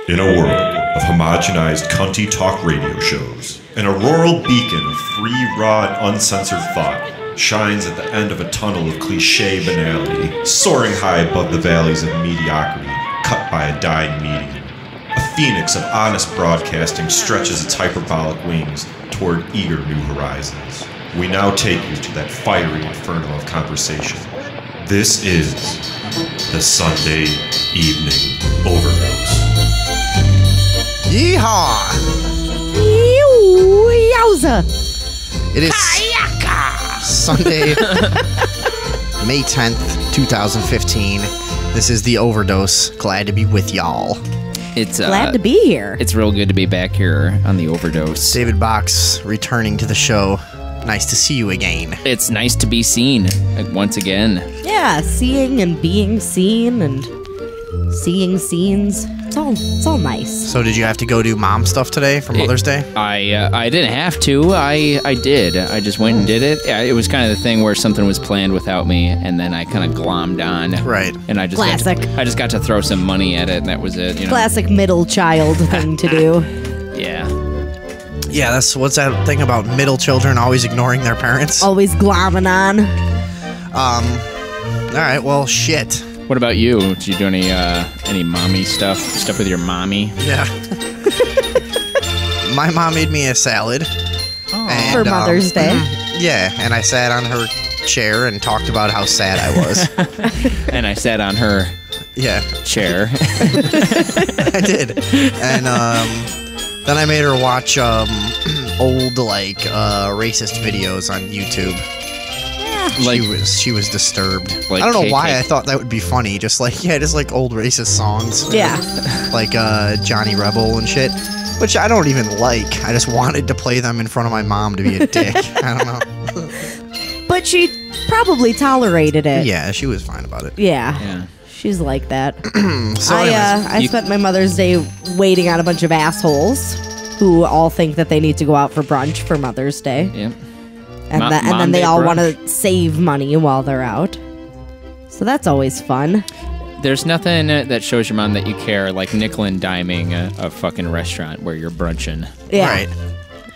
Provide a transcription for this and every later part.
In a world of homogenized cunty talk radio shows, an auroral beacon of free, raw, and uncensored thought shines at the end of a tunnel of cliche banality, soaring high above the valleys of mediocrity, cut by a dying medium. A phoenix of honest broadcasting stretches its hyperbolic wings toward eager new horizons. We now take you to that fiery inferno of conversation. This is the Sunday Evening Overdose. Yeehaw! Yowza! It is Sunday, May 10th, 2015. This is the Overdose. Glad to be with y'all. It's Glad to be here. It's real good to be back here on the Overdose. David Box returning to the show. Nice to see you again. It's nice to be seen once again. Yeah, seeing and being seen and seeing scenes. It's all nice. So did you have to go do mom stuff today for Mother's Day? I didn't have to. I did. I just went and did it. It was kind of the thing where something was planned without me, and then I kind of glommed on. Right. And I just Classic. I just got to throw some money at it, and that was it. You know? Classic middle child thing to do. Yeah. Yeah, that's what's that thing about middle children always ignoring their parents? Always glomming on. All right, well, shit. What about you? Did you do any mommy stuff? Stuff with your mommy? Yeah. My mom made me a salad. Oh. For Mother's Day. Yeah, and I sat on her chair and talked about how sad I was. And I sat on her chair. I did. And then I made her watch old racist videos on YouTube. She was disturbed. Like I don't know why KK. I thought that would be funny. Just like old racist songs. Yeah. Like Johnny Rebel and shit. Which I don't even like. I just wanted to play them in front of my mom to be a dick. I don't know. But she probably tolerated it. Yeah, she was fine about it. Yeah. She's like that. So I spent my Mother's Day waiting on a bunch of assholes who all think that they need to go out for brunch for Mother's Day. Yep. And then they all want to save money while they're out. So that's always fun. There's nothing that shows your mom that you care like nickel and diming a fucking restaurant where you're brunching. Yeah. Right.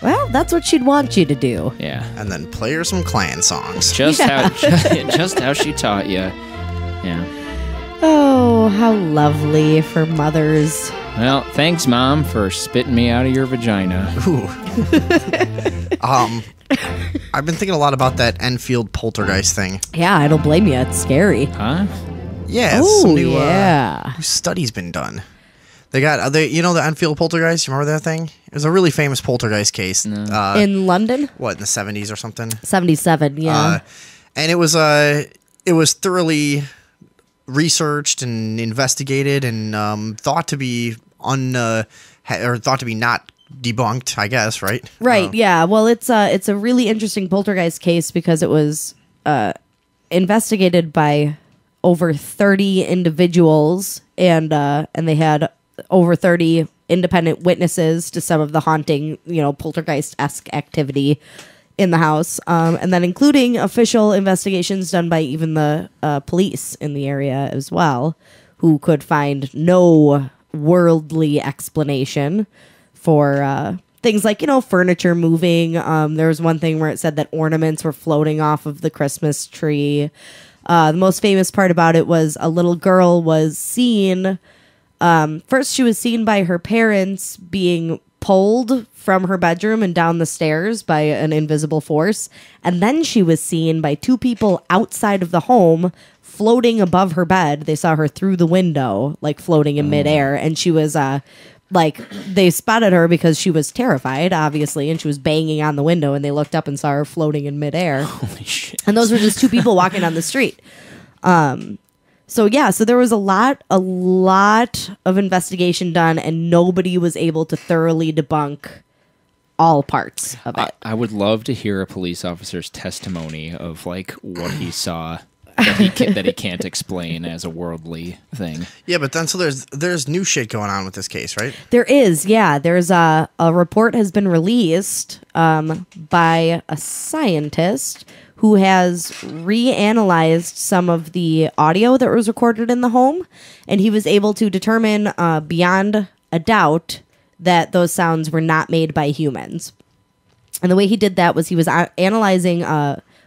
Well, that's what she'd want you to do. Yeah. And then play her some Clan songs. Just how she taught you. Yeah. Oh, how lovely for mothers. Well, thanks, Mom, for spitting me out of your vagina. Ooh. I've been thinking a lot about that Enfield Poltergeist thing. Yeah, I don't blame you. It's scary. Huh? Yeah, Oh, some new yeah. study's been done. They got the Enfield Poltergeist. You remember that thing? It was a really famous poltergeist case. No. In London? What, in the 70s or something? 77, yeah. And it was thoroughly researched and investigated and thought to be not debunked, I guess, right? Right, yeah. Well, it's a really interesting poltergeist case because it was investigated by over 30 individuals and they had over 30 independent witnesses to some of the haunting, poltergeist-esque activity in the house, and then including official investigations done by even the police in the area as well, who could find no worldly explanation for things like, furniture moving. There was one thing where it said that ornaments were floating off of the Christmas tree. The most famous part about it was a little girl was seen. First, she was seen by her parents being pulled from her bedroom and down the stairs by an invisible force. And then she was seen by two people outside of the home floating above her bed. They saw her through the window, like floating in midair. And she was, they spotted her because she was terrified, obviously, and she was banging on the window, and they looked up and saw her floating in midair. Holy shit. And those were just two people walking down the street. So there was a lot of investigation done, and nobody was able to thoroughly debunk all parts of it. I would love to hear a police officer's testimony of like what he saw that he can't explain as a worldly thing. Yeah, but then so there's new shit going on with this case, right? There is, yeah. There's a report has been released by a scientist who has reanalyzed some of the audio that was recorded in the home, and he was able to determine beyond a doubt that those sounds were not made by humans. And the way he did that was he was analyzing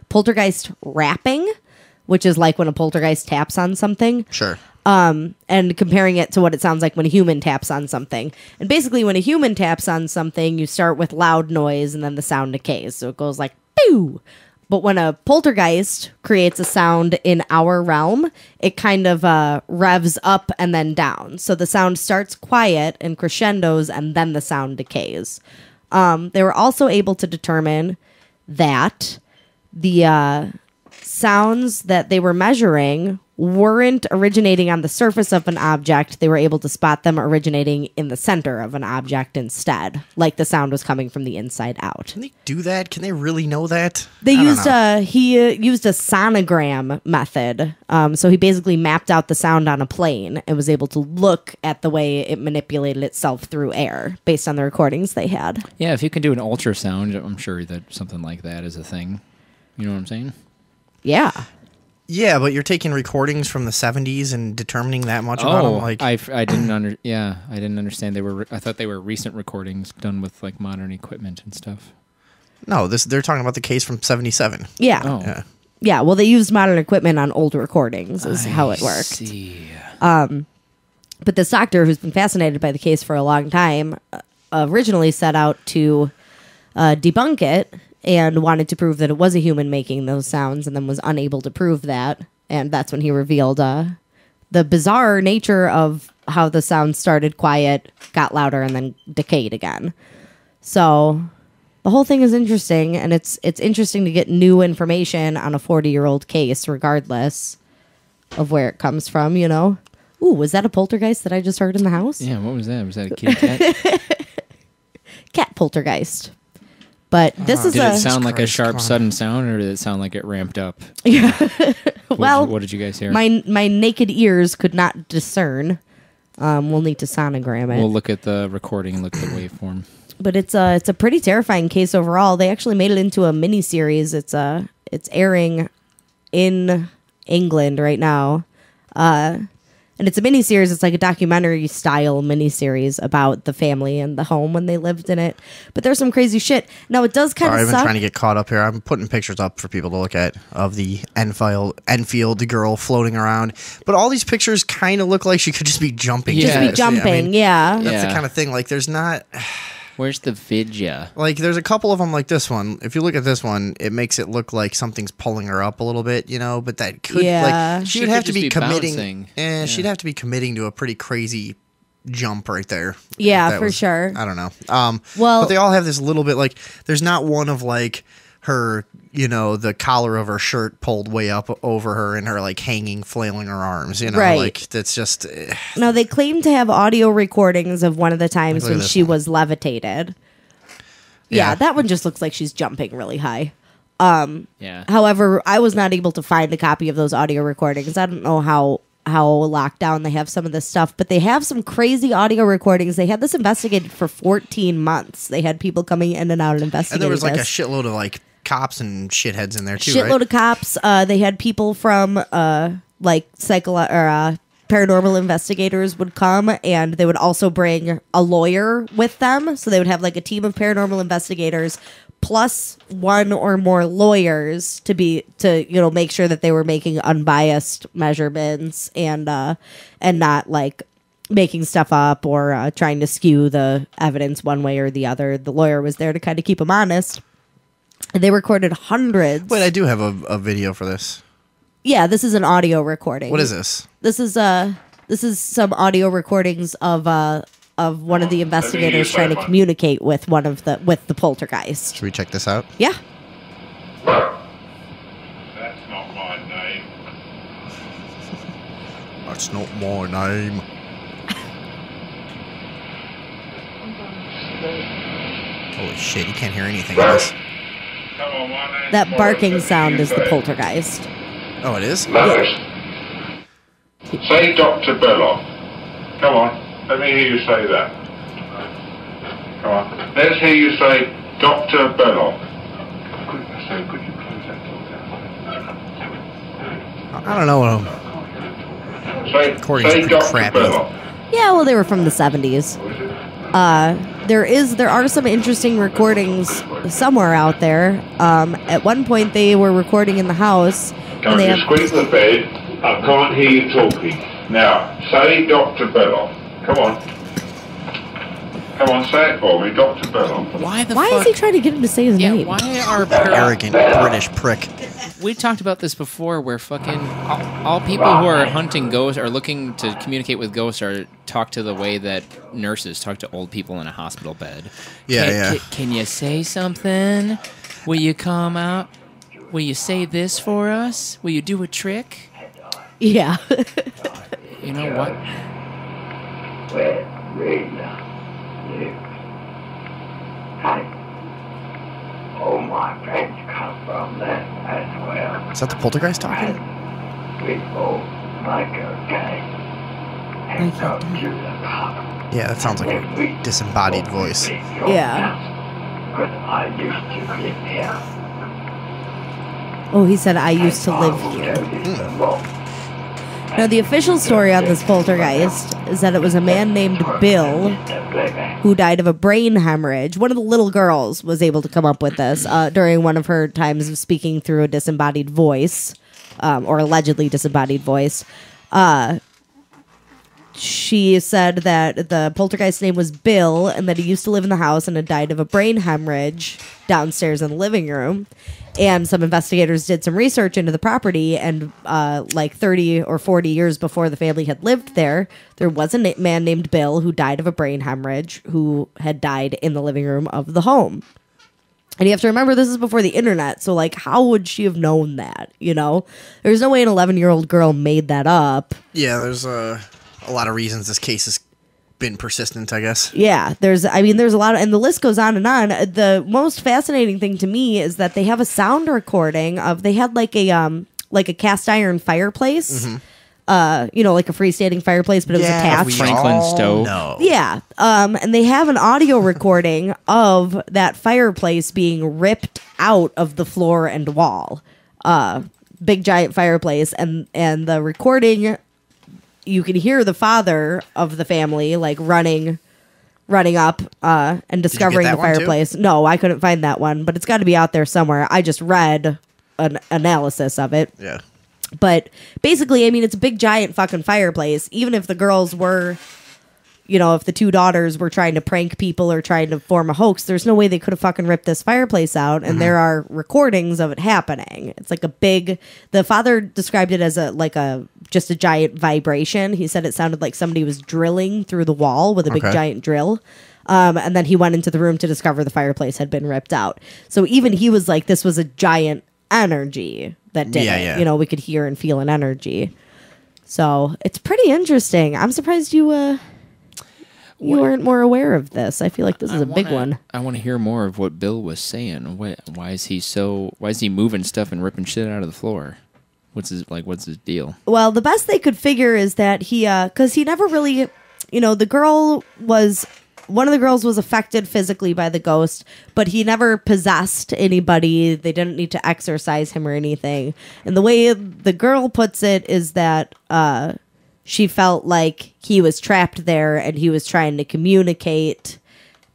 poltergeist rapping, which is like when a poltergeist taps on something. Sure. And comparing it to what it sounds like when a human taps on something. And basically, when a human taps on something, you start with loud noise and then the sound decays. So it goes like, pew! But when a poltergeist creates a sound in our realm, it kind of revs up and then down. So the sound starts quiet and crescendos, and then the sound decays. They were also able to determine that the sounds that they were measuring weren't originating on the surface of an object. They were able to spot them originating in the center of an object instead, like the sound was coming from the inside out. Can they do that? Can they really know that? He used a sonogram method. So he basically mapped out the sound on a plane and was able to look at the way it manipulated itself through air based on the recordings they had. Yeah, if you can do an ultrasound, I'm sure that something like that is a thing. You know what I'm saying? Yeah. Yeah, but you're taking recordings from the 70s and determining that much about them. Like, I didn't understand. I thought they were recent recordings done with like modern equipment and stuff. no, they're talking about the case from 77. Yeah. Oh, Yeah. Yeah, well, they used modern equipment on old recordings is how it worked. See. But this doctor, who's been fascinated by the case for a long time, originally set out to debunk it and wanted to prove that it was a human making those sounds, and then was unable to prove that. And that's when he revealed the bizarre nature of how the sound started quiet, got louder, and then decayed again. So the whole thing is interesting, and it's interesting to get new information on a 40-year-old case, regardless of where it comes from, you know? Ooh, was that a poltergeist that I just heard in the house? Yeah, what was that? Was that a kitty cat? Cat poltergeist. But this is Did it sound like a Christ, sharp, come on. sudden sound, or did it sound like it ramped up? Well, what did you guys hear? my naked ears could not discern. We'll need to sonogram it. We'll look at the recording and look at the waveform. But it's a pretty terrifying case overall. They actually made it into a miniseries. It's airing in England right now. And it's a miniseries. It's like a documentary style miniseries about the family and the home when they lived in it. But there's some crazy shit. Now it does kind Sorry, of I've been suck. trying to get caught up here. I'm putting pictures up for people to look at of the Enfield girl floating around. But all these pictures kind of look like she could just be jumping. Just be I jumping, mean, yeah. That's Yeah. the kind of thing. Like, there's not... Where's the vidya? Like, there's a couple of them like this one. If you look at this one, it makes it look like something's pulling her up a little bit, you know? But that could... Yeah. Like, she She would could have to just be be committing... bouncing. Yeah, she'd have to be committing to a pretty crazy jump right there. Yeah, If that for sure. I don't know. Well- but they all have this little bit, like, there's not one of, like, her, you know, the collar of her shirt pulled way up over her and her, like, hanging, flailing her arms, you know? Right. Like, that's just... No, they claim to have audio recordings of one of the times Look at when this she one. was levitated. Yeah, Yeah. that one just looks like she's jumping really high. Yeah. However, I was not able to find a copy of those audio recordings. I don't know how locked down they have some of this stuff, but they have some crazy audio recordings. They had this investigated for 14 months. They had people coming in and out and investigating. And there was, like, a this. shitload of, like, cops and shitheads in there, too, Shitload right? of cops. They had people from like paranormal investigators would come, and they would also bring a lawyer with them. So they would have like a team of paranormal investigators plus one or more lawyers to make sure that they were making unbiased measurements and not like making stuff up or trying to skew the evidence one way or the other. The lawyer was there to kind of keep them honest. And they recorded hundreds. Wait, I do have a video for this. Yeah, this is an audio recording. What is this? This is some audio recordings of one of the investigators trying to communicate with the poltergeist. Should we check this out? Yeah. That's not my name. That's not my name. Holy shit, you can't hear anything in this. Come on, my name's That Morris. barking Let me sound hear is the you say. poltergeist. Oh, it is? Morris. Say Dr. Belloc. Come on, let me hear you say that. Come on. Let's hear you say Dr. Belloc. Could you close that door down? I don't know. Say Recording's pretty Dr. crappy. Belloc. Yeah, well, they were from the 70s. There are some interesting recordings somewhere out there. At one point, they were recording in the house. Don't you squeak the bed? I can't hear you talking. Now, say Dr. Belloc. Come on. Come on, say it for me, Dr. Belloc. Why is he trying to get him to say his name? Why are Arrogant British prick. We talked about this before, where fucking all people who are hunting ghosts or looking to communicate with ghosts are talk to the way that nurses talk to old people in a hospital bed. Can you say something? Will you come out? Will you say this for us? Will you do a trick? Yeah. You know what? All my friends come from that as well. Is that the poltergeist talking? We both like okay. And come to the pub. Yeah, that sounds like a disembodied voice. Yeah. But I used to live here. Oh, he said, I used to live here. Now, the official story on this poltergeist is that it was a man named Bill who died of a brain hemorrhage. One of the little girls was able to come up with this during one of her times of speaking through a disembodied voice, or allegedly disembodied voice. She said that the poltergeist's name was Bill and that he used to live in the house and had died of a brain hemorrhage downstairs in the living room. And some investigators did some research into the property, and like 30 or 40 years before the family had lived there, there was a man named Bill who died of a brain hemorrhage who had died in the living room of the home. And you have to remember, this is before the internet, so like, how would she have known that, you know? There's no way an 11-year-old girl made that up. Yeah, there's a lot of reasons this case has been persistent, I guess. Yeah, there's a lot of, and the list goes on and on. The most fascinating thing to me is that they have a sound recording of, they had like a cast iron fireplace, you know, like a freestanding fireplace, but it was attached. Franklin stove. No. Yeah, and they have an audio recording of that fireplace being ripped out of the floor and wall. Big giant fireplace, and the recording, you can hear the father of the family like running up and discovering the fireplace. No, I couldn't find that one, but it's got to be out there somewhere. I just read an analysis of it. Yeah. But basically, I mean, it's a big giant fucking fireplace. Even if the girls were, you know, if the two daughters were trying to prank people or trying to form a hoax, there's no way they could have fucking ripped this fireplace out. And there are recordings of it happening. It's like a big, the father described it as just a giant vibration. He said it sounded like somebody was drilling through the wall with a big giant drill. And then he went into the room to discover the fireplace had been ripped out. So even he was like, this was a giant energy that did it. Yeah. You know, we could hear and feel an energy. So it's pretty interesting. I'm surprised you weren't more aware of this. I feel like this is a big one. I want to hear more of what Bill was saying. Why is he moving stuff and ripping shit out of the floor? What's his deal? Well, the best they could figure is that because he never really, you know, one of the girls was affected physically by the ghost, but he never possessed anybody. They didn't need to exorcise him or anything. And the way the girl puts it is that she felt like he was trapped there and he was trying to communicate,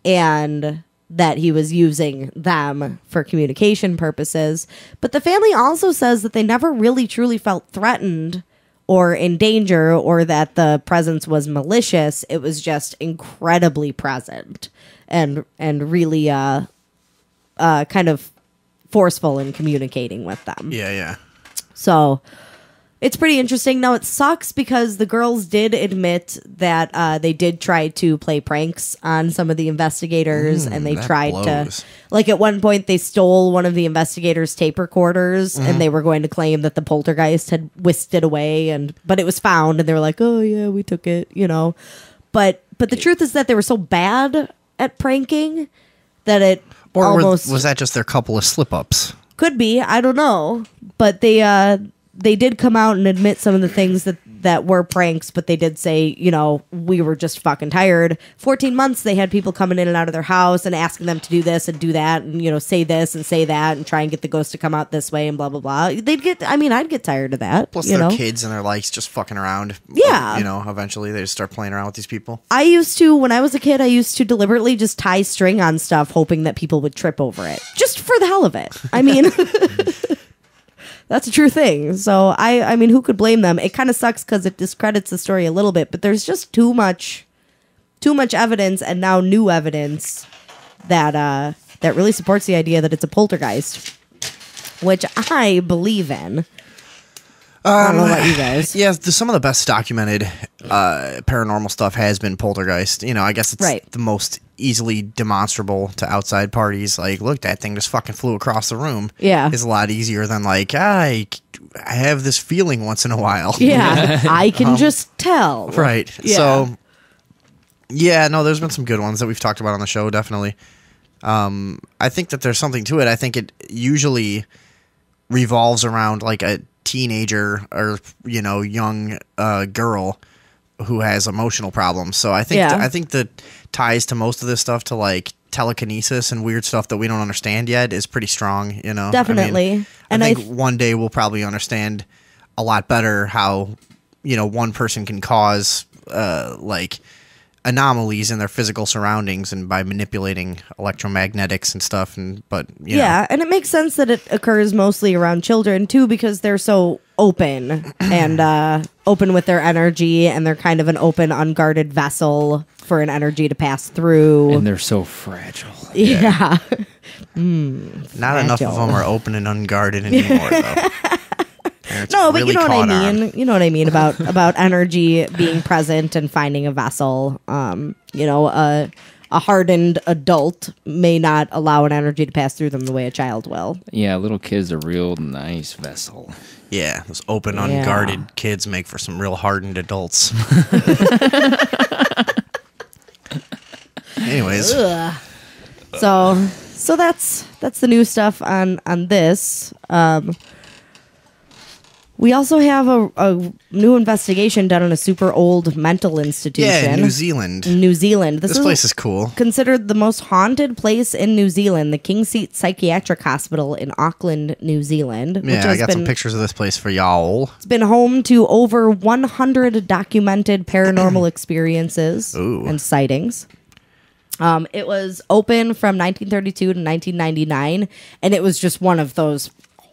and that he was using them for communication purposes. But the family also says that they never really truly felt threatened or in danger, or that the presence was malicious. It was just incredibly present and really kind of forceful in communicating with them. Yeah. So it's pretty interesting. Now, it sucks because the girls did admit that they did try to play pranks on some of the investigators, and they tried to, like, at one point they stole one of the investigators' tape recorders, and they were going to claim that the poltergeist had whisked it away, but it was found, and they were like, oh yeah, we took it, you know. But the truth is that they were so bad at pranking that it almost was that just their couple of slip-ups? could be. I don't know, but they did come out and admit some of the things that were pranks, but they did say, we were just fucking tired. 14 months they had people coming in and out of their house and asking them to do this and do that and, say this and say that and try and get the ghost to come out this way and blah, blah, blah. I'd get tired of that. Plus they're kids and they're like just fucking around. Yeah. Eventually they just start playing around with these people. When I was a kid, I used to deliberately just tie string on stuff hoping that people would trip over it. Just for the hell of it. I mean... That's a true thing. So, I mean, who could blame them? It kind of sucks because it discredits the story a little bit, but there's just too much evidence and now new evidence that really supports the idea that it's a poltergeist, which I believe in. I don't know about you guys. Yeah, some of the best documented paranormal stuff has been poltergeist. I guess it's the most easily demonstrable to outside parties. Like, look, that thing just fucking flew across the room. Yeah. Is a lot easier than like, I have this feeling once in a while. Yeah, I can just tell. Right. Yeah. So, yeah, no, there's been some good ones that we've talked about on the show, definitely. I think that there's something to it. I think it usually revolves around like a teenager or young girl who has emotional problems. So I think I think the ties to most of this stuff to like telekinesis and weird stuff that we don't understand yet is pretty strong. Definitely. I think one day we'll probably understand a lot better how one person can cause like anomalies in their physical surroundings and by manipulating electromagnetics and stuff. And and it makes sense that it occurs mostly around children too, because they're so open and open with their energy, and they're kind of an open, unguarded vessel for an energy to pass through. And they're so fragile. Yeah. Not enough of them are open and unguarded anymore, though. No, but you know what I mean. You know what I mean about energy being present and finding a vessel. A hardened adult may not allow an energy to pass through them the way a child will. Yeah, little kids are a real nice vessel. Yeah, those open, unguarded kids make for some real hardened adults. Anyways, so that's the new stuff on this. We also have a new investigation done on a super old mental institution. Yeah, New Zealand. New Zealand. This place is cool. Considered the most haunted place in New Zealand, the King Seat Psychiatric Hospital in Auckland, New Zealand. Yeah, I got some pictures of this place for y'all. It's been home to over 100 documented paranormal experiences and sightings. It was open from 1932 to 1999, and it was just one of those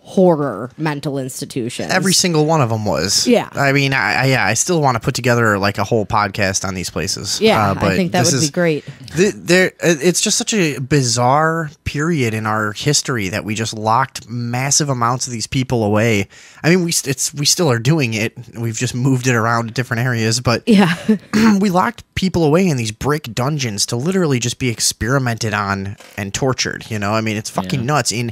horror mental institutions. Every single one of them was. Yeah. I mean, I still want to put together like a whole podcast on these places. Yeah, I think that would be great. It's just such a bizarre period in our history that we just locked massive amounts of these people away. I mean, we still are doing it. We've just moved it around to different areas, but we locked people away in these brick dungeons to literally just be experimented on and tortured. I mean, it's fucking nuts. In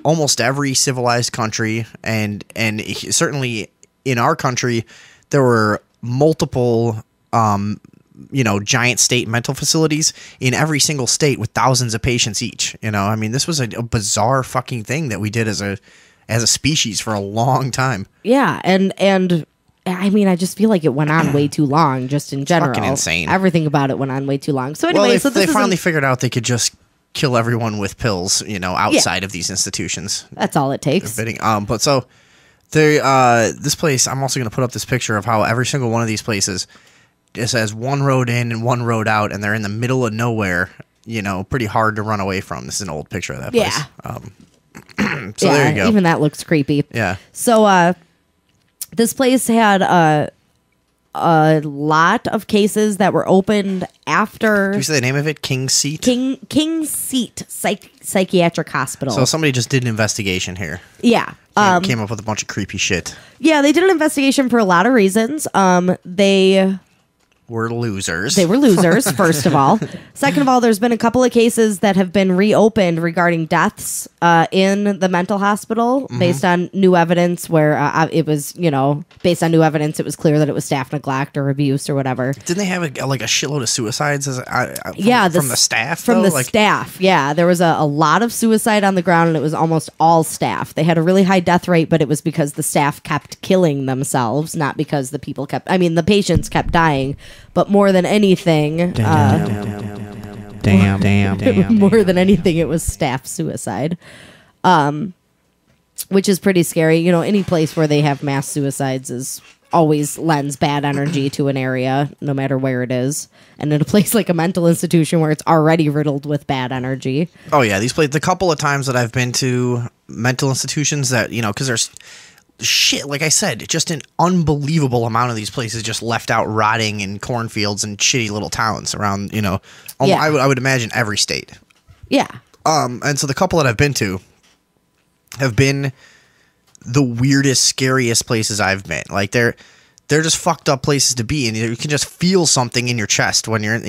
almost every civilized country, and certainly in our country, there were multiple giant state mental facilities in every single state with thousands of patients each. I mean, this was a bizarre fucking thing that we did as a species for a long time. Yeah, and I mean, I just feel like it went on way too long, just in general. Fucking insane. Everything about it went on way too long. So anyway, they finally figured out they could just kill everyone with pills, outside of these institutions. That's all it takes. But so this place, I'm also going to put up this picture of how every single one of these places just has one road in and one road out, and they're in the middle of nowhere. Pretty hard to run away from. This is an old picture of that place. Yeah. So there you go. Even that looks creepy. Yeah. So this place had a lot of cases that were opened after. Did you say the name of it? King Seat? King Seat Psychiatric Hospital. So somebody just did an investigation here. Yeah. Came up with a bunch of creepy shit. Yeah, they did an investigation for a lot of reasons. They were losers. They were losers, first of all. Second of all, there's been a couple of cases that have been reopened regarding deaths in the mental hospital based on new evidence where it was, based on new evidence, it was clear that it was staff neglect or abuse or whatever. Didn't they have a shitload of suicides from the staff? From the staff, yeah. There was a lot of suicide on the ground, and it was almost all staff. They had a really high death rate, but it was because the staff kept killing themselves, not because the patients kept dying. But more than anything, more than anything, it was staff suicide, which is pretty scary. Any place where they have mass suicides is always lends bad energy to an area, no matter where it is. And in a place like a mental institution where it's already riddled with bad energy. Oh yeah, these places. The couple of times that I've been to mental institutions that because there's shit, like I said, just an unbelievable amount of these places just left out rotting in cornfields and shitty little towns around, I would imagine every state. Yeah. And so the couple that I've been to have been the weirdest, scariest places I've been. Like they're just fucked up places to be, and you can just feel something in your chest when you're,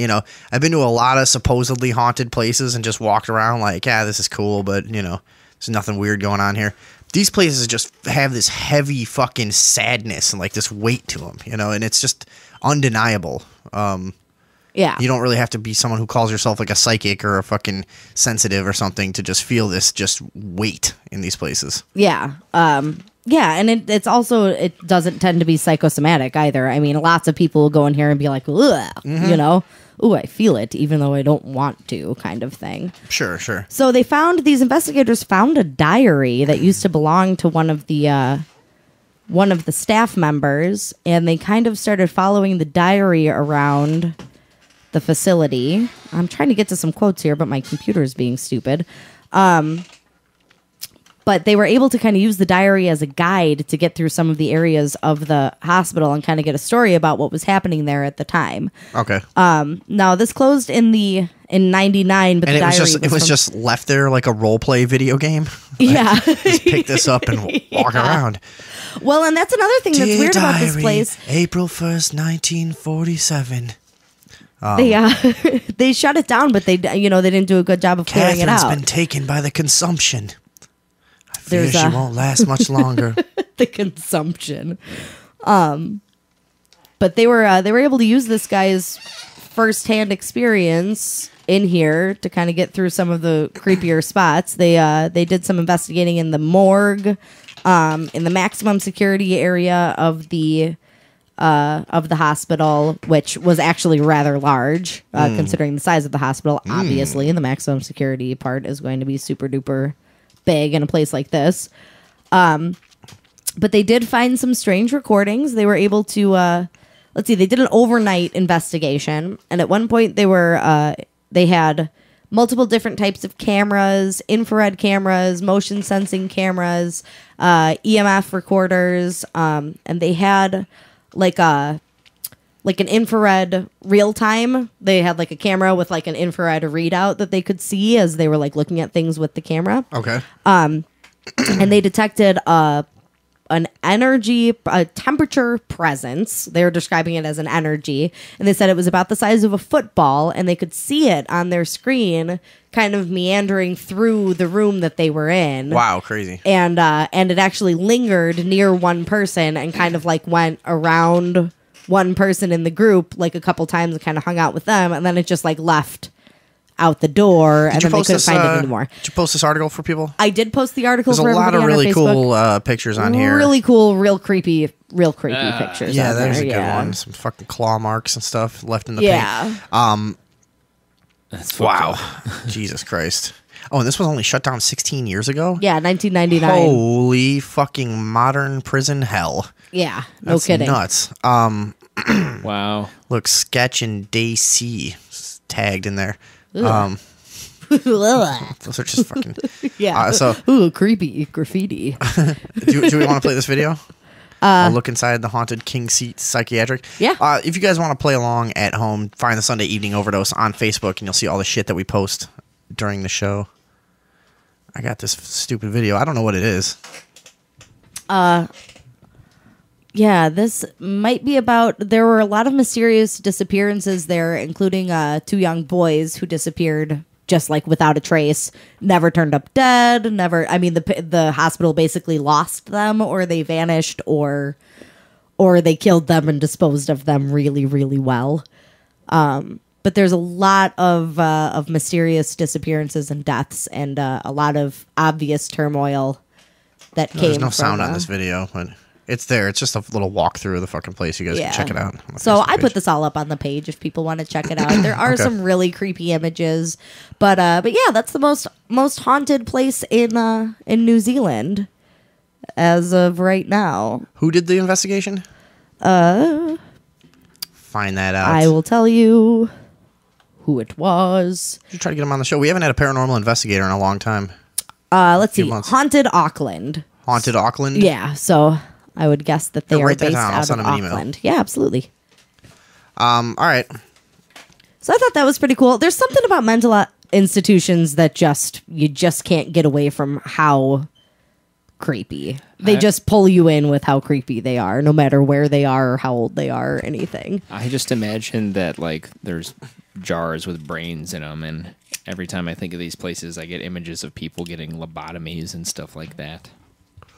I've been to a lot of supposedly haunted places and just walked around like, yeah, this is cool, but there's nothing weird going on here. These places just have this heavy fucking sadness and like this weight to them, and it's just undeniable. Yeah. You don't really have to be someone who calls yourself like a psychic or a fucking sensitive or something to just feel this just weight in these places. Yeah. Yeah, and it also, it doesn't tend to be psychosomatic either. I mean, lots of people will go in here and be like, ugh, ooh, I feel it, even though I don't want to, kind of thing. Sure. So these investigators found a diary that used to belong to one of the staff members, and they kind of started following the diary around the facility. I'm trying to get to some quotes here, but my computer is being stupid. But they were able to kind of use the diary as a guide to get through some of the areas of the hospital and kind of get a story about what was happening there at the time. Okay. Now this closed in 99, but and the diary it was just left there like a role play video game. Yeah. Just pick this up and walk around. Well, and that's another thing that's Dear weird about this diary, place. April 1st, 1947. They shut it down, but they didn't do a good job of clearing it out. Catherine's been taken by the consumption. I fear she won't last much longer. The consumption. But they were able to use this guy's firsthand experience in here to kind of get through some of the creepier spots. They did some investigating in the morgue, in the maximum security area of the hospital, which was actually rather large, considering the size of the hospital. Obviously, the maximum security part is going to be super duper big in a place like this. But they did find some strange recordings. They were able to, they did an overnight investigation. And at one point they had multiple different types of cameras, infrared cameras, motion sensing cameras, EMF recorders. And they had like an infrared real time. They had like a camera with like an infrared readout that they could see as they were like looking at things with the camera. Okay. And they detected an energy, a temperature presence. They were describing it as an energy, and they said it was about the size of a football, and they could see it on their screen, kind of meandering through the room that they were in. Wow, crazy! And it actually lingered near one person and kind of like went around one person in the group like a couple times and kind of hung out with them, and then it just like left out the door, and then they couldn't find it anymore. Did you post this article for people? I did post the article. There's a lot of really cool pictures on here. Really cool, real creepy pictures. Yeah, on there's there. a good one. Some fucking claw marks and stuff left in the paint. That's wow. Jesus Christ. Oh, and this was only shut down 16 years ago? Yeah, 1999. Holy fucking modern prison hell. Yeah, no That's kidding. Nuts. Wow. Look, Sketch and Day C tagged in there. Those are just fucking... Yeah. Ooh, creepy graffiti. do we want to play this video? I'll look inside the haunted King Seat Psychiatric. Yeah. If you guys want to play along at home, find the Sunday Evening Overdose on Facebook, and you'll see all the shit that we post during the show. I got this stupid video. I don't know what it is. Yeah, this might be about. There were a lot of mysterious disappearances there, including 2 young boys who disappeared just like without a trace, never turned up dead. Never. I mean, the hospital basically lost them, or they vanished, or they killed them and disposed of them really, really well. But there's a lot of mysterious disappearances and deaths, and a lot of obvious turmoil that came. There's no from, sound on this video, but it's there. It's just a little walkthrough of the fucking place. You guys can check it out. So I put this all up on the page if people want to check it out. There are some really creepy images, but yeah, that's the most haunted place in New Zealand as of right now. Who did the investigation? Find that out. I will tell you who it was. You try to get him on the show. We haven't had a paranormal investigator in a long time. Let's see. Months. Haunted Auckland. Haunted Auckland? Yeah, so I would guess that they are write that based down. I'll out send of them an Auckland. email. Yeah, absolutely. All right. So I thought that was pretty cool. There's something about mental institutions that you just can't get away from how creepy. They just pull you in with how creepy they are, no matter where they are or how old they are or anything. I just imagine that like there's jars with brains in them, and every time I think of these places, I get images of people getting lobotomies and stuff like that.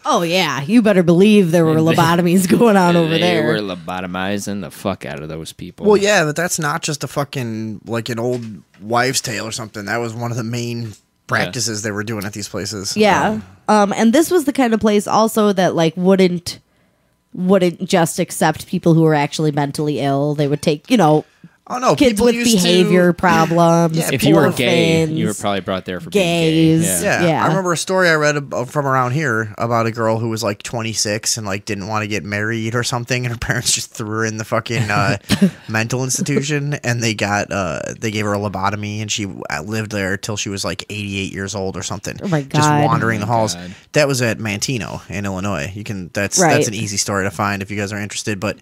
Oh yeah, you better believe there were lobotomies going on over there. They were lobotomizing the fuck out of those people. Well, yeah, but that's not just a fucking, like an old wives' tale or something. That was one of the main practices they were doing at these places. Yeah. And this was the kind of place also that like wouldn't just accept people who were actually mentally ill. They would take, Oh no, kids people with used behavior problems. Yeah, if you were orphans, gay, you were probably brought there for gays. being gay. Yeah. Yeah. I remember a story I read from around here about a girl who was like 26 and like didn't want to get married or something, and her parents just threw her in the fucking mental institution, and they gave her a lobotomy, and she lived there till she was like 88 years old or something. Oh my God. Just wandering the halls. God. That was at Mantino in Illinois. That's Right. an easy story to find if you guys are interested, but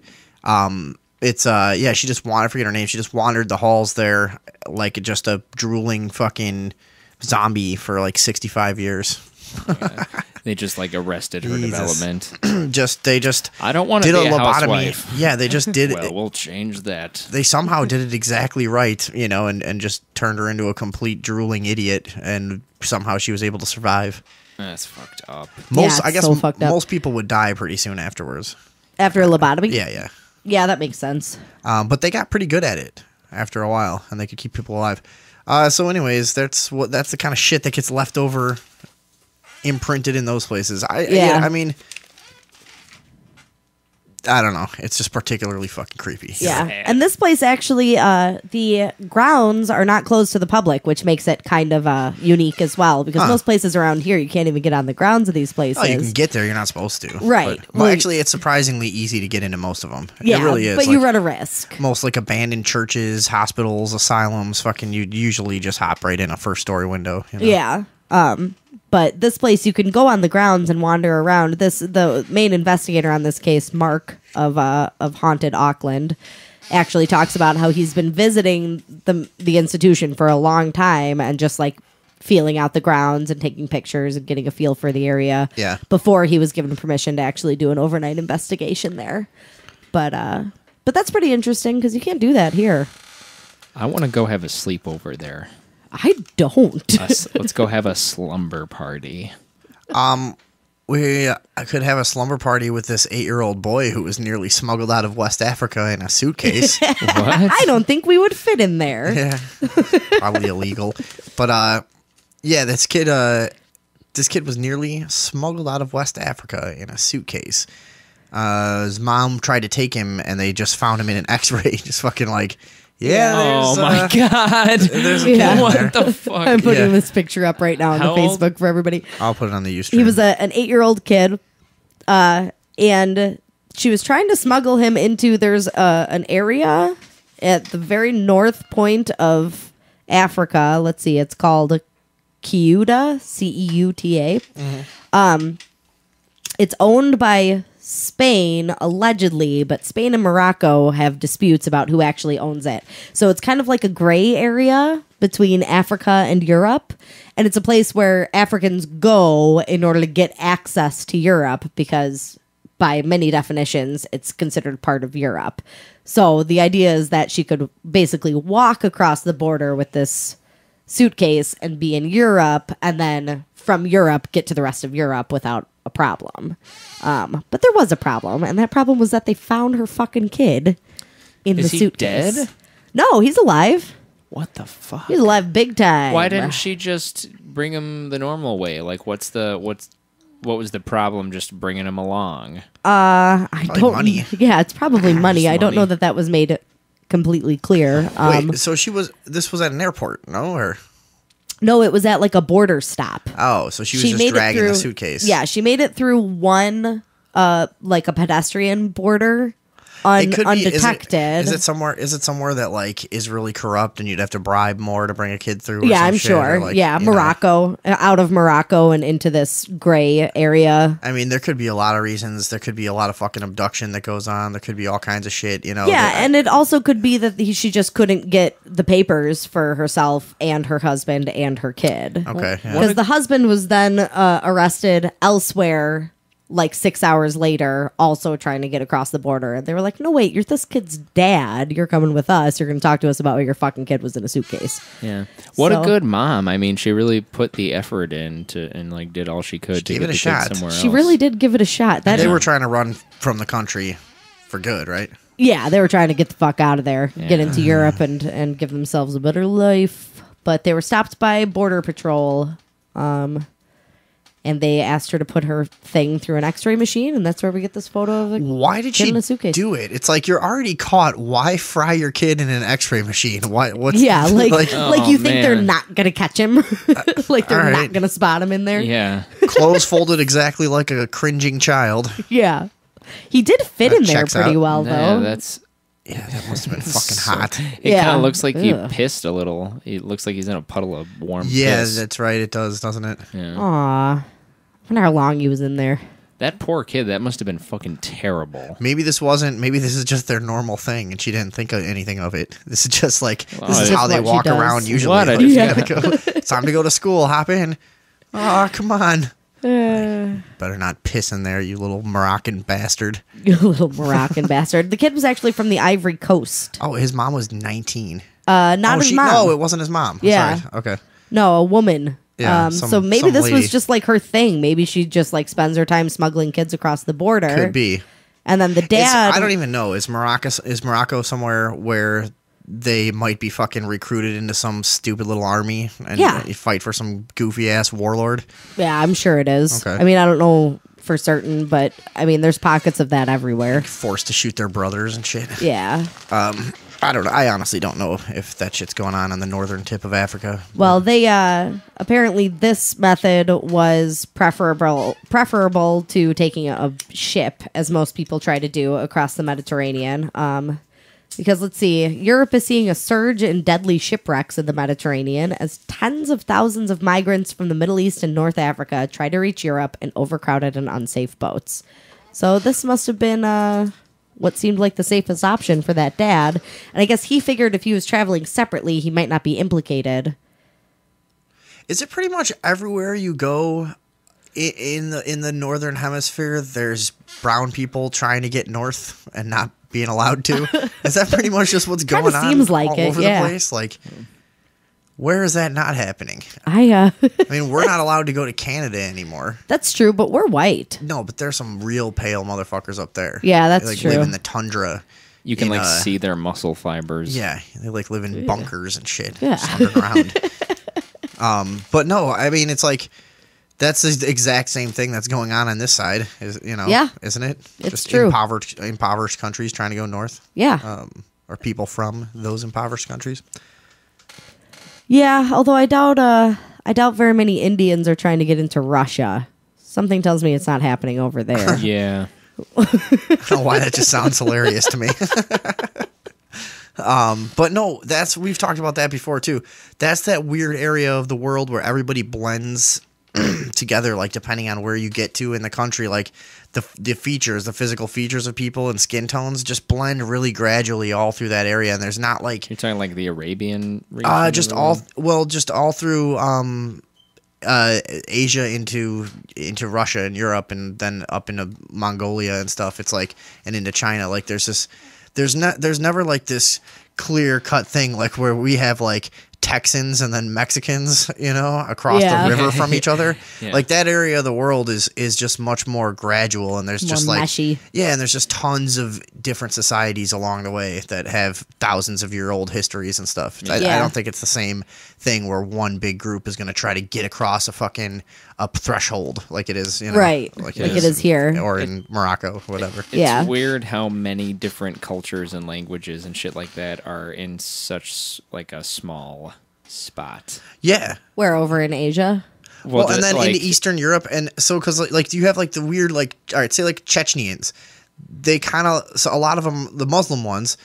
it's she just wandered, I forget her name. She just wandered the halls there like just a drooling fucking zombie for like 65 years. They just like arrested her Jesus. development. They just I don't want to did be a a lobotomy. housewife. Yeah, they just did Well, we'll change that. They somehow did it exactly right, and just turned her into a complete drooling idiot, and somehow she was able to survive. That's fucked up. it's I guess so fucked up. most people would die pretty soon afterwards. After a lobotomy? Yeah. Yeah, that makes sense. But they got pretty good at it after a while, and they could keep people alive. So, anyways, that's the kind of shit that gets left over, imprinted in those places. I mean, I don't know. It's just particularly fucking creepy. Yeah. And this place actually, the grounds are not closed to the public, which makes it kind of unique as well, because most places around here, you can't even get on the grounds of these places. Oh, you can get there. You're not supposed to. Right. Well, actually, it's surprisingly easy to get into most of them. Yeah, it really is. but you run a risk. Most like abandoned churches, hospitals, asylums, fucking you usually just hop right in a first story window. Yeah. But this place, you can go on the grounds and wander around. The main investigator on this case, Mark of Haunted Auckland, actually talks about how he's been visiting the institution for a long time and just like feeling out the grounds and taking pictures and getting a feel for the area. Yeah. Before he was given permission to actually do an overnight investigation there. But that's pretty interesting because you can't do that here. I want to go have a sleepover there. I don't. Let's go have a slumber party. I could have a slumber party with this 8-year-old boy who was nearly smuggled out of West Africa in a suitcase. What? I don't think we would fit in there. Yeah, probably illegal. But this kid was nearly smuggled out of West Africa in a suitcase. His mom tried to take him, and they just found him in an X-ray. Just fucking like, Oh my God. There's a kid in there. What the fuck? I'm putting Yeah. this picture up right now on How the old? Facebook for everybody. I'll put it on the Ustream. He was an 8-year-old kid, and she was trying to smuggle him into. There's an area at the very north point of Africa. Let's see, it's called Ceuta, Ceuta. It's owned by Spain, allegedly, but Spain and Morocco have disputes about who actually owns it. So it's kind of like a gray area between Africa and Europe. And it's a place where Africans go in order to get access to Europe because by many definitions, it's considered part of Europe. So the idea is that she could basically walk across the border with this suitcase and be in Europe, and then from Europe get to the rest of Europe without a problem. But there was a problem, and that problem was that they found her fucking kid in the suitcase. Dead? No, he's alive. What the fuck? He's alive big time. Why didn't she just bring him the normal way? Like, what was the problem just bringing him along? I Probably don't. money. Yeah, it's probably money. Just I don't know money. that was made completely clear. Wait, so this was at an airport, no? Or No, it was at like a border stop. oh, so she was just dragging the suitcase. Yeah, she made it through one, like a pedestrian border, It could be, undetected. is it somewhere that like is really corrupt and you'd have to bribe more to bring a kid through? Or Yeah, some I'm shit, sure. or like, Yeah, you know. Morocco, out of Morocco and into this gray area. I mean, there could be a lot of reasons. There could be a lot of fucking abduction that goes on. There could be all kinds of shit, you know. Yeah, and it also could be that she just couldn't get the papers for herself and her husband and her kid. Okay. Yeah. Because the husband was then arrested elsewhere, like 6 hours later, also trying to get across the border. And they were like, no, wait, you're this kid's dad. You're coming with us. You're going to talk to us about why your fucking kid was in a suitcase. Yeah. What So- a good mom. I mean, she really put the effort in and like did all she could to gave get it a the shot. kid somewhere else. She really did give it a shot. That They were trying to run from the country for good, right? Yeah, they were trying to get the fuck out of there, get into Europe and give themselves a better life. But they were stopped by Border Patrol, and they asked her to put her thing through an x-ray machine, and that's where we get this photo of the Why did kid she in a suitcase. do it? It's like you're already caught. Why fry your kid in an X-ray machine? Why? What's Yeah, like Oh, you think they're man. not gonna catch him, like they're all not right. gonna spot him in there. Yeah. clothes folded exactly like a cringing child? Yeah. He did fit That in there checks pretty out. well, Yeah, though. that's Yeah, that must have been fucking hot. it Yeah. kind of looks like he Ugh. pissed a little. It looks like he's in a puddle of warm Yeah, piss. that's right. It does, doesn't it? Yeah. Aw. I wonder how long he was in there. That poor kid, that must have been fucking terrible. Maybe this wasn't. Maybe this is just their normal thing, and she didn't think of anything of it. This is just like this is it's how they what she walk does. around usually. What a- Like, you Yeah. gotta go. It's time to go to school. Hop in. Oh, come on. Better not piss in there, you little Moroccan bastard. You little Moroccan bastard. The kid was actually from the Ivory Coast. Oh, his mom was 19. Not his mom. No, it wasn't his mom. Yeah. Sorry. Okay. No, a woman. Yeah, So maybe some this lady. was just like her thing. Maybe she just like spends her time smuggling kids across the border. Could be. And then the dad. I don't even know. Is Morocco somewhere where they might be fucking recruited into some stupid little army and Yeah. fight for some goofy ass warlord? Yeah, I'm sure it is. Okay. I mean, I don't know for certain, but I mean, there's pockets of that everywhere. Forced to shoot their brothers and shit. Yeah. I don't know. I honestly don't know if that shit's going on the northern tip of Africa. Well, they apparently this method was preferable to taking a ship, as most people try to do across the Mediterranean. Because let's see, Europe is seeing a surge in deadly shipwrecks in the Mediterranean as tens of thousands of migrants from the Middle East and North Africa try to reach Europe in overcrowded and unsafe boats. So this must have been what seemed like the safest option for that dad. And I guess he figured if he was traveling separately, he might not be implicated. Is it pretty much everywhere you go in the northern hemisphere? There's brown people trying to get north and not being allowed to. Is that pretty much just what's going on? seems like all it, over yeah. the place. Like, where is that not happening? I I mean, we're not allowed to go to Canada anymore. That's true, but we're white. No, but there's some real pale motherfuckers up there. Yeah, that's they, like, true. Live in the tundra. You can in, like see their muscle fibers. Yeah, they like live in bunkers and shit. Yeah. Just underground. But no, I mean, it's like that's the exact same thing that's going on this side. Yeah. Isn't it? It's Just true. impoverished countries trying to go north. Yeah. Or people from those impoverished countries. Yeah, although I doubt very many Indians are trying to get into Russia. Something tells me it's not happening over there. Yeah. I don't know why that just sounds hilarious to me. But no, we've talked about that before too. That's that weird area of the world where everybody blends together, like depending on where you get to in the country, like the physical features of people and skin tones just blend really gradually all through that area. And there's not like You're talking like the Arabian region? just all through Asia into Russia and Europe, and then up into Mongolia and stuff. It's like, and into China. Like there's never like this clear cut thing like where we have like Texans and then Mexicans, across the river from each other. Yeah. Like that area of the world is just much more gradual, and there's just More like meshy. and there's just tons of different societies along the way that have thousands of year old histories and stuff. I don't think it's the same thing where one big group is going to try to get across a threshold like it is, right, like it is here or in Morocco, whatever. It's weird how many different cultures and languages and shit like that are in such like a small spot. Yeah. Where over in Asia? Well, and then into Eastern Europe, and so because like you have like the weird like, all right, say like Chechenians, they kind of, so a lot of them, the Muslim ones,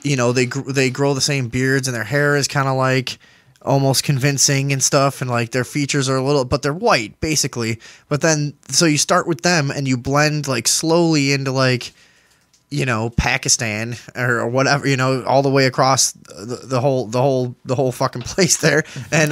they grow the same beards, and their hair is kind of like almost convincing and stuff, and like their features are a little, but they're white basically. But then so you start with them and you blend like slowly into like, Pakistan or whatever, all the way across the whole fucking place there. And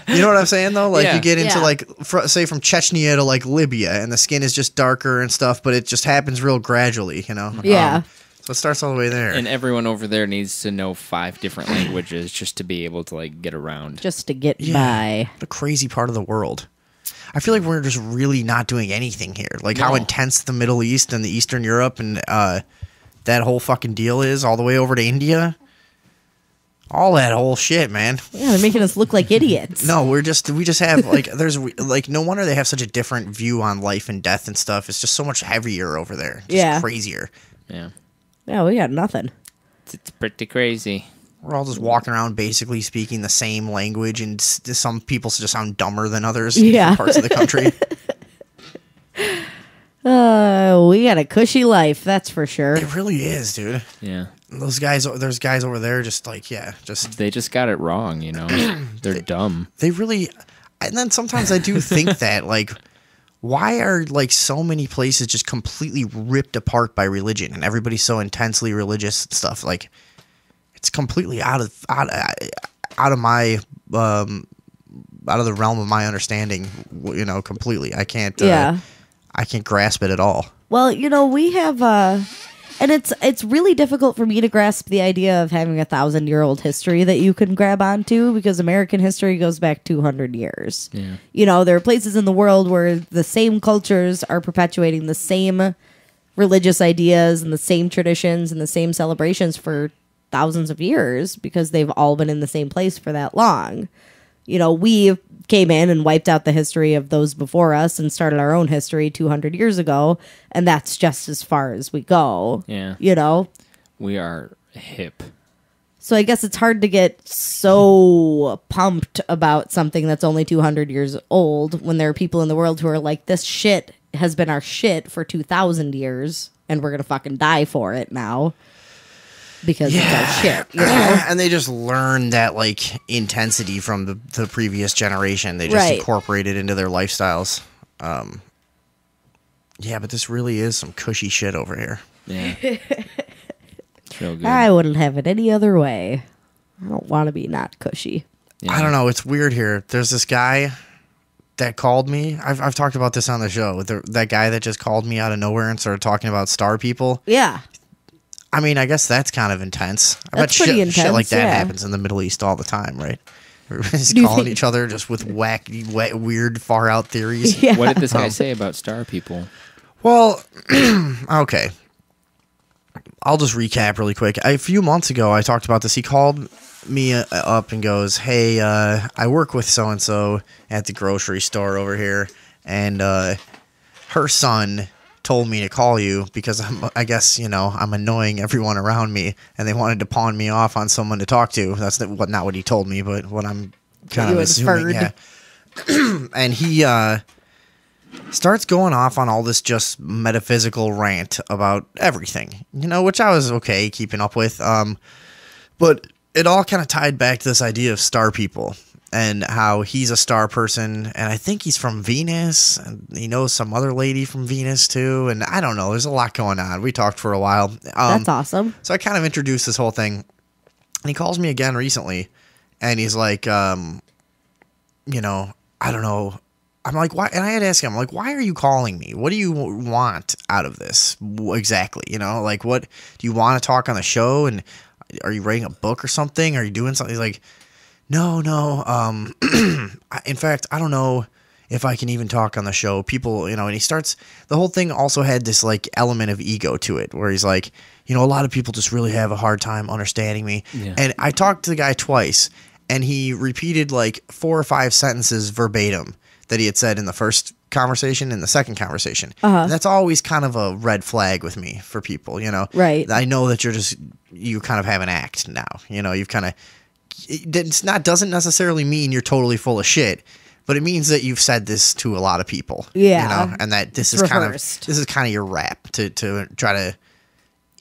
you know what I'm saying though? Like you get into like say from Chechnya to like Libya, and the skin is just darker and stuff, but it just happens real gradually, Yeah. So it starts all the way there. And everyone over there needs to know 5 different languages just to be able to like get around. Just to get by. The crazy part of the world. I feel like we're just really not doing anything here. Like how intense the Middle East and the Eastern Europe and that whole fucking deal is, all the way over to India. All that whole shit, man. Yeah, they're making us look like idiots. No, we just have like there's like no wonder they have such a different view on life and death and stuff. It's just so much heavier over there. Just crazier. Yeah. Yeah, we got nothing. It's pretty crazy. We're all just walking around basically speaking the same language, and some people just sound dumber than others in different parts of the country. We got a cushy life, that's for sure. It really is, dude. Yeah. There's guys over there just like, they just got it wrong, They're dumb. They really, and then sometimes I do think that, like, why are like so many places just completely ripped apart by religion, and everybody's so intensely religious and stuff? Like, it's completely out of my out of the realm of my understanding, completely. I can't grasp it at all. Well, we have and it's really difficult for me to grasp the idea of having 1,000-year-old history that you can grab onto, because American history goes back 200 years. Yeah. There are places in the world where the same cultures are perpetuating the same religious ideas and the same traditions and the same celebrations for thousands of years, because they've all been in the same place for that long. We came in and wiped out the history of those before us and started our own history 200 years ago, and that's just as far as we go. Yeah. We are hip. So I guess it's hard to get so pumped about something that's only 200 years old when there are people in the world who are like, this shit has been our shit for 2,000 years, and we're going to fucking die for it now. Because it's our shit, and they just learn that like intensity from the previous generation. They just incorporate it into their lifestyles. Yeah, but this really is some cushy shit over here. Yeah, it's real good. I wouldn't have it any other way. I don't want to be not cushy. Yeah. I don't know. It's weird here. There's this guy that called me. I've talked about this on the show. That guy that just called me out of nowhere and started talking about star people. Yeah. I mean, I guess that's kind of intense. I bet pretty intense, shit like that happens in the Middle East all the time, right? Everybody's calling each other just with wacky, weird, far out theories. Yeah. What did this guy say about star people? Well, okay. I'll just recap really quick. A few months ago, I talked about this. He called me up and goes, "Hey, I work with so-and-so at the grocery store over here, and her son told me to call you because I guess, I'm annoying everyone around me, and they wanted to pawn me off on someone to talk to." That's not what he told me, but what I'm kind of assuming. Yeah. And he starts going off on all this just metaphysical rant about everything, which I was okay keeping up with. But it all kind of tied back to this idea of star people. And how he's a star person, and I think he's from Venus, and he knows some other lady from Venus too, and I don't know, there's a lot going on. We talked for a while. That's awesome. So I kind of introduced this whole thing, and he calls me again recently, and he's like, I don't know. I'm like, why? And I had to ask him, like, why are you calling me? What do you want out of this exactly? You know, like, what do you want to talk on the show? And are you writing a book or something? Are you doing something? He's like, no. In fact, I don't know if I can even talk on the show. People, you know, and he starts, the whole thing also had this like element of ego to it where he's like, you know, a lot of people just really have a hard time understanding me. Yeah. And I talked to the guy twice and he repeated like 4 or 5 sentences verbatim that he had said in the first conversation and the second conversation. And that's always kind of a red flag with me for people, you know? Right. I know that you kind of have an act now, you know, you've kind of, doesn't necessarily mean you're totally full of shit, but it means that you've said this to a lot of people. Yeah. You know, and that this is kind of your rap to try to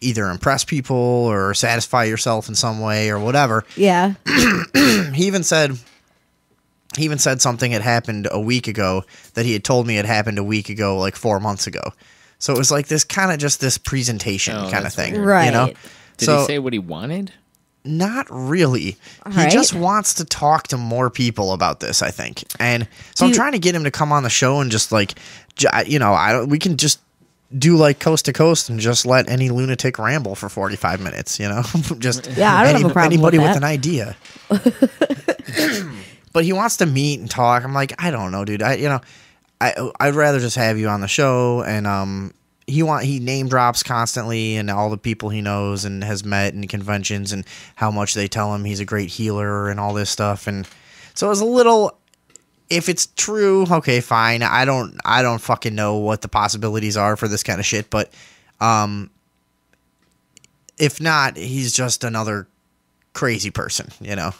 either impress people or satisfy yourself in some way or whatever. Yeah. He even said something had happened a week ago that he had told me had happened a week ago, like 4 months ago. So it was like this kind of just this presentation kind of thing. Weird. Right. You know? Did he say what he wanted? Not really. He just wants to talk to more people about this, I think. And so I'm trying to get him to come on the show and just like, you know, we can just do like coast to coast and just let any lunatic ramble for 45 minutes, you know? Just I don't have a problem anybody with an idea. But he wants to meet and talk. I'm like, I don't know, dude. I'd rather just have you on the show. And he name drops constantly and all the people he knows and has met in conventions and how much they tell him he's a great healer and all this stuff. And so it was a little, if it's true, okay, fine. I don't fucking know what the possibilities are for this kind of shit. But if not, he's just another crazy person, you know?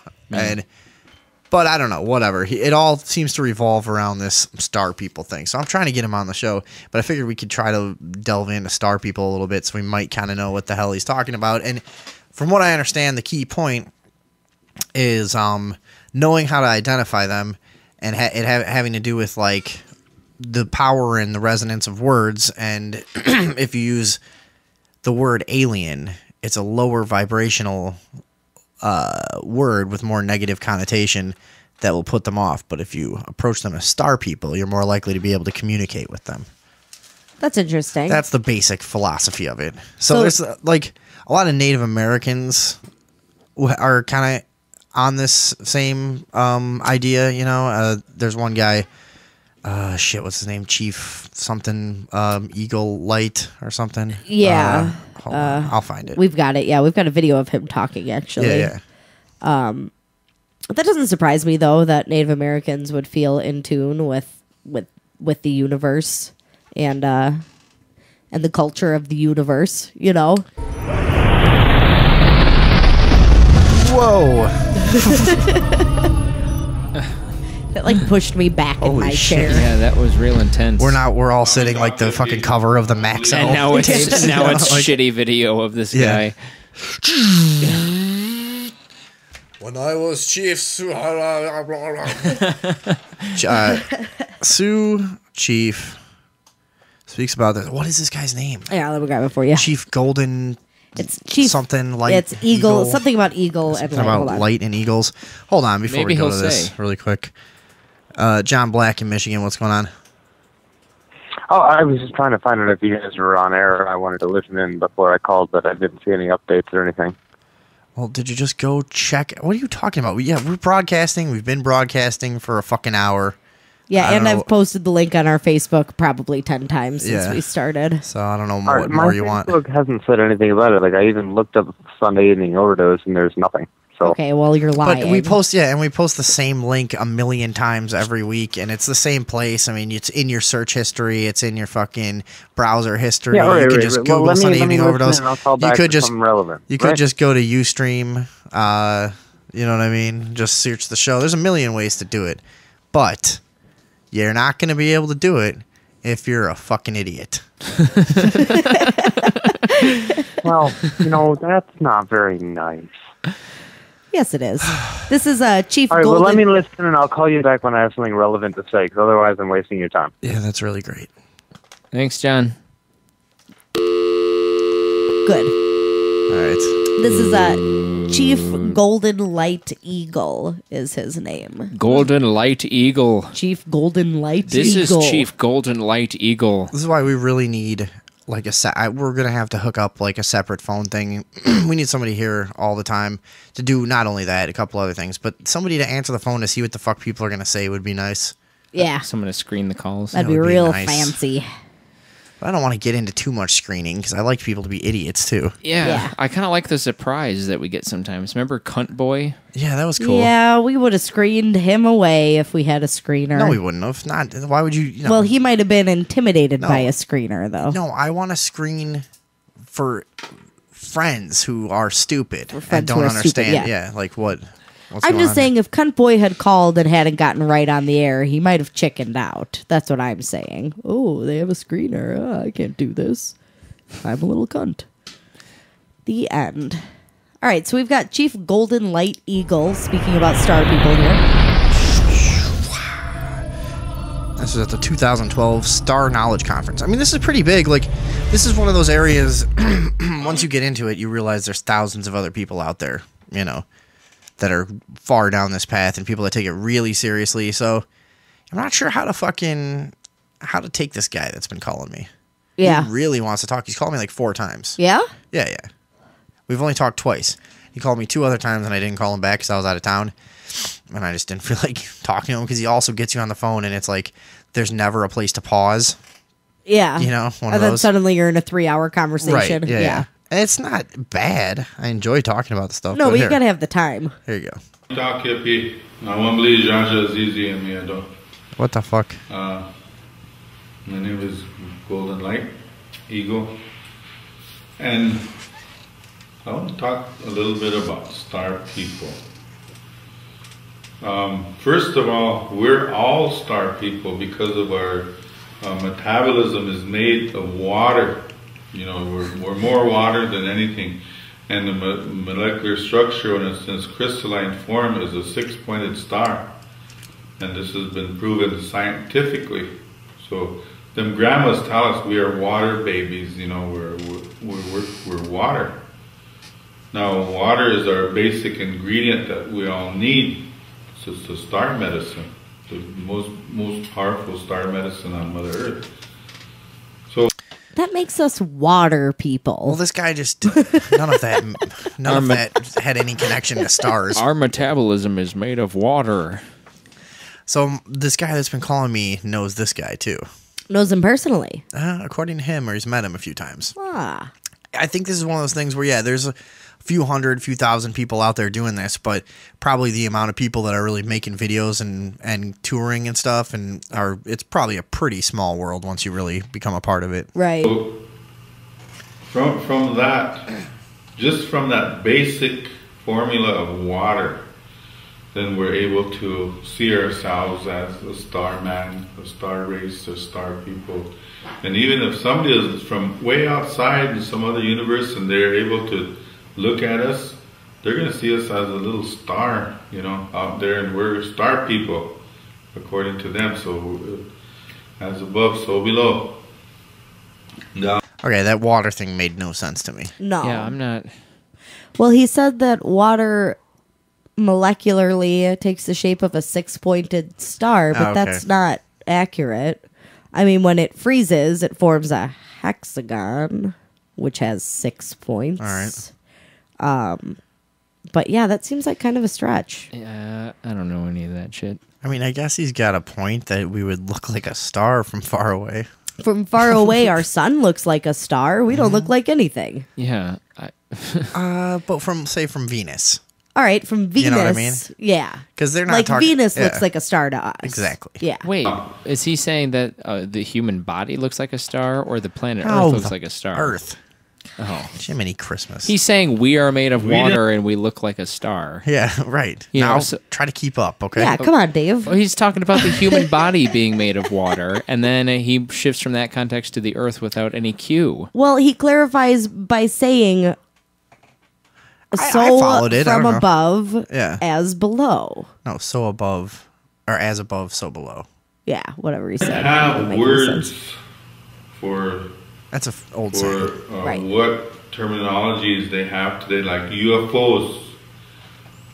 But I don't know, whatever. It all seems to revolve around this star people thing. So I'm trying to get him on the show, but I figured we could try to delve into star people a little bit so we might kind of know what the hell he's talking about. And from what I understand, the key point is knowing how to identify them and having to do with like the power and the resonance of words. And if you use the word alien, it's a lower vibrational word with more negative connotation that will put them off. But if you approach them as star people, you're more likely to be able to communicate with them. That's interesting. That's the basic philosophy of it. So there's like a lot of Native Americans are kind of on this same idea, you know. There's one guy, what's his name? Chief something, Eagle Light or something. Yeah. Hold on, I'll find it. We've got it. Yeah, we've got a video of him talking, actually. Yeah. That doesn't surprise me, though, that Native Americans would feel in tune with the universe and the culture of the universe, you know? Whoa. That like pushed me back in my chair. Yeah, that was real intense. We're all sitting like the fucking cover of the Maxo. And now it's shitty video of this guy. When I was chief, Sioux chief speaks about this. What is this guy's name? Yeah, let me grab it for you. Chief Golden. It's Chief something light. It's Eagle. Something about Eagle something and about light and eagles. Hold on, before Maybe we go to he'll this, say. really quick. John Black in Michigan. What's going on? Oh, I was just trying to find out if you guys were on air. I wanted to listen in before I called, but I didn't see any updates or anything. Well, did you just go check? What are you talking about? Yeah, we're broadcasting. We've been broadcasting for a fucking hour. Yeah, and I've posted the link on our Facebook probably 10 times since we started. So I don't know what more you want. My Facebook hasn't said anything about it. Like, I even looked up Sunday Evening Overdose, and there's nothing. So. Okay, well, you're lying. But we post the same link a million times every week, and it's the same place. I mean, it's in your search history. It's in your fucking browser history. Yeah, you could just Google Sunday Evening Overdose. You could just relevant. You could just go to Ustream. You know what I mean? Just search the show. There's a million ways to do it, but you're not going to be able to do it if you're a fucking idiot. Well, that's not very nice. Yes, it is. This is Chief All right, Golden. well, let me listen, and I'll call you back when I have something relevant to say, because otherwise I'm wasting your time. Yeah, that's really great. Thanks, John. Good. right. This is Chief Golden Light Eagle is his name. Golden Light Eagle. Chief Golden Light This Eagle. is Chief Golden Light Eagle. This is why we really need like we're gonna have to hook up like a separate phone thing. We need somebody here all the time to do not only that, a couple other things, but somebody to answer the phone to see what the fuck people are gonna say would be nice. Yeah. Someone to screen the calls. That'd That be would be real nice. fancy. But I don't want to get into too much screening because I like people to be idiots too. Yeah. I kind of like the surprise that we get sometimes. Remember Cunt Boy? Yeah, that was cool. Yeah, we would have screened him away if we had a screener. No, we wouldn't have. Not. Why would you? No. Well, he might have been intimidated No. by a screener, though. No, I want to screen for friends who are stupid friends and don't who are stupid, understand. yeah. Like what? What's I'm going just on saying, if Cunt Boy had called and hadn't gotten right on the air, he might have chickened out. That's what I'm saying. Oh, they have a screener. Oh, I can't do this. I'm a little cunt. The end. All right, so we've got Chief Golden Light Eagle speaking about star people here. This is at the 2012 Star Knowledge Conference. I mean, this is pretty big. Like, this is one of those areas, once you get into it, you realize there's thousands of other people out there, you know, that are far down this path and people that take it really seriously. So, I'm not sure how to take this guy that's been calling me. Yeah. He really wants to talk. He's called me like 4 times. Yeah? Yeah. We've only talked twice. He called me 2 other times and I didn't call him back because I was out of town. And I just didn't feel like talking to him because he also gets you on the phone and it's like there's never a place to pause. Yeah. You know, one and of then those. suddenly you're in a 3-hour conversation. Right. Yeah. And it's not bad. I enjoy talking about the stuff. No, but you here. got to have the time. Here you go. What the fuck? My name is Golden Light Eagle, and I want to talk a little bit about star people. First of all, we're all star people because of our metabolism is made of water. You know, we're more water than anything. And the molecular structure, when it's in its crystalline form, is a 6-pointed star. And this has been proven scientifically. So, them grandmas tell us we are water babies, you know, we're water. Now, water is our basic ingredient that we all need. It's the star medicine, the most powerful star medicine on Mother Earth. So That makes us water people. Well, this guy just none of that had any connection to stars. Our metabolism is made of water. So this guy that's been calling me knows this guy too. Knows him personally. According to him, or he's met him a few times. Ah. I think this is one of those things where, yeah, there's a few thousand people out there doing this, but probably the amount of people that are really making videos and touring and stuff, it's probably a pretty small world once you really become a part of it. Right. So from that, just from that basic formula of water, then we're able to see ourselves as a star man, a star race, a star people. And even if somebody is from way outside in some other universe and they're able to look at us, they're going to see us as a little star, you know, out there, and we're star people, according to them. So, as above, so below. Now, Okay, that water thing made no sense to me. No. Yeah, I'm not. Well, he said that water molecularly takes the shape of a 6-pointed star, but okay. that's not accurate. I mean, when it freezes, it forms a hexagon, which has 6 points. All right. But yeah, that seems like kind of a stretch. Yeah, I don't know any of that shit. I mean, I guess he's got a point that we would look like a star from far away. From far away, our sun looks like a star. We don't look like anything. Yeah. But from Venus. All right, from Venus. You know what I mean? Yeah. Because they're not like talking... Venus yeah. looks like a star to us. Exactly. Yeah. Wait, is he saying that the human body looks like a star or the planet Oh, Earth looks the like a star? Earth. Oh. Jiminy Christmas. He's saying we are made of water and we look like a star. Yeah, right. You now, know, so- try to keep up, okay? Yeah, come on, Dave. Well, he's talking about the human body being made of water, and then he shifts from that context to the Earth without any cue. Well, he clarifies by saying I so followed it. I from don't know. above Yeah. as below. No, so above, or as above, so below. Yeah, whatever he said. have Doesn't make any words sense. for That's an old for saying. Right. what terminologies they have today, like UFOs,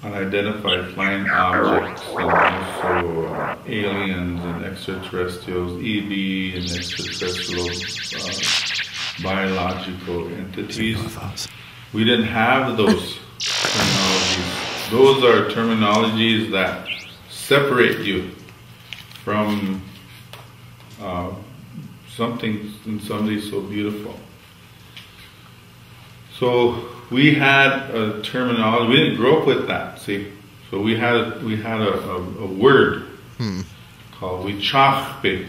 unidentified flying objects, and also aliens and extraterrestrials, EV and extraterrestrial biological entities. We didn't have those terminologies. Those are terminologies that separate you from something and somebody so beautiful. So we had a terminology. We didn't grow up with that. See, so we had a word called Wichachpe.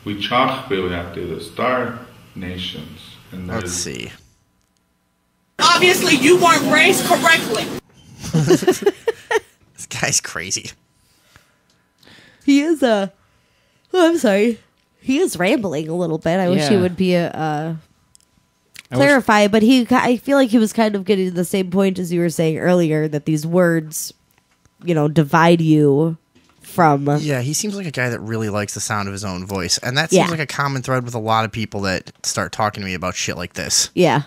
Wichachpe. We have to the Star Nations. And let's see. Obviously, you weren't raised correctly. This guy's crazy. He is I'm sorry. He is rambling a little bit. I wish he would be clarify, but I feel like he was kind of getting to the same point as you were saying earlier, that these words, divide you from. Yeah, he seems like a guy that really likes the sound of his own voice, and that seems like a common thread with a lot of people that start talking to me about shit like this. Yeah.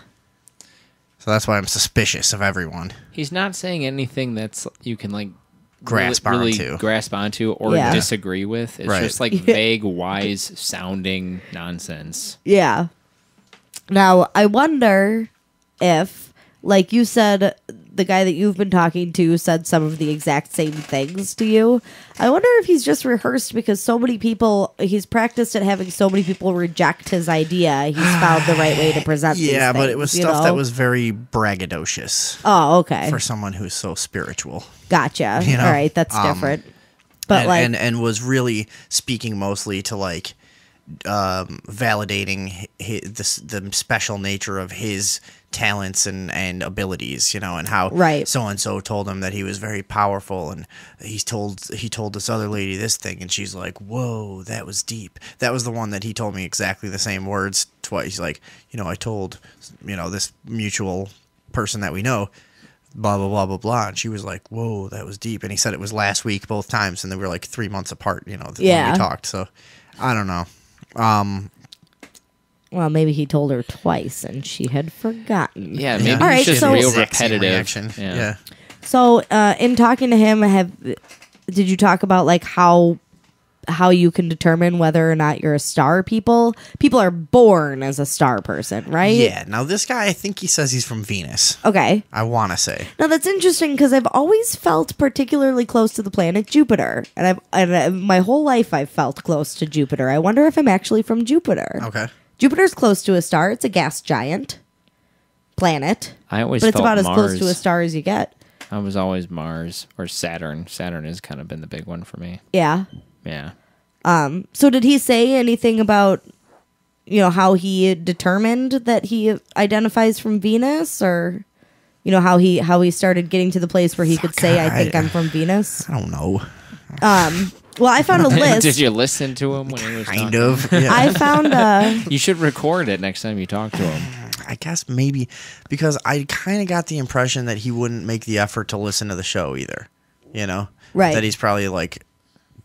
So that's why I'm suspicious of everyone. He's not saying anything that's you can like grasp onto or disagree with. It's just like vague, wise sounding nonsense. Yeah. Now, I wonder if, like you said, the guy that you've been talking to said some of the exact same things to you. I wonder if he's just rehearsed because he's practiced at having so many people reject his idea. He's found the right way to present these things, but it was stuff that was very braggadocious. Oh, okay. For someone who's so spiritual. Gotcha. All right, that's different. But and was really speaking mostly to like validating the special nature of his talents and abilities, and how so and so told him that he was very powerful, and he told this other lady this thing, and she's like, "Whoa, that was deep." That was the one that he told me exactly the same words twice. He's like, I told this mutual person that we know, blah blah blah blah blah, and she was like, "Whoa, that was deep." And he said it was last week both times, and they were like 3 months apart. When we talked. So I don't know. Well, maybe he told her twice and she had forgotten. Yeah, maybe it's just real repetitive. Yeah. So, in talking to him, did you talk about like how you can determine whether or not you're a star? People are born as a star person, right? Yeah. Now this guy, I think he says he's from Venus. Okay. I want to say. Now that's interesting because I've always felt particularly close to the planet Jupiter, and my whole life I've felt close to Jupiter. I wonder if I'm actually from Jupiter. Okay. Jupiter's close to a star. It's a gas giant planet. But it's about as close to a star as you get. I was always Mars or Saturn. Saturn has kind of been the big one for me. Yeah. Yeah. So did he say anything about, how he determined that he identifies from Venus, or, how he started getting to the place where he could say, I think I'm from Venus? I don't know. Well, I found a list. Did you listen to him when he was kind talking? of? Yeah. I found You should record it next time you talk to him. I guess maybe because I kind of got the impression that he wouldn't make the effort to listen to the show either. Right? That he's probably like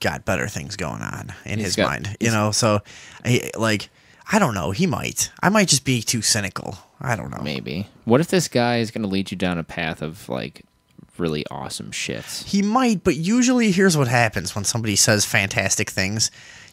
got better things going on in his mind. So I don't know. He might. I might just be too cynical. I don't know. Maybe. What if this guy is going to lead you down a path of like really awesome shit? He might, but usually here's what happens when somebody says fantastic things.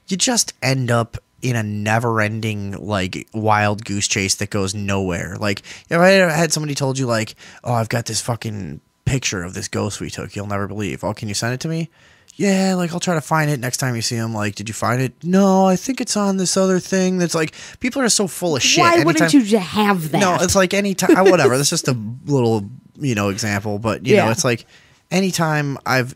You just end up in a never-ending, like, wild goose chase that goes nowhere. Like, if I had somebody told you, like, oh, I've got this fucking picture of this ghost we took, you'll never believe. Oh, can you send it to me? Yeah, like, I'll try to find it next time you see him. Like, did you find it? No, I think it's on this other thing. That's like, people are so full of shit. Why wouldn't you just have that? No, it's like anytime, whatever. That's just a little, example. But, it's like anytime I've,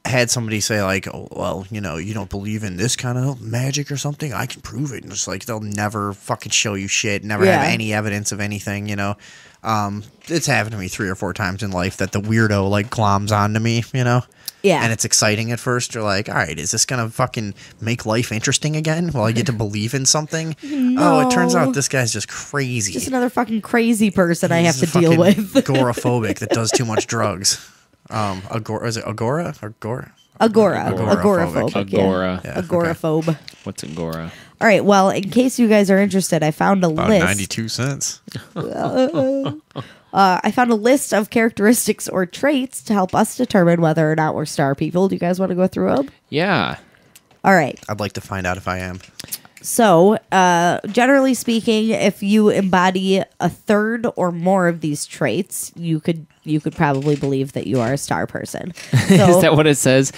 had somebody say like, oh, well, you don't believe in this kind of magic or something, I can prove it. And it's like, they'll never fucking show you shit, never have any evidence of anything, It's happened to me 3 or 4 times in life that the weirdo like gloms onto me, Yeah. And it's exciting at first. You're like, all right, is this going to fucking make life interesting again? Well, I get to believe in something? No. Oh, it turns out this guy's just crazy. Just another fucking crazy person I have He's to deal with. agoraphobic that does too much drugs. Is it Agora? Agora. Agoraphobic. Agora. Yeah. Agoraphobe. What's Agora? All right. Well, in case you guys are interested, I found a About list. 92 cents. I found a list of characteristics or traits to help us determine whether or not we're star people. Do you guys want to go through them? Yeah. All right. I'd like to find out if I am. So, generally speaking, if you embody a third or more of these traits, you could probably believe that you are a star person. So, Is that what it says?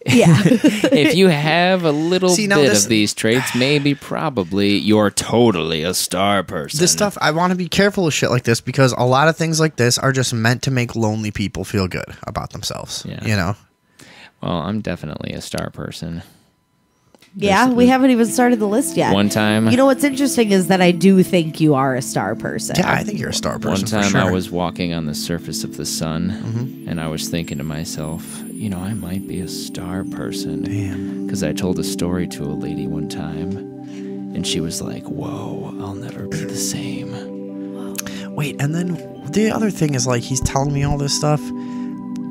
yeah. If you have a little See, now bit this- of these traits, maybe probably you're totally a star person. This stuff, I want to be careful with shit like this because a lot of things like this are just meant to make lonely people feel good about themselves. Yeah. You know? Well, I'm definitely a star person. Yeah, we haven't even started the list yet. One time, You know what's interesting is that I do think you are a star person. Yeah, I think you're a star person. one time for sure. I was walking on the surface of the sun, and I was thinking to myself, you know, I might be a star person. Damn. Because I told a story to a lady one time, and she was like, whoa, I'll never be the same. Wait, and then the other thing is like he's telling me all this stuff,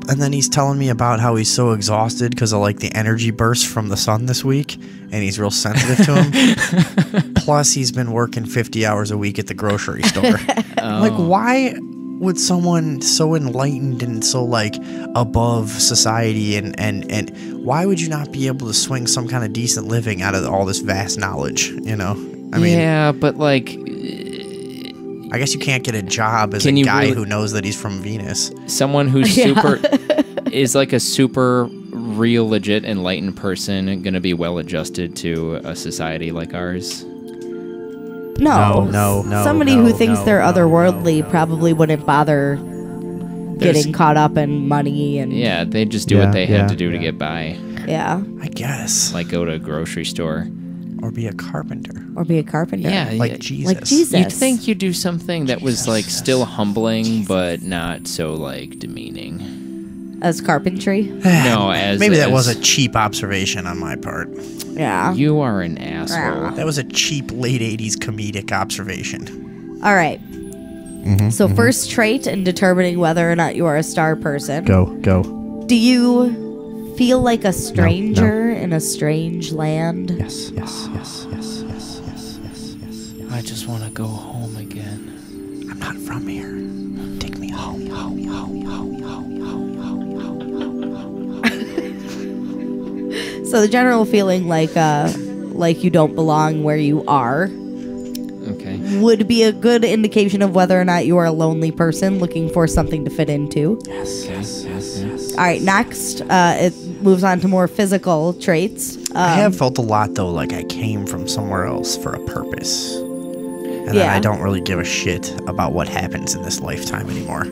and then he's telling me about how he's so exhausted because of like the energy bursts from the sun this week, and he's real sensitive to him. Plus, he's been working 50 hours a week at the grocery store. Like, why would someone so enlightened and so like above society and why would you not be able to swing some kind of decent living out of all this vast knowledge? You know, I mean, yeah, but like, I guess you can't get a job as Can a you guy really- who knows that he's from Venus. someone who's super is like a super real legit enlightened person gonna be well adjusted to a society like ours? No. Somebody who thinks they're otherworldly probably wouldn't bother getting caught up in money and Yeah, they just do what they have to do to get by, yeah, I guess. like go to a grocery store. Or be a carpenter. or be a carpenter. Yeah, Like yeah. Jesus. Like Jesus. You'd think you'd do something that was like still humbling, but not so like demeaning. As carpentry. No, as Maybe that was as- a cheap observation on my part. Yeah. You are an asshole. That was a cheap late 80s comedic observation. All right. So first trait in determining whether or not you are a star person. Go. Do you feel like a stranger in a strange land? Yes. I just want to go home again. I'm not from here. Take me home. So the general feeling like you don't belong where you are Okay. would be a good indication of whether or not you are a lonely person looking for something to fit into. Yes. All right, next, it moves on to more physical traits. I have felt a lot, though, like I came from somewhere else for a purpose. And then Yeah. I don't really give a shit about what happens in this lifetime anymore.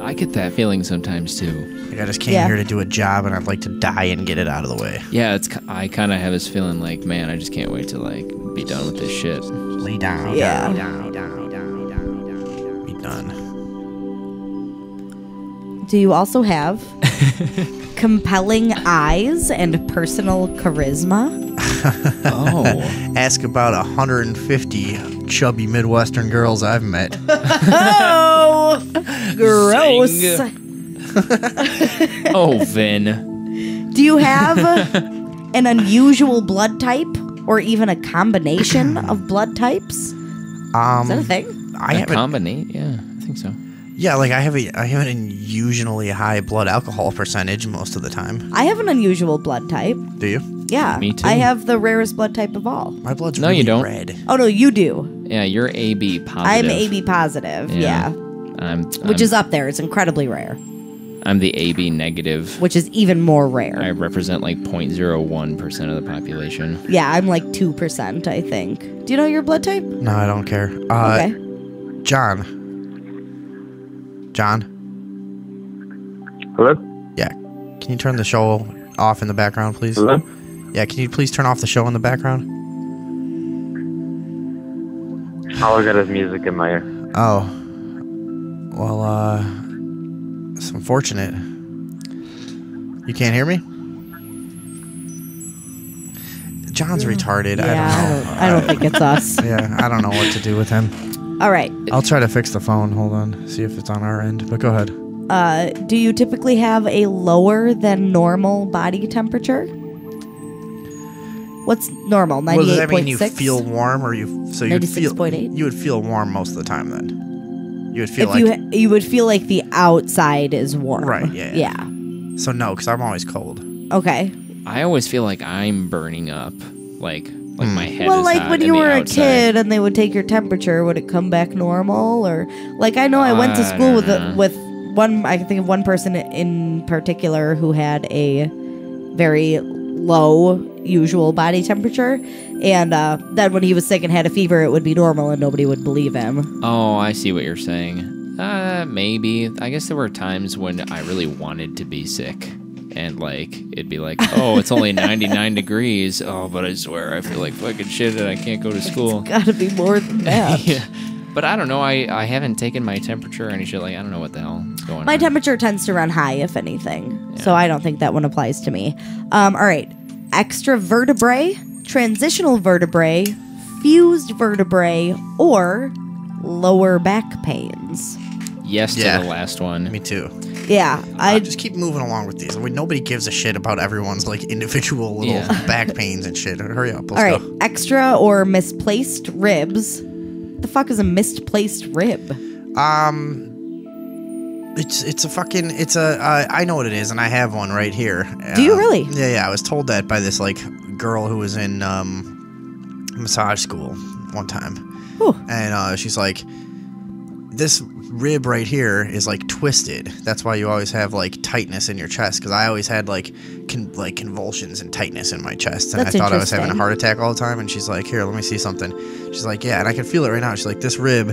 I get that feeling sometimes too. Like, I just came Yeah. here to do a job, and I'd like to die and get it out of the way. Yeah, I kind of have this feeling like, man, I just can't wait to like be done with this shit. Lay down. Yeah. Be done. Do you also have compelling eyes and personal charisma? Oh. Ask about 150 chubby Midwestern girls I've met. Oh, gross. Zing. Oh, Vin. Do you have an unusual blood type or even a combination of blood types? Is that a thing? I A haven't. combinate? Yeah, I think so. Yeah, like I have an unusually high blood alcohol percentage most of the time. I have an unusual blood type. Do you? Yeah. Me too. I have the rarest blood type of all. My blood's No, really you don't. red. Oh, no, you do. Yeah, you're AB positive. I'm AB positive. Yeah. Which is up there. It's incredibly rare, I'm the AB negative. which is even more rare. I represent like 0.01% of the population. Yeah, I'm like 2%, I think. Do you know your blood type? No, I don't care. Okay. John. Hello? Yeah. Can you turn the show off in the background, please? Hello? Yeah, can you please turn off the show in the background? All I got is music in my ear. Oh. Well, it's unfortunate. You can't hear me? John's retarded. Yeah, I don't think it's us. Yeah, I don't know what to do with him. All right. I'll try to fix the phone. Hold on. See if it's on our end. But go ahead. Do you typically have a lower than normal body temperature? What's normal? 98.6? Well, does that mean you feel warm, or you so you'd feel 96.8? you would feel warm most of the time then? You would feel You would feel like the outside is warm. Right, yeah. Yeah. So no, because I'm always cold. Okay. I always feel like I'm burning up, like my head Well, is like hot when and you the were a outside- kid and they would take your temperature, would it come back normal? Or like I know I went to school with one. I can think of one person in particular who had a very low usual body temperature, and then when he was sick and had a fever, it would be normal and nobody would believe him. Oh, I see what you're saying. Maybe. I guess there were times when I really wanted to be sick. And, like, it'd be like, oh, it's only 99 degrees. Oh, but I swear I feel like fucking shit and I can't go to school. It's gotta be more than that. Yeah. But I don't know. I haven't taken my temperature or any shit. Like, I don't know what the hell is going on. My temperature tends to run high, if anything. So I don't think that one applies to me. All right. Extra vertebrae, transitional vertebrae, fused vertebrae, or lower back pains. Yes to Yeah. the last one. Me too. Yeah, I just keep moving along with these. I mean, nobody gives a shit about everyone's like individual little back pains and shit. Hurry up, let's all right. go. Extra or misplaced ribs. The fuck is a misplaced rib? It's a I know what it is, and I have one right here. Do you really? Yeah. I was told that by this like girl who was in massage school one time, and she's like, this rib right here is like twisted. That's why you always have like tightness in your chest. Because I always had like convulsions and tightness in my chest, and That's I thought I was having a interesting. heart attack all the time. And she's like, "Here, let me see something." She's like, "Yeah," and I can feel it right now. She's like, "This rib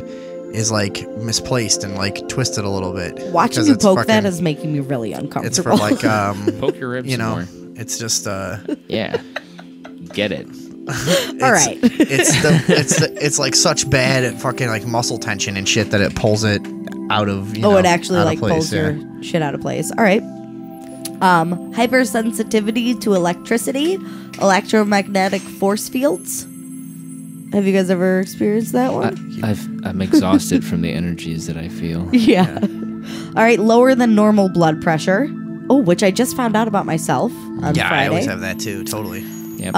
is like misplaced and like twisted a little bit." Watching Because you it's poke fucking- that is making me really uncomfortable. It's for like Poke your ribs you know, more. it's just Yeah. Get it. All right. it's like such bad fucking like muscle tension and shit that it pulls it out of it actually out of like place, pulls yeah. your shit out of place. All right. Hypersensitivity to electricity, electromagnetic force fields. Have you guys ever experienced that one? I'm exhausted from the energies that I feel. Yeah. All right. Lower than normal blood pressure. Oh, which I just found out about myself on Yeah, Friday. I always have that too. Totally. Yep.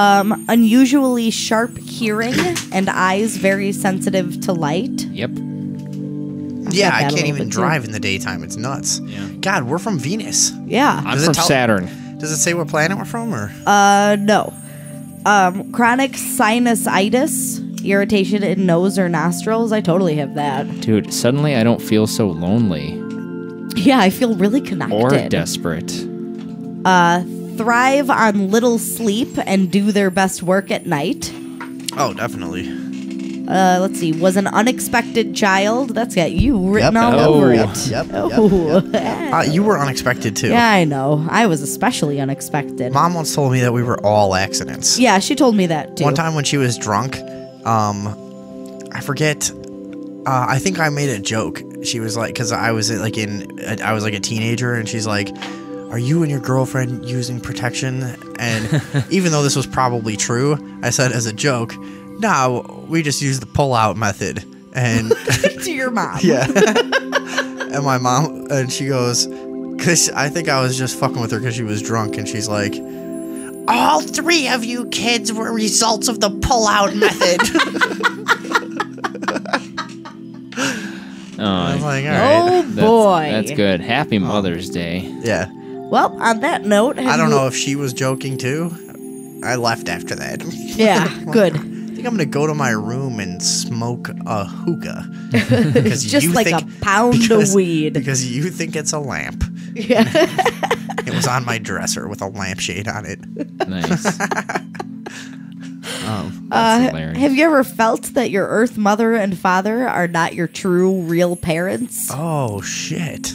Unusually sharp hearing and eyes very sensitive to light. Yep. Yeah, got I that a can't little even bit, too. drive in the daytime. It's nuts. Yeah. God, we're from Venus. Yeah. I'm Does it from tell- Saturn. Does it say what planet we're from, or? No. Chronic sinusitis, irritation in nose or nostrils. I totally have that. Dude, suddenly I don't feel so lonely Yeah, I feel really connected. or desperate. Thrive on little sleep and do their best work at night. Oh, definitely. Let's see. Was an unexpected child. That's got you written all Oh. over Yep, it. yep, Oh. You were unexpected too. Yeah, I know. I was especially unexpected. Mom once told me that we were all accidents. Yeah, she told me that too. One time when she was drunk, I forget. I think I made a joke. She was like, because I was like a teenager, and she's like, "Are you and your girlfriend using protection?" And even though this was probably true, I said as a joke, "No, we just use the pull-out method." And to your mom. yeah, and my mom, and she goes, because I think I was just fucking with her because she was drunk, and she's like, "All three of you kids were results of the pull-out method." I was like, all right. Oh boy. That's good. Happy Mother's Day. Yeah. Well, on that note, I don't know if she was joking too. I left after that. Yeah, good. I think I'm gonna go to my room and smoke a hookah. Because Just like a pound of weed. Because you think it's a lamp. Yeah. It was on my dresser with a lampshade on it. Nice. That's hilarious. Have you ever felt that your Earth mother and father are not your true, real parents? Oh shit.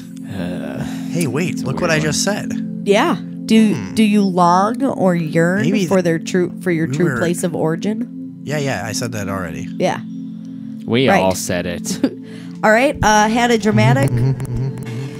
Hey, wait! Look what I just said. Yeah. Do you long or yearn Maybe for your true were- place of origin? Yeah, I said that already. Yeah. We Right. all said it. All right. Had a dramatic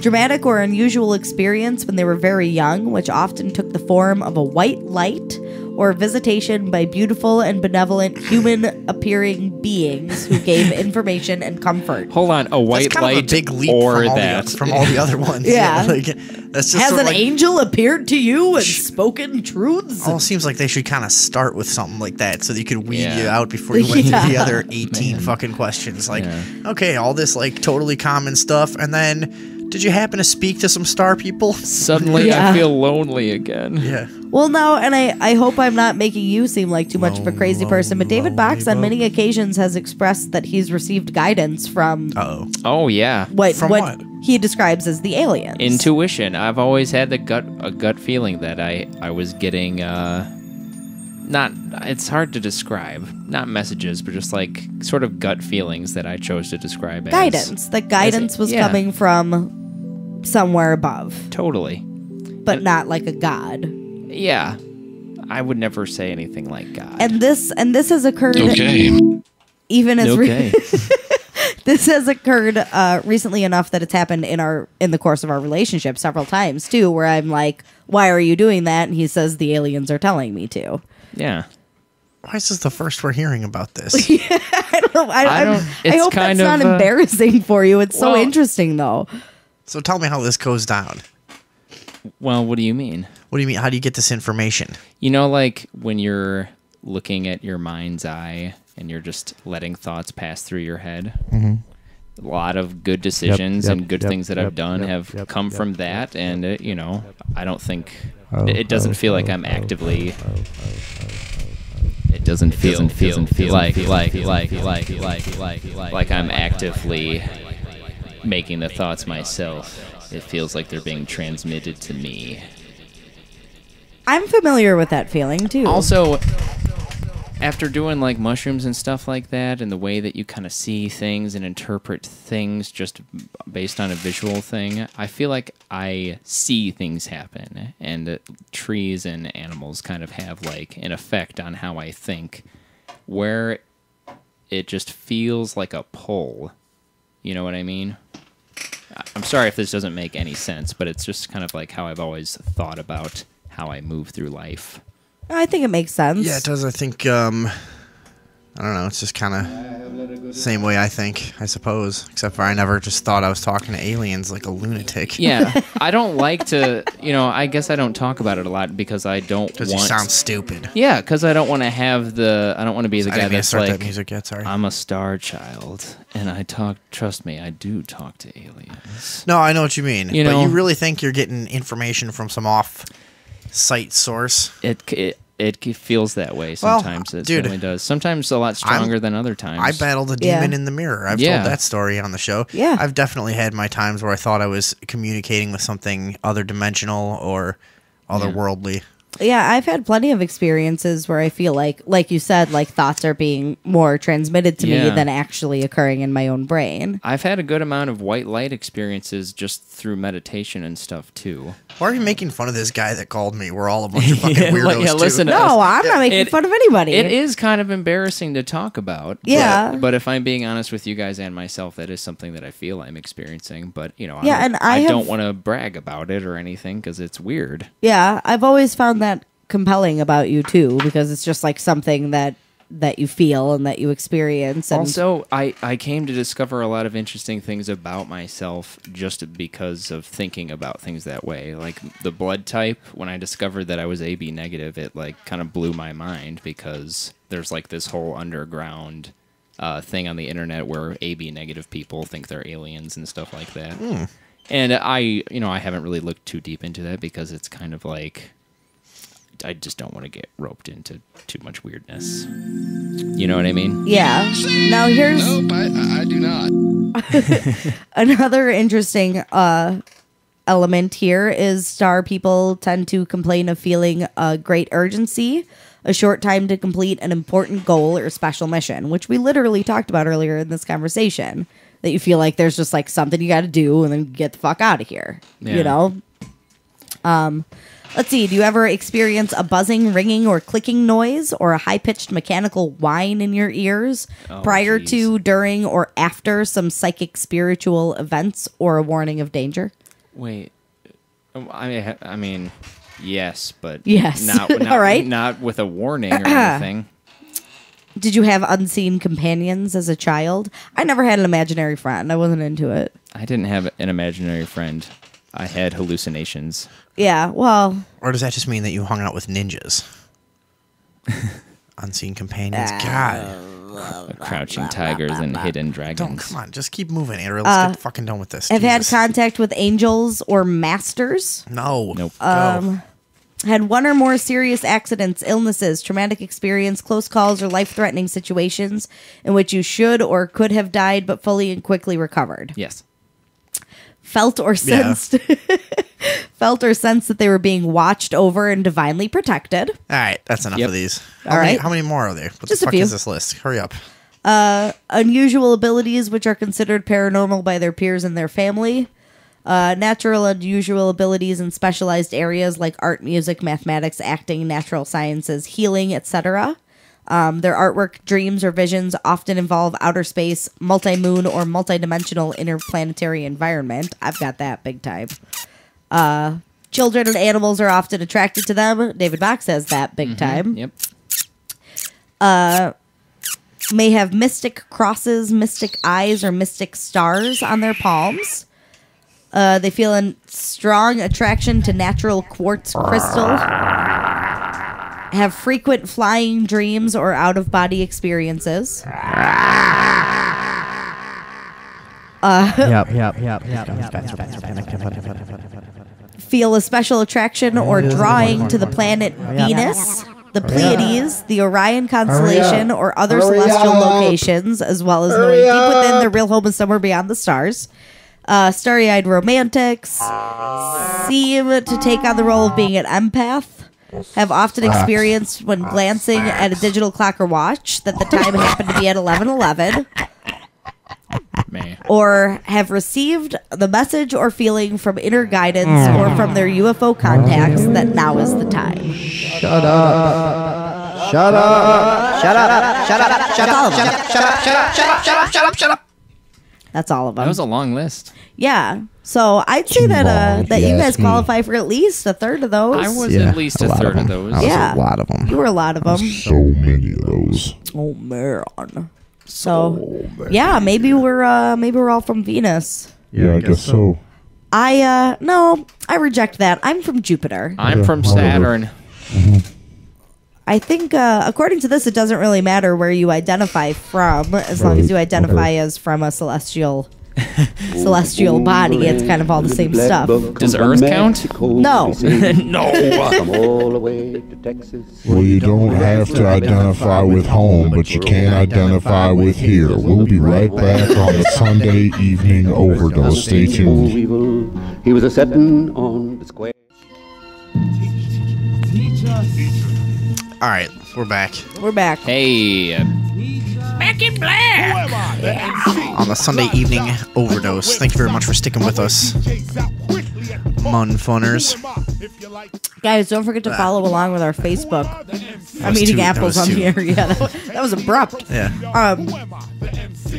Dramatic or unusual experience when they were very young, which often took the form of a white light or visitation by beautiful and benevolent human-appearing beings who gave information and comfort. Hold on, a white That's kind light of a big leap or from that? from all the other ones. Yeah. Like, that's just Has sort an of like, angel appeared to you and spoken truths? almost seems like they should kind of start with something like that so that you could weed Yeah. you out before you went Yeah. into the other 18 fucking questions. Like, okay, all this like totally common stuff, and then did you happen to speak to some star people? Suddenly, Yeah. I feel lonely again. Yeah. Well, no, and I hope I'm not making you seem like too much of a crazy person, but David Box on many occasions has expressed that he's received guidance from Oh yeah, what From what? he describes as the aliens. intuition. I've always had a gut feeling that I was getting not. It's hard to describe. Not messages, but just like sort of gut feelings that I chose to describe as guidance. That guidance was yeah. coming from somewhere above, Totally. but not like a god. Yeah, I would never say anything like God. And this has occurred even as Okay. this has occurred recently enough that it's happened in the course of our relationship several times too, where I'm like, "Why are you doing that?" And he says, "The aliens are telling me to." Yeah. Why is this the first we're hearing about this? I don't know. I don't- I it's hope that's kind not of, embarrassing for you. It's so well- interesting though. So tell me how this goes down. Well, what do you mean? What do you mean? How do you get this information? You know, like when you're looking at your mind's eye and you're just letting thoughts pass through your head. Mm-hmm. A lot of good decisions and good things that I've done have come from that, and you know, I don't think it doesn't feel like I'm actively. It doesn't feel like I'm actively making the thoughts myself. It feels like they're being transmitted to me. I'm familiar with that feeling too. Also, after doing like mushrooms and stuff like that, and the way that you kind of see things and interpret things just based on a visual thing, I feel like I see things happen, and trees and animals kind of have like an effect on how I think, where it just feels like a pull. You know what I mean? I'm sorry if this doesn't make any sense, but it's just kind of like how I've always thought about how I move through life. I think it makes sense. Yeah, it does. I think, I don't know. It's just kind of the same way I think, I suppose. Except for I never just thought I was talking to aliens like a lunatic. Yeah, I don't like to, I guess I don't talk about it a lot because I don't want... Because you sound stupid. Yeah, because I don't want to have I don't want to be the I guy didn't mean to that's start like, that music yet, sorry. I'm a star child, and trust me, I do talk to aliens. No, I know what you mean. You but know- you really think you're getting information from some off-site source? It feels that way sometimes. It certainly does. Sometimes a lot stronger than other times. I battled a demon in the mirror. I've told that story on the show. Yeah. I've definitely had my times where I thought I was communicating with something other dimensional or otherworldly. Yeah, I've had plenty of experiences where I feel like you said, like thoughts are being more transmitted to me Yeah. than actually occurring in my own brain. I've had a good amount of white light experiences just through meditation and stuff too. Why are you making fun of this guy that called me? We're all a bunch of fucking weirdos, yeah, too. listen to No, us. I'm not making fun of anybody. It is kind of embarrassing to talk about. Yeah. But if I'm being honest with you guys and myself, that is something that I feel I'm experiencing. But, and I have- don't want to brag about it or anything because it's weird. Yeah, I've always found that compelling about you too, because it's just like something that you feel and that you experience. And Also, I came to discover a lot of interesting things about myself just because of thinking about things that way. Like the blood type, when I discovered that I was AB negative, it like kind of blew my mind because there's like this whole underground thing on the internet where AB negative people think they're aliens and stuff like that. And I haven't really looked too deep into that because it's kind of like I just don't want to get roped into too much weirdness. You know what I mean? yeah. Now here's Nope, I do not. another interesting element here is star people tend to complain of feeling a great urgency, a short time to complete an important goal or special mission, which we literally talked about earlier in this conversation, that you feel like there's just like something you got to do and then get the fuck out of here. Yeah. You know? Let's see. Do you ever experience a buzzing, ringing, or clicking noise or a high-pitched mechanical whine in your ears prior geez. to, during, or after some psychic spiritual events or a warning of danger? Wait. I mean, yes, but yes. Not All right. Not with a warning or anything. Did you have unseen companions as a child? I never had an imaginary friend. I wasn't into it. I didn't have an imaginary friend. I had hallucinations. Yeah, well... Or does that just mean that you hung out with ninjas? Unseen companions? God. Crouching tigers and hidden dragons. Come on, just keep moving, Ariel. Let's get fucking done with this. Have had Jesus. contact with angels or masters? No. Nope. Go. Had one or more serious accidents, illnesses, traumatic experience, close calls, or life-threatening situations in which you should or could have died but fully and quickly recovered. Yes. Felt or sensed that they were being watched over and divinely protected. All right, that's enough of these. All right. How many more are there? What Just the a fuck few. is this list? Hurry up. Unusual abilities which are considered paranormal by their peers and their family. Natural unusual abilities in specialized areas like art, music, mathematics, acting, natural sciences, healing, etc. Their artwork, dreams, or visions often involve outer space, multi-moon, or multi-dimensional interplanetary environment. I've got that big time. Children and animals are often attracted to them. David Bach says that big time. Yep. May have mystic crosses, mystic eyes, or mystic stars on their palms. They feel a strong attraction to natural quartz crystal. Have frequent flying dreams or out-of-body experiences. Feel a special attraction or drawing to the planet Venus, the Pleiades, the Orion constellation, or other celestial locations, as well as knowing deep within their real home is somewhere beyond the stars. Starry-eyed romantics seem to take on the role of being an empath. Have often experienced when glancing at a digital clock or watch that the time happened to be at 11:11. Man. Or have received the message or feeling from inner guidance or from their UFO contacts that now is the time. Shut up. Shut up. Shut up. Shut up. Shut up. Shut up. Shut up. Shut up. Shut up. Shut up. Shut up. Shut up. That's all of them. That was a long list. Yeah. So I'd say that that you guys qualify for at least a third of those. I was at least a third of those. Yeah. A lot of them. You were a lot of them. So many of those. Oh man. So yeah, maybe we're all from Venus. Yeah, I guess so. No, I reject that. I'm from Jupiter. I'm from Saturn. I think according to this, it doesn't really matter where you identify from, as long as you identify as from a celestial body. It's kind of all the same stuff. Does Earth count? No. Well, you don't have to identify with home, but you can identify with here. We'll be right back on the Sunday evening overdose. Stay tuned. He was a setting on the square. All right, we're back. We're back. Hey. Back in black. On the Sunday evening overdose. Thank you very much for sticking with us, Munfunners. Guys, don't forget to follow along with our Facebook. I'm was eating too- apples that on was too- here. Yeah, that was abrupt. Yeah.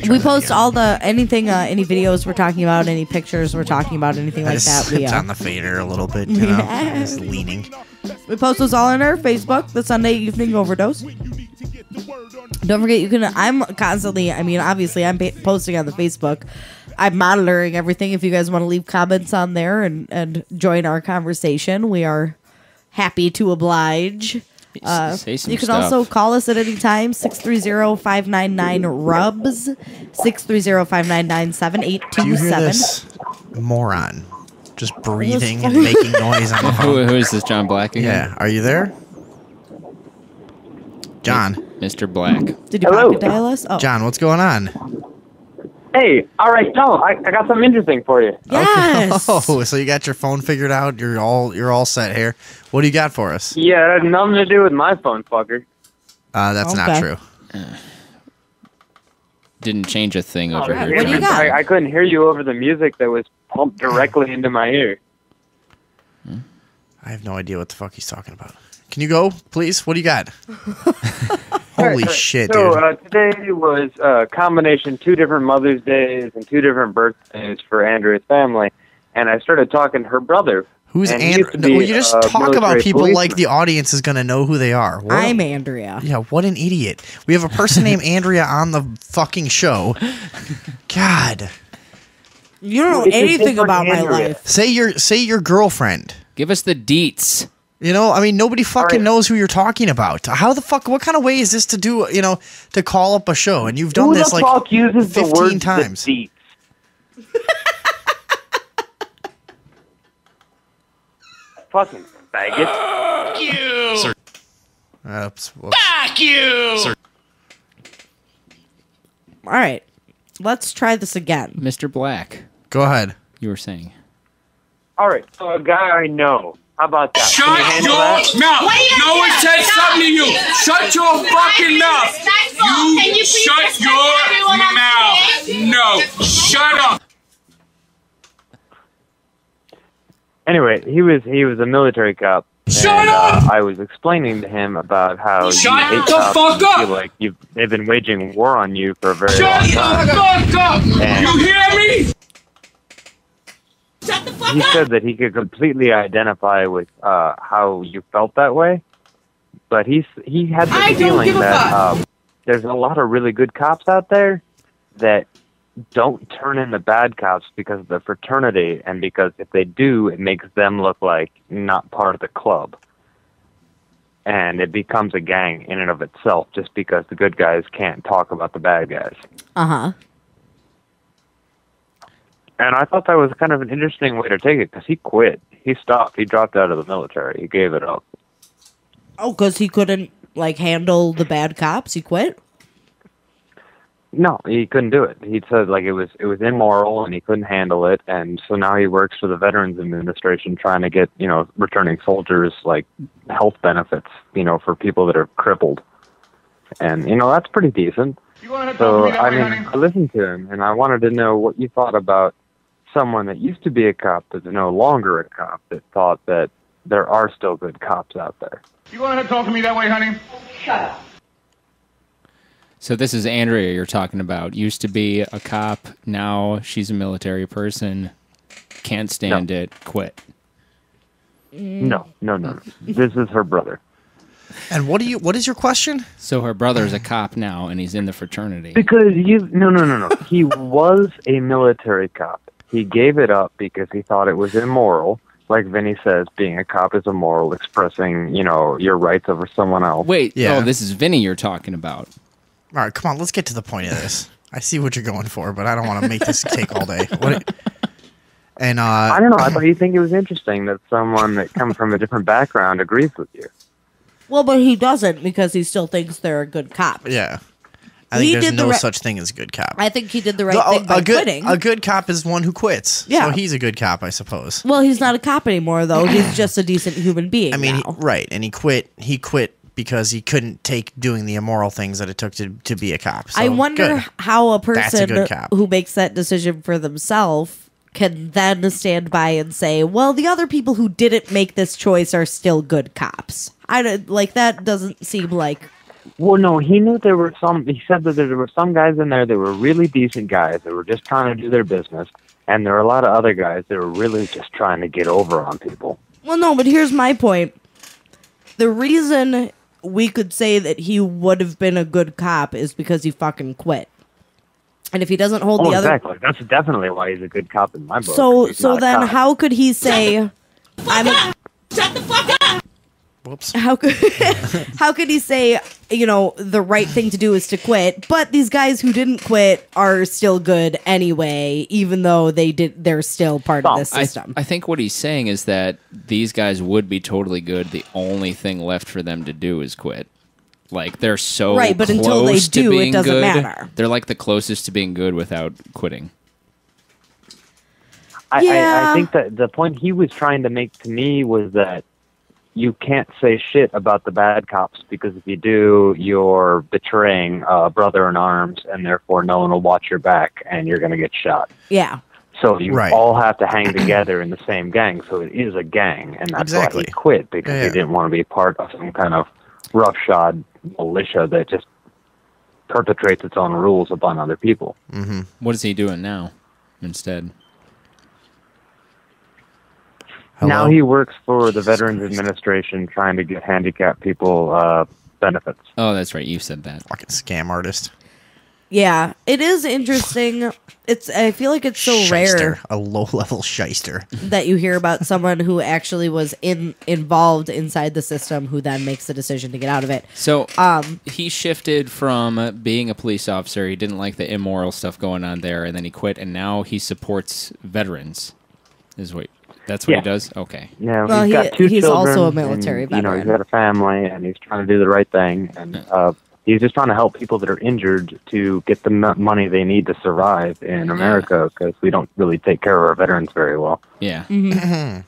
We post all the anything, any videos we're talking about, any pictures we're talking about, anything like that. We, It's on the fader a little bit, you know. It's leaning. we post those all on our Facebook, the Sunday Evening Overdose. Don't forget, you can. I'm constantly. I mean, obviously, I'm posting on the Facebook. I'm monitoring everything. If you guys want to leave comments on there and join our conversation, we are happy to oblige. Say some You can stuff. also call us at any time, 630-599-RUBS, 630-599-7827. Do you hear this moron just breathing and making noise on the phone? Who is this, John Black again? Yeah, are you there? John. Mr. Black. Did you pocket dial us? Oh. John, what's going on? Hey, all right, tell him. I got something interesting for you. Yes. Oh, so you got your phone figured out? You're all set here. What do you got for us? Yeah, it had nothing to do with my phone, fucker. That's not Okay. true. Didn't change a thing over here. What do you John. got? I couldn't hear you over the music that was pumped directly into my ear. I have no idea what the fuck he's talking about. Can you go, please? What do you got? Holy shit, So dude. today was a combination, 2 different Mother's Days and 2 different birthdays for Andrew's family. and I started talking to her brother. Who's and he Andrea? used to be You just a talk about military people like policeman. the audience is going to know who they are. What I'm Andrea. Yeah, what an idiot. We have a person named Andrea on the fucking show. God. You don't know It's a anything different about my Andrea. life. Say your girlfriend. Give us the deets. You know, I mean, nobody fucking right. knows who you're talking about. How the fuck? What kind of way is this to do? You know, to call up a show, and you've done Who this the like fuck uses 15 the word times. deceit? Fucking faggot. You. Oops, whoops. Fuck you. All right, let's try this again. Mr. Black, Go ahead. you were saying. All right, so a guy I know. How about that? Shut Can you handle your that? mouth. No one said something to you. Shut your fucking mouth. You shut your mouth. No, shut up. Anyway, he was a military cop. Shut and, up! I was explaining to him about how you Shut hate the cops fuck and you up! feel like they've been waging war on you for a very Shut long the time. fuck up. And You hear me? he said that he could completely identify with how you felt that way, but he had the I don't feeling give a that fuck. there's a lot of really good cops out there that don't turn into bad cops because of the fraternity, and because if they do, it makes them look like not part of the club. And it becomes a gang in and of itself just because the good guys can't talk about the bad guys. Uh-huh. And I thought that was kind of an interesting way to take it, because he quit. He stopped. He dropped out of the military. He gave it up. Oh, because he couldn't, like, handle the bad cops? He quit? No, he couldn't do it. He said like it was immoral and he couldn't handle it, and so now he works for the Veterans Administration trying to get, returning soldiers like health benefits, for people that are crippled. And that's pretty decent. So I listened to him and I wanted to know what you thought about someone that used to be a cop that's no longer a cop, that thought that there are still good cops out there. You going to talk to me that way, honey? Shut up. So this is Andrea you're talking about. Used to be a cop. Now she's a military person. Can't stand it. Quit. No. This is her brother. And what is your question? So her brother's a cop now, and he's in the fraternity. Because no. He was a military cop. He gave it up because he thought it was immoral. Like Vinny says, being a cop is immoral, expressing, your rights over someone else. Wait, this is Vinny you're talking about. All right, come on, let's get to the point of this. I see what you're going for, but I don't want to make this take all day. And I don't know. I thought you think it was interesting that someone that comes from a different background agrees with you. Well, but he doesn't, because he still thinks they're a good cop. Yeah. I think there's no such thing as a good cop. I think he did the right thing by quitting. A good cop is one who quits. Yeah. So he's a good cop, I suppose. Well, he's not a cop anymore, though. He's just a decent human being. I mean, now. right. And he quit because he couldn't take doing the immoral things that it took to be a cop. So, I wonder good. how a That's a person good cop. who makes that decision for themselves can then stand by and say, well, the other people who didn't make this choice are still good cops. That doesn't seem like... Well, no, he knew there were some... He said that there were some guys in there that were really decent guys that were just trying to do their business, and there were a lot of other guys that were really just trying to get over on people. Well, no, but here's my point. The reason we could say that he would have been a good cop is because he fucking quit. And if he doesn't hold the other... exactly. That's definitely why he's a good cop in my book. So He's not a then cop. how could he say... Shut the fuck up! Whoops. How could he say, the right thing to do is to quit, but these guys who didn't quit are still good anyway, even though they're still part of this system. I think what he's saying is that these guys would be totally good. The only thing left for them to do is quit. Like, they're so right, but close until they to do, being it doesn't good. matter. They're like the closest to being good without quitting. I think that the point he was trying to make to me was that you can't say shit about the bad cops, because if you do, you're betraying a brother in arms, and therefore no one will watch your back, and you're going to get shot. Yeah. So you all have to hang together in the same gang, so it is a gang, and that's why he quit, because he didn't want to be part of some kind of roughshod militia that just perpetrates its own rules upon other people. Mm-hmm. What is he doing now instead? Now he works for the Veterans Administration trying to get handicapped people benefits. Oh, that's right. You said that. Fucking scam artist. Yeah, it is interesting. I feel like it's so Shyster, rare. a low-level shyster. That you hear about someone who actually was involved inside the system who then makes the decision to get out of it. So he shifted from being a police officer. He didn't like the immoral stuff going on there, and then he quit, and now he supports veterans. That's what he does? Okay. Yeah, well, he's got two he's children. also a military and, veteran. he's got a family, and he's trying to do the right thing. And he's just trying to help people that are injured to get the money they need to survive in America, because we don't really take care of our veterans very well. Yeah. And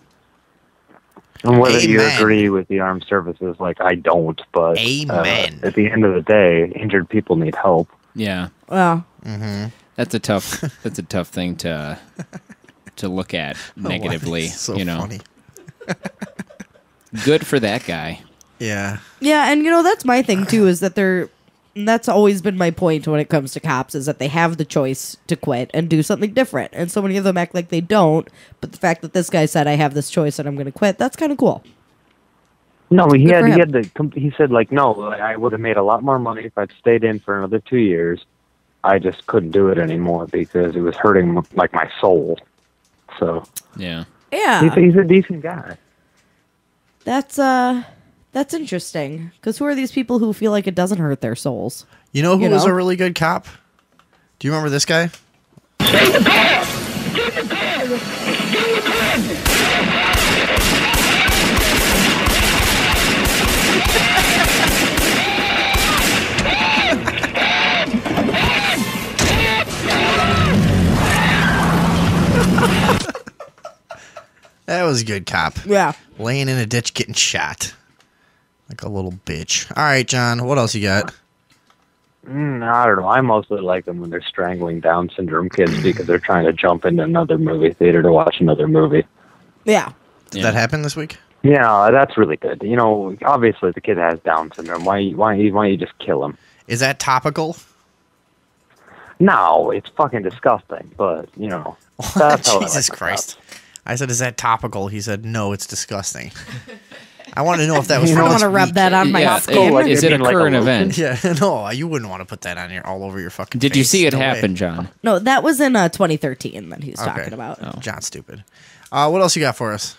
whether you agree with the armed services, like I don't, but at the end of the day, injured people need help. Yeah. Well, that's a tough thing to look at negatively. So funny. Good for that guy. Yeah. Yeah, and that's my thing too, is that that's always been my point when it comes to cops, is that they have the choice to quit and do something different. And so many of them act like they don't, but the fact that this guy said, I have this choice and I'm going to quit, that's kind of cool. No, he said, like, no, I would have made a lot more money if I'd stayed in for another 2 years. I just couldn't do it anymore because it was hurting, like, my soul. So, yeah. He's a decent guy. That's interesting, because who are these people who feel like it doesn't hurt their souls? You know who was a really good cop? Do you remember this guy? That was a good cop. Yeah. Laying in a ditch getting shot. Like a little bitch. All right, John, what else you got? I don't know. I mostly like them when they're strangling Down syndrome kids because they're trying to jump into another movie theater to watch another movie. Yeah. Did that happen this week? Yeah, that's really good. Obviously the kid has Down syndrome. Why you just kill him? Is that topical? No, it's fucking disgusting. But that's how Jesus Christ! I said, "Is that topical?" He said, "No, it's disgusting." I want to know if that was. I don't want to rub that on my skin. Is it a current event? Yeah, no, you wouldn't want to put that on all over your fucking. Did face. you see it No happen, way. John? No, that was in 2013 that he's talking about. Oh. John's stupid. What else you got for us?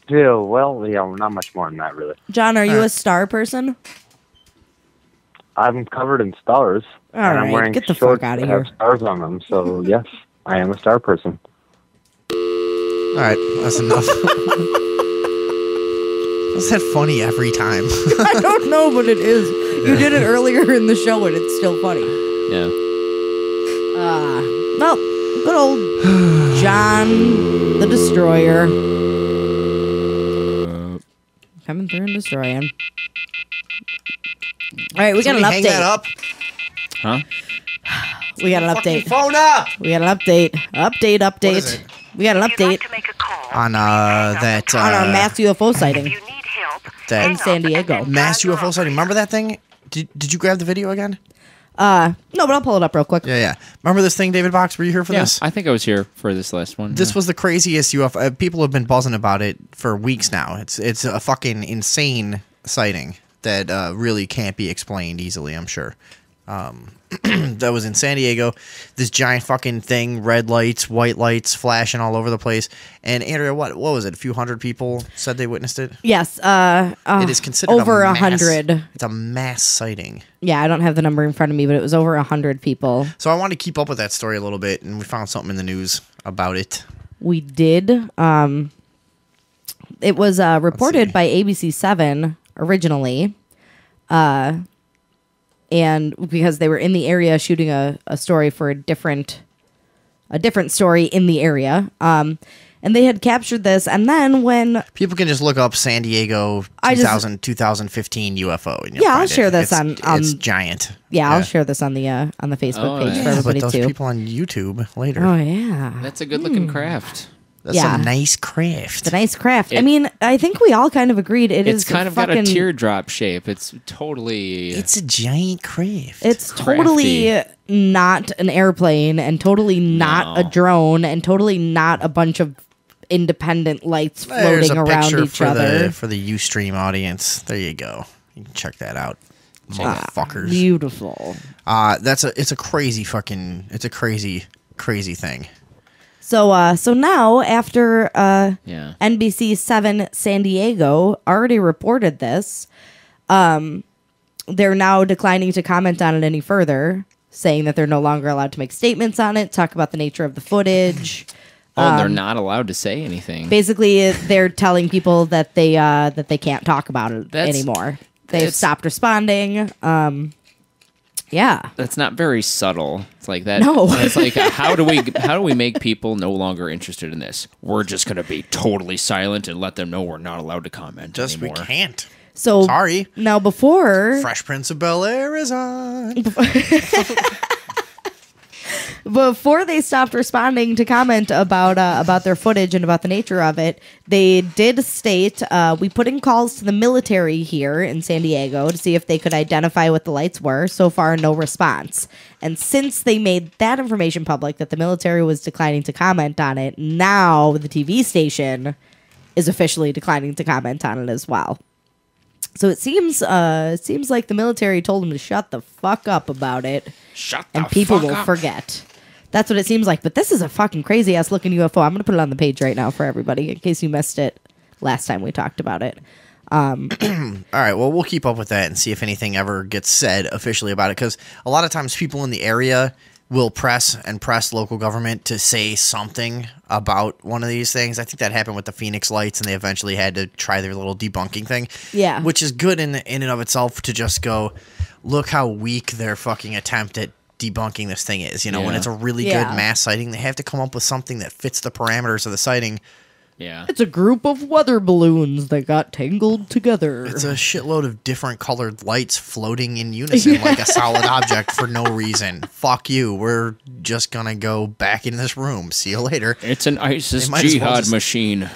Yeah, well, not much more than that, really. John, are you a star person? I'm covered in stars. All and right, I'm wearing get the shorts fuck outta that here. have stars on them, so yes, I am a star person. All right, that's enough. Is that funny every time? I don't know, but it is. You did it earlier in the show, and it's still funny. Yeah. Well, good old John the Destroyer. Coming through and destroying. All right, we got an update. Hang that up. Huh? We got an update. Phone up. We got an update. Update. What is it? We got an update On that on our mass UFO sighting that in San Diego. mass UFO sighting. Remember that thing? Did you grab the video again? No, but I'll pull it up real quick. Yeah. Remember this thing, David Box? Were you here for this? I think I was here for this last one. This was the craziest UFO. People have been buzzing about it for weeks now. It's a fucking insane sighting that really can't be explained easily, I'm sure. That was in San Diego. This giant fucking thing, red lights, white lights, flashing all over the place. And Andrea, what was it? A few hundred people said they witnessed it? Yes. It is considered over a mass, 100. It's a mass sighting. Yeah, I don't have the number in front of me, but it was over 100 people. So I wanted to keep up with that story a little bit, and we found something in the news about it. We did. It was reported by ABC7 originally. And because they were in the area shooting a story for a different story in the area. And they had captured this. And then when... People can just look up San Diego 2015 UFO. And I'll share this on... It's giant. Yeah, I'll share this on the Facebook page for everybody but those too. people on YouTube later. Oh, yeah. That's a good-looking craft. That's a nice craft. It's a nice craft. I mean, I think we all kind of agreed It's kind of got a teardrop shape. It's totally... It's a giant craft. It's totally not an airplane and totally not a drone and totally not a bunch of independent lights There's floating a around picture each for other. for the Ustream audience. There you go. You can check that out. Motherfuckers. Beautiful. It's a crazy thing. So now after NBC 7 San Diego already reported this, they're now declining to comment on it any further, saying that they're no longer allowed to make statements on it, talk about the nature of the footage. They're not allowed to say anything. Basically, they're telling people that they can't talk about it anymore. They've stopped responding. Yeah, that's not very subtle. It's like that. No, it's like how do we make people no longer interested in this? We're just going to be totally silent and let them know we're not allowed to comment anymore. We can't. So sorry. Now before Fresh Prince of Bel-Air is on. Before they stopped responding to comment about their footage and about the nature of it, they did state, we put in calls to the military here in San Diego to see if they could identify what the lights were. So far, no response. And since they made that information public, that the military was declining to comment on it, now the TV station is officially declining to comment on it as well. So it seems like the military told them to shut the fuck up about it. And people will forget. That's what it seems like. But this is a fucking crazy ass looking UFO. I'm going to put it on the page right now for everybody in case you missed it last time we talked about it. All right. Well, we'll keep up with that and see if anything ever gets said officially about it. Because a lot of times people in the area will press local government to say something about one of these things. I think that happened with the Phoenix Lights, and they eventually had to try their little debunking thing. Yeah. Which is good in and of itself to just go, look how weak their fucking attempt at debunking this thing is. You know, when it's a really good mass sighting, they have to come up with something that fits the parameters of the sighting. Yeah. It's a group of weather balloons that got tangled together. It's a shitload of different colored lights floating in unison like a solid object for no reason. Fuck you. We're just gonna go back in this room. See you later. It's an ISIS jihad machine.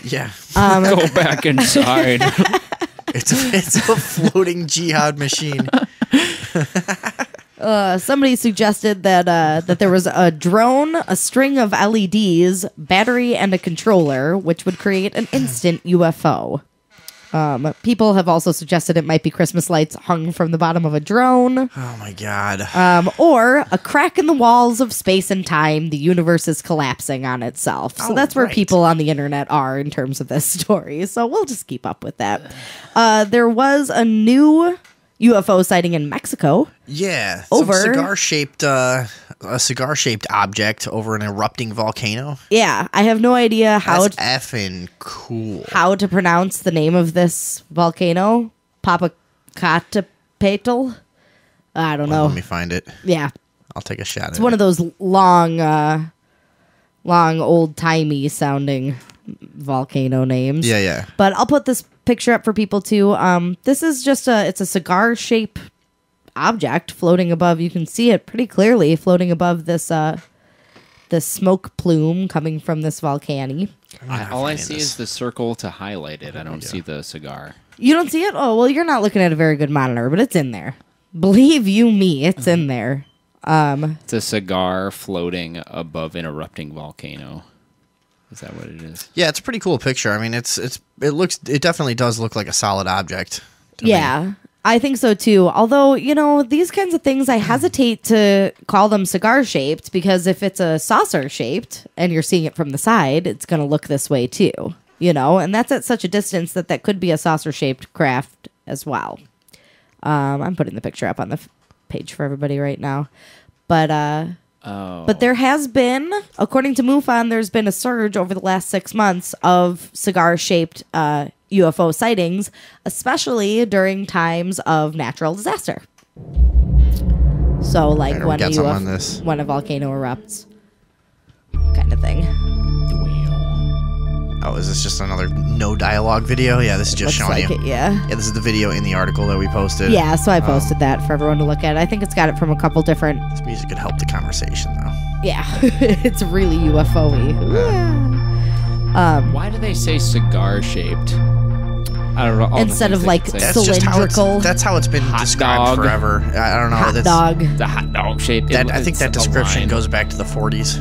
Yeah. Go back inside. It's a floating jihad machine. Somebody suggested that there was a drone, a string of LEDs, battery, and a controller, which would create an instant UFO. People have also suggested it might be Christmas lights hung from the bottom of a drone. Oh my god. Or a crack in the walls of space and time. The universe is collapsing on itself. So that's where people on the internet are in terms of this story. So we'll just keep up with that. There was a new UFO sighting in Mexico. Yeah, over a cigar-shaped object over an erupting volcano. Yeah, I have no idea how That's effing cool. How to pronounce the name of this volcano? Popocatépetl? I don't know. Let me find it. Yeah, I'll take a shot at it. It's one of those long old-timey sounding volcano names. Yeah. But I'll put this picture up for people too. This is just it's a cigar-shaped object floating above. You can see it pretty clearly floating above this smoke plume coming from this volcano. All I see is the circle to highlight it. I don't see the cigar. You don't see it? Oh, well, you're not looking at a very good monitor, but it's in there. Believe you me, it's in there. It's a cigar floating above an erupting volcano. Is that what it is? Yeah, it's a pretty cool picture. I mean, it definitely does look like a solid object. Yeah, I think so too. Although, these kinds of things, I hesitate to call them cigar shaped because if it's a saucer shaped and you're seeing it from the side, it's going to look this way too. And that's at such a distance that could be a saucer shaped craft as well. I'm putting the picture up on the page for everybody right now, but there has been, according to MUFON, there's been a surge over the last 6 months of cigar-shaped UFO sightings, especially during times of natural disaster. So, like when a volcano erupts, kind of thing. Oh, is this just another no dialogue video? Yeah, this is just showing you. Yeah, this is the video in the article that we posted. Yeah, so I posted that for everyone to look at. I think it's got it from a couple different... This music could help the conversation, though. Yeah, it's really UFO-y. Why do they say cigar-shaped? I don't know. Instead of like cylindrical. That's how it's been described forever. I don't know. Hot dog. The hot dog shape. I think that description goes back to the 40s.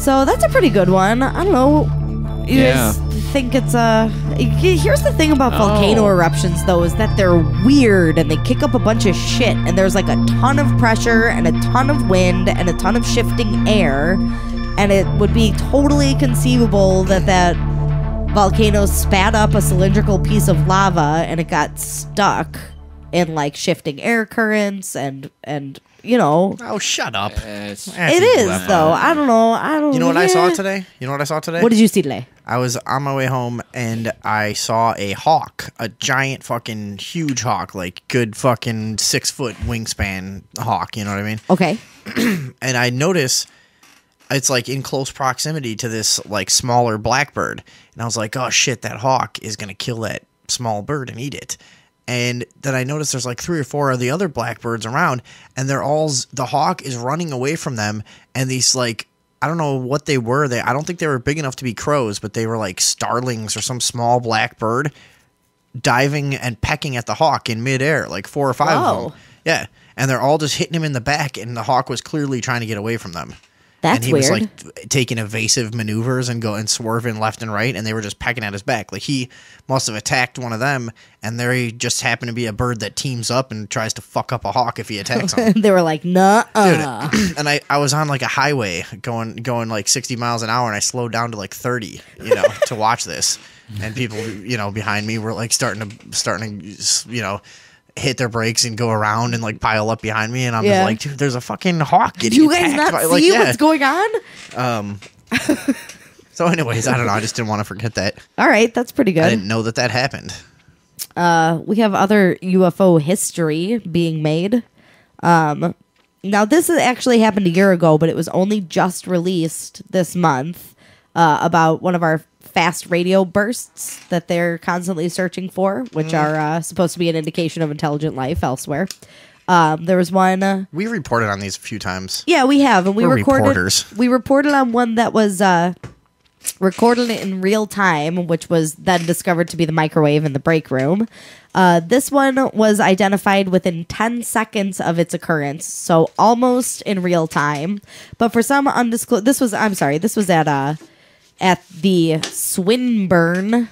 So that's a pretty good one. I don't know. You guys think it's here's the thing about volcano eruptions, though, is that they're weird and they kick up a bunch of shit, and there's like a ton of pressure and a ton of wind and a ton of shifting air, and it would be totally conceivable that volcano spat up a cylindrical piece of lava and it got stuck in like shifting air currents and you know. Oh, shut up. It is, though. I don't know. You know what I saw today? What did you see today? I was on my way home and I saw a hawk, a giant fucking huge hawk, like good fucking 6-foot wingspan hawk, you know what I mean? Okay. And I notice it's like in close proximity to this like smaller blackbird. And I was like, oh shit, that hawk is going to kill that small bird and eat it. And then I noticed there's like 3 or 4 of the other blackbirds around, and the hawk is running away from them. And these like, I don't know what they were. I don't think they were big enough to be crows, but they were like starlings or some small black bird diving and pecking at the hawk in midair, like 4 or 5 of them. Yeah. And they're all just hitting him in the back, and the hawk was clearly trying to get away from them. That's weird. And he was like taking evasive maneuvers and swerving left and right, and they were just pecking at his back. Like he must have attacked one of them, and there just happened to be a bird that teams up and tries to fuck up a hawk if he attacks him. They were like, nah. Dude, and I was on like a highway going like 60 miles an hour, and I slowed down to like 30, to watch this. And people, behind me were like starting to, hit thetheir brakes and go around and like pile up behind me, and I'm just like, dude, there's a fucking hawk getting you attacked. guys not see what's going on? So anyways, I don't know, I just didn't want to forget that. All right, that's pretty good. I didn't know that happened. We have other UFO history being made. Now this has actually happened a year ago, but it was only just released this month about one of our fast radio bursts that they're constantly searching for, which are supposed to be an indication of intelligent life elsewhere. There was one. We reported on these a few times. Yeah, we have, and We're reporters. We reported on one that was recorded in real time, which was then discovered to be the microwave in the break room. This one was identified within 10 seconds of its occurrence, so almost in real time. But for some undisclosed, this was at the Swinburne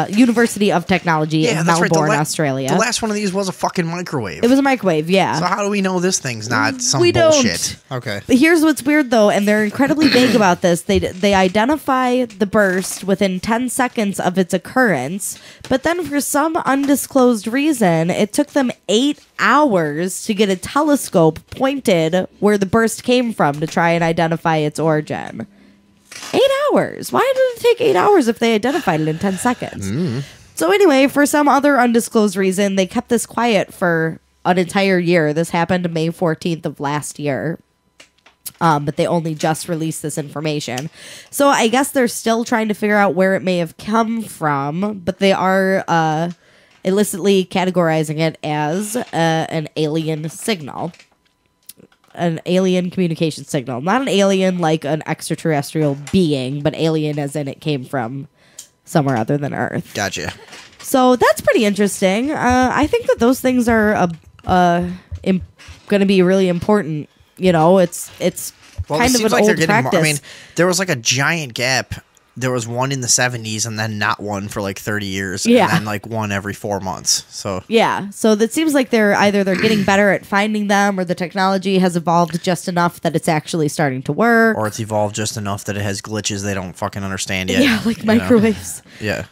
University of Technology in Melbourne, Australia. The last one of these was a fucking microwave. It was a microwave, yeah. So how do we know this thing's not some we bullshit? Don't. Okay. But here's what's weird, though, and they're incredibly vague about this. They identify the burst within 10 seconds of its occurrence, but then for some undisclosed reason, it took them 8 hours to get a telescope pointed where the burst came from to try and identify its origin. 8 hours. Why did it take 8 hours if they identified it in 10 seconds? So anyway, for some other undisclosed reason, they kept this quiet for an entire year. This happened May 14th of last year. But they only just released this information. So I guess they're still trying to figure out where it may have come from, but they are illicitly categorizing it as an alien signal. An alien communication signal. Not an alien like an extraterrestrial being, but alien as in it came from somewhere other than Earth. Gotcha. So that's pretty interesting. I think that those things are going to be really important. It's kind of an old practice. I mean, there was like a giant gap. There was one in the 70s and then not one for like 30 years. Yeah. And then like one every 4 months. So yeah. So that seems like they're getting better at finding them, or the technology has evolved just enough that it's actually starting to work. Or it's evolved just enough that it has glitches they don't fucking understand yet. Yeah, like microwaves. Yeah.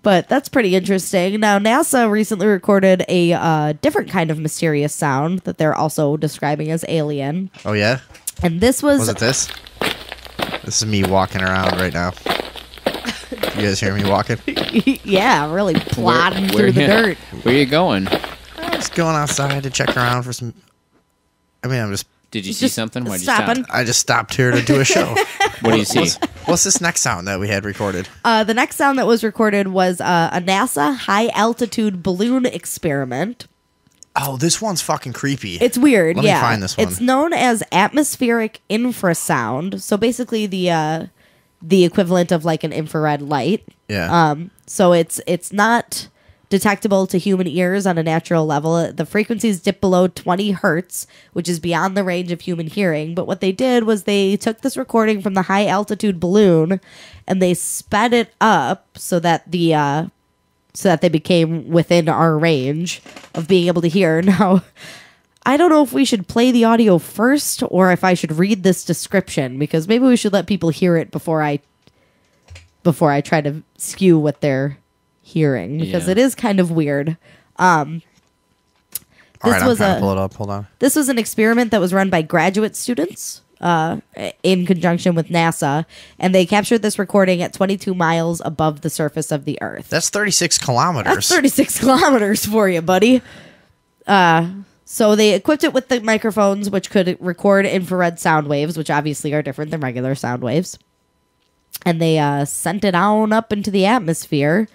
But that's pretty interesting. Now, NASA recently recorded a different kind of mysterious sound that they're also describing as alien. Oh, yeah? And this was... Was it this? This is me walking around right now. You guys hear me walking? Yeah, really plodding through the dirt. Where are you going? I'm just going outside to check around for some... I'm just... Did you see something? Why'd you stopping. stop? I just stopped here to do a show. What do you see? What's this next sound that we had recorded? The next sound that was recorded was a NASA high-altitude balloon experiment. Oh, this one's fucking creepy. It's weird, Let me find this one. It's known as atmospheric infrasound. So basically the equivalent of like an infrared light. Yeah. So it's not detectable to human ears on a natural level. The frequencies dip below 20 hertz, which is beyond the range of human hearing. But what they did was they took this recording from the high altitude balloon and they sped it up so that they became within our range of being able to hear. Now, I don't know if we should play the audio first or if I should read this description, because maybe we should let people hear it before I try to skew what they're hearing, because it is kind of weird. All right, I'm trying to pull it up. Hold on. This was an experiment that was run by graduate students in conjunction with NASA, and they captured this recording at 22 miles above the surface of the Earth. That's 36 kilometers. That's 36 kilometers for you, buddy. So they equipped it with the microphones, which could record infrared sound waves, which obviously are different than regular sound waves. And they sent it on up into the atmosphere.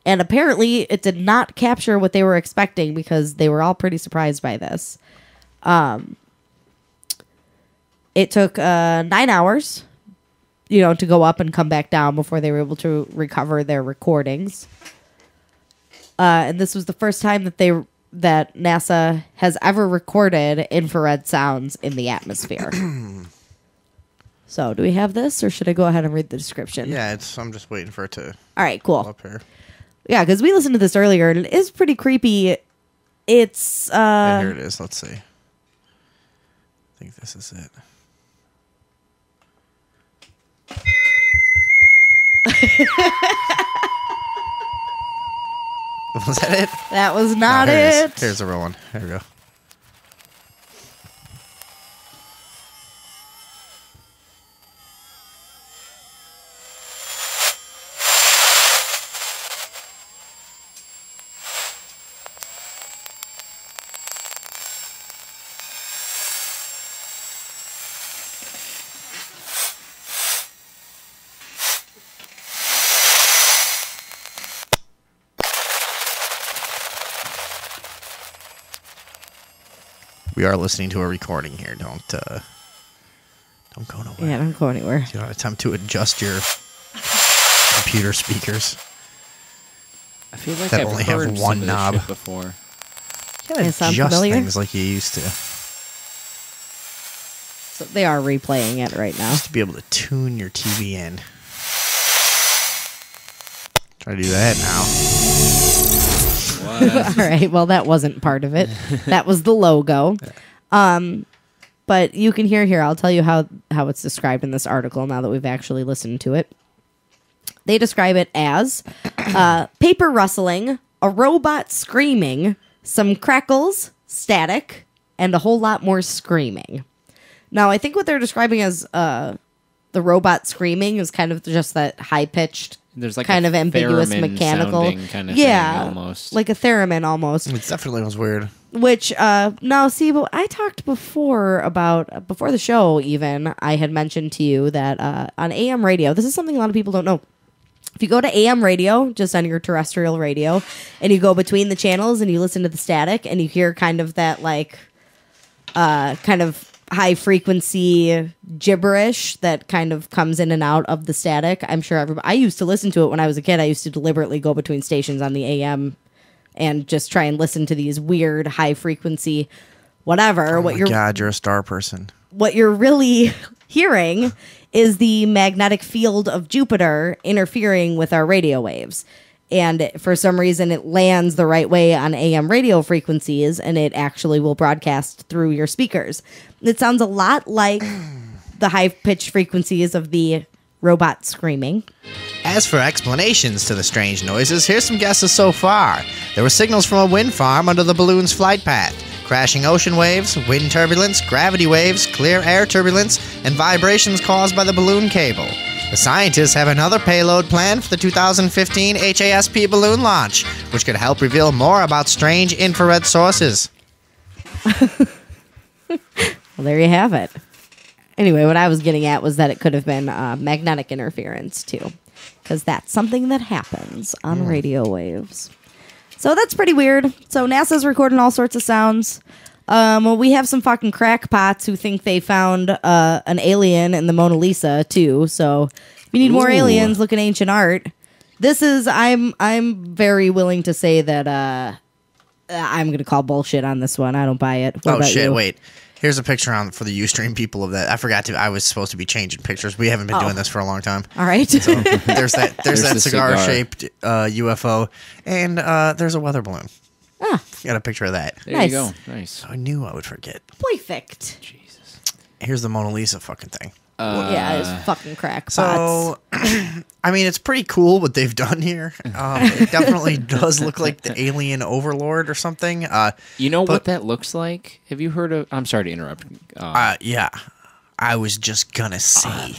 And apparently it did not capture what they were expecting, because they were all pretty surprised by this. It took 9 hours, to go up and come back down before they were able to recover their recordings. And this was the first time that NASA has ever recorded infrared sounds in the atmosphere. So, do we have this, or should I go ahead and read the description? Yeah, I'm just waiting for it to. All right, cool. Up here. Yeah, because we listened to this earlier, and it is pretty creepy. It's Yeah, here it is. Let's see. I think this is it. Was that it? That was not here it. Here's the real one. Here we go. We are listening to a recording here. Don't go nowhere. Yeah, don't go anywhere. Do not attempt to adjust your computer speakers. I feel like that I've only heard have some one of this knob shit before. You gotta It sound adjust familiar? things like you used to. So they are replaying it right now. Just to be able to tune your TV in. Try to do that now. All right, well, that wasn't part of it. That was the logo. But you can hear here. I'll tell you how it's described in this article now that we've actually listened to it. They describe it as paper rustling, a robot screaming, some crackles, static, and a whole lot more screaming. Now, I think what they're describing as the robot screaming is kind of just that high-pitched, There's like kind a of ambiguous mechanical kind of thing, almost. like a theremin almost. It definitely was weird. Which no, see, but I talked before the show. Even I had mentioned to you that on AM radio, this is something a lot of people don't know. If you go to AM radio, just on your terrestrial radio, and you go between the channels and you listen to the static, and you hear kind of that like kind of high frequency gibberish that kind of comes in and out of the static. I'm sure I used to listen to it when I was a kid. I used to deliberately go between stations on the AM and just try and listen to these weird high frequency whatever. Oh my God, you're a star person. What you're really hearing is the magnetic field of Jupiter interfering with our radio waves. And for some reason, it lands the right way on AM radio frequencies, and it actually will broadcast through your speakers. It sounds a lot like the high-pitched frequencies of the robot screaming. As for explanations to the strange noises, here's some guesses so far. There were signals from a wind farm under the balloon's flight path, crashing ocean waves, wind turbulence, gravity waves, clear air turbulence, and vibrations caused by the balloon cable. The scientists have another payload planned for the 2015 HASP balloon launch, which could help reveal more about strange infrared sources. Well, there you have it. Anyway, what I was getting at was that it could have been magnetic interference, too, because that's something that happens on radio waves. So that's pretty weird. So NASA's recording all sorts of sounds. Well, we have some fucking crackpots who think they found an alien in the Mona Lisa, too. So if you need more aliens, look at ancient art. This is I'm very willing to say that I'm gonna call bullshit on this one. I don't buy it. What about shit! you? Wait, here's a picture for the Ustream people of that. I forgot to. I was supposed to be changing pictures. We haven't been doing this for a long time. All right. So there's that the cigar shaped UFO, and there's a weather balloon. Got a picture of that. There you go. Nice. I knew I would forget. Perfect. Jesus. Here's the Mona Lisa fucking thing. Yeah, it's fucking crackpots. So, I mean, it's pretty cool what they've done here. It definitely does look like the alien overlord or something. You know what that looks like? Have you heard of... I'm sorry to interrupt. Yeah. I was just gonna say.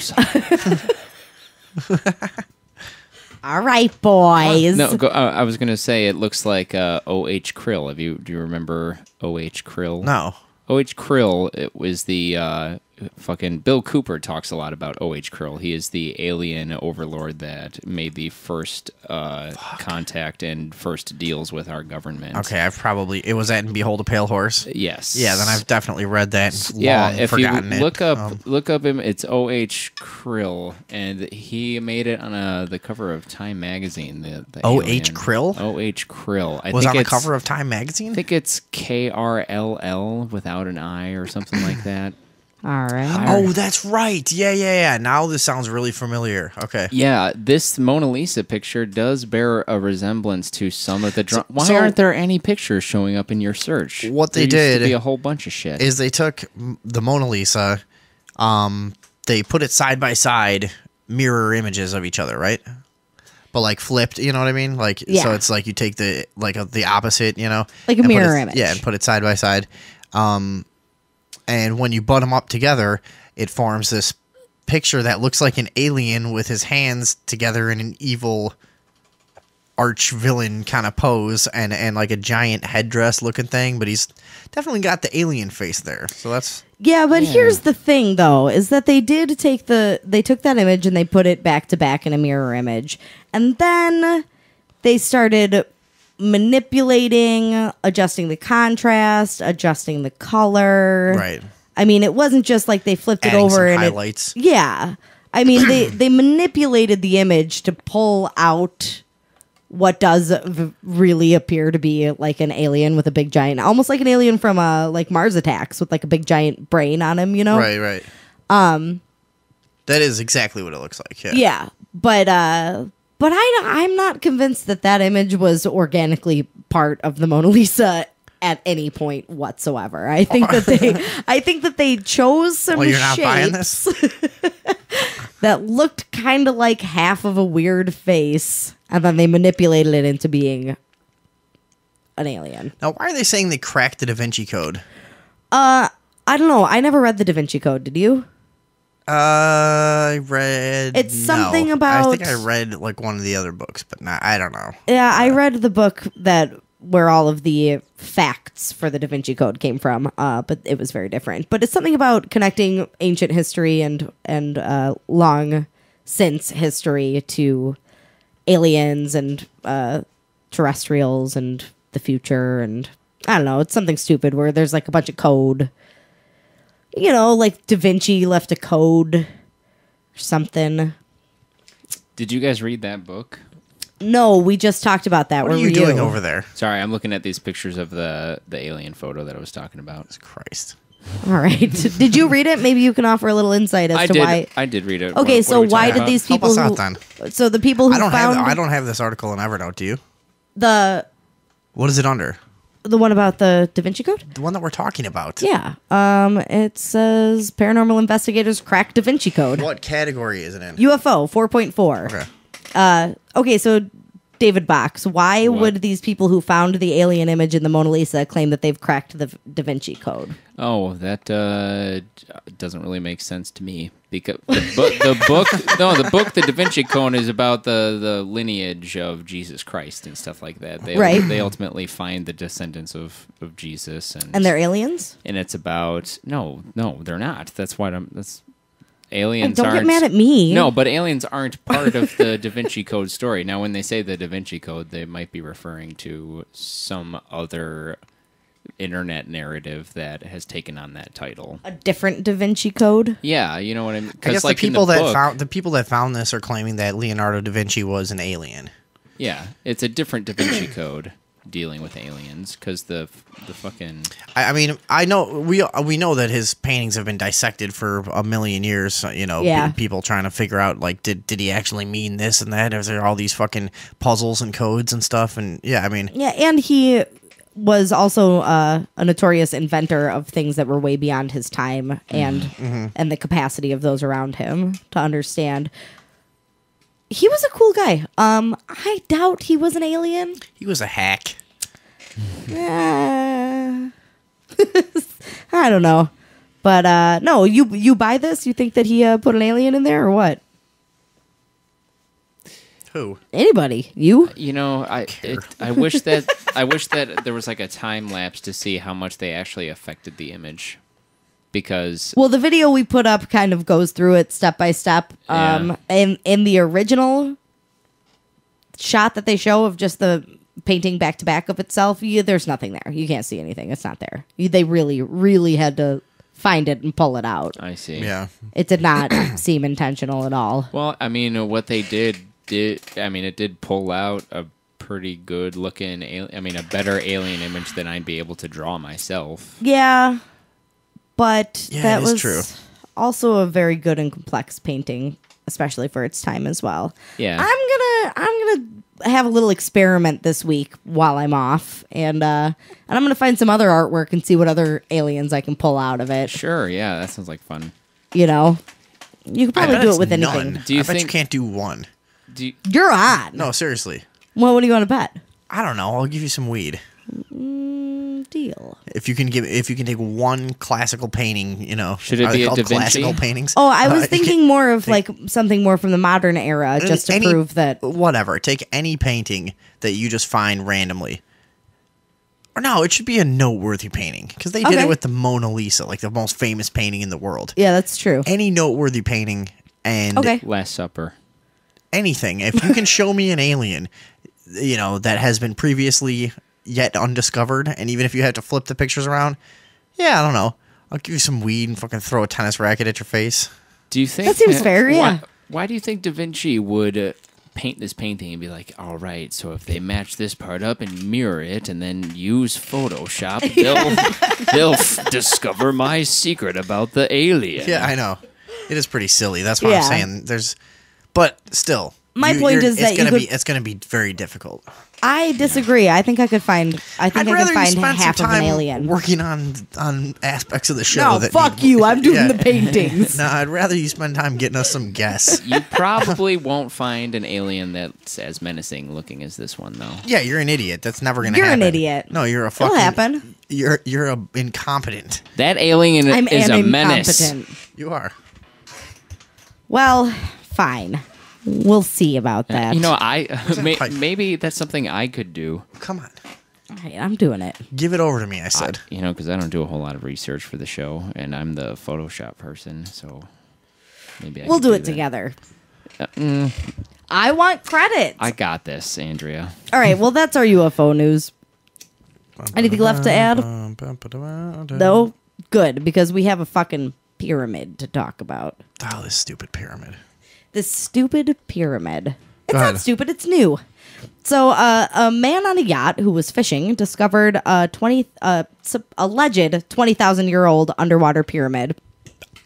All right, boys. No, I was going to say it looks like O.H. Krill. Do you remember O.H. Krill? No. O.H. Krill, it was the fucking Bill Cooper talks a lot about O.H. Krill. He is the alien overlord that made the first contact and first deals with our government. Okay, it was that in Behold a Pale Horse? Yes. Yeah, then I've definitely read that and if you look it. up him, it's O.H. Krill, and he made it on the cover of Time magazine. The O.H. Krill? O.H. Krill. I was think on the cover of Time magazine? I think it's KRLL without an I or something like that. All right. Oh, that's right. Yeah. Now this sounds really familiar. Okay. Yeah, this Mona Lisa picture does bear a resemblance to some of the... Why aren't there any pictures showing up in your search? What they there used did to be a whole bunch of shit. Is they took the Mona Lisa, they put it side by side, mirror images of each other, right? But like flipped, you know what I mean? Like so, it's like you take the opposite, you know, like a mirror image. Yeah, and put it side by side. And when you butt them up together, it forms this picture that looks like an alien with his hands together in an evil arch villain kind of pose and like a giant headdress looking thing. But he's definitely got the alien face there. So that's... Yeah, but here's the thing, though, is that they took that image and they put it back to back in a mirror image. And then they started manipulating, adjusting the contrast, adjusting the color. Right. I mean, it wasn't just like they flipped Adding it over some and highlights. yeah. I mean, they manipulated the image to pull out what does really appear to be like an alien with a big giant, almost like an alien from like Mars Attacks with like a big giant brain on him, you know? Right. That is exactly what it looks like. Yeah. Yeah, but I'm not convinced that image was organically part of the Mona Lisa at any point whatsoever. I think that they chose some Well, you're not shapes buying this? that looked kind of like half of a weird face, and then they manipulated it into being an alien. Now, why are they saying they cracked the Da Vinci Code? I don't know. I never read the Da Vinci Code. Did you? I read... It's something about... I think I read like one of the other books, but I don't know. Yeah, I read the book where all of the facts for the Da Vinci Code came from, but it was very different. But it's something about connecting ancient history and long since history to aliens and terrestrials and the future, and I don't know. It's something stupid where there's like a bunch of code. You know, like Da Vinci left a code or something. Did you guys read that book? No, we just talked about that. What are you doing over there? Sorry, I'm looking at these pictures of the alien photo that I was talking about. Christ. All right. Did you read it? Maybe you can offer a little insight as to why. I did read it. Okay, so why did these people Help us out, then. So the people who I don't have this article in Evernote, do you? What is it under? The one about the Da Vinci Code? The one that we're talking about. Yeah. It says paranormal investigators crack Da Vinci Code. What category is it in? UFO 4.4. Okay. Okay, so David Box, why would these people who found the alien image in the Mona Lisa claim that they've cracked the Da Vinci Code? Oh, that doesn't really make sense to me, because the book, the Da Vinci Code, is about the lineage of Jesus Christ and stuff like that. They ultimately find the descendants of Jesus, and they're aliens. And it's about no, they're not. That's why aliens don't aren't... get mad at me. No, but aliens aren't part of the Da Vinci Code story. Now, when they say the Da Vinci Code, they might be referring to some other internet narrative that has taken on that title. A different Da Vinci Code. Yeah, you know what I mean. I guess like the people that found this are claiming that Leonardo da Vinci was an alien. Yeah, it's a different Da Vinci Code dealing with aliens because the fucking. I mean, I know we know that his paintings have been dissected for a million years. You know, people trying to figure out like did he actually mean this and that? Is there all these fucking puzzles and codes and stuff? And I mean, and he was also a notorious inventor of things that were way beyond his time and the capacity of those around him to understand. He was a cool guy. I doubt he was an alien. He was a hack. I don't know. But no, you buy this? You think that he put an alien in there or what? Who? Anybody? You? You know, I wish that there was like a time lapse to see how much they actually affected the image. Because the video we put up kind of goes through it step by step. And in the original shot that they show of just the painting back to back of itself, there's nothing there. You can't see anything. It's not there. They really, really had to find it and pull it out. I see. Yeah, it did not seem intentional at all. Well, I mean, what they did it did pull out a pretty good looking, a better alien image than I'd be able to draw myself. Yeah. But that was true. Also a very good and complex painting, especially for its time as well. Yeah. I'm gonna have a little experiment this week while I'm off, and I'm gonna find some other artwork and see what other aliens I can pull out of it. Sure, yeah, that sounds like fun. You know, you could probably do it with anything. None. I bet you can't do one. You're on. No, seriously. Well, what do you want to bet? I don't know. I'll give you some weed. Deal. If you can take one classical painting, should it be a Da Vinci? Classical paintings? Oh, I was thinking more of like something more from the modern era, just to prove that. Whatever. Take any painting that you just find randomly. Or no, it should be a noteworthy painting because they did it with the Mona Lisa, like the most famous painting in the world. Yeah, that's true. Any noteworthy painting and Last Supper. Anything. If you can show me an alien, that has been previously yet undiscovered, and even if you have to flip the pictures around, I don't know. I'll give you some weed and fucking throw a tennis racket at your face. Do you think that seems fair? Yeah. Why do you think Da Vinci would paint this painting and be like, all right, so if they match this part up and mirror it and then use Photoshop, they'll discover my secret about the alien? Yeah, I know. It is pretty silly. That's what I'm saying. But still, my point is that it's going to be very difficult. I disagree. I think I could find. I could find half of an alien working on aspects of the show. No, fuck you. I'm doing the paintings. No, I'd rather you spend time getting us some guests. You probably won't find an alien that's as menacing looking as this one, though. Yeah, you're an idiot. That's never going to happen. You're an idiot. No, you're a fucking. It'll happen. You're a incompetent. That alien is a menace. You are. Well, fine. We'll see about that. Maybe that's something I could do. Come on. All right, I'm doing it. Give it over to me, I said. Because I don't do a whole lot of research for the show, and I'm the Photoshop person, so maybe we'll do it together. I want credit. I got this, Andrea. All right, well, that's our UFO news. Anything left to add? No? Good, because we have a fucking pyramid to talk about. Oh, this stupid pyramid. This stupid pyramid. It's not stupid, it's new. So a man on a yacht who was fishing discovered a alleged 20,000-year-old underwater pyramid.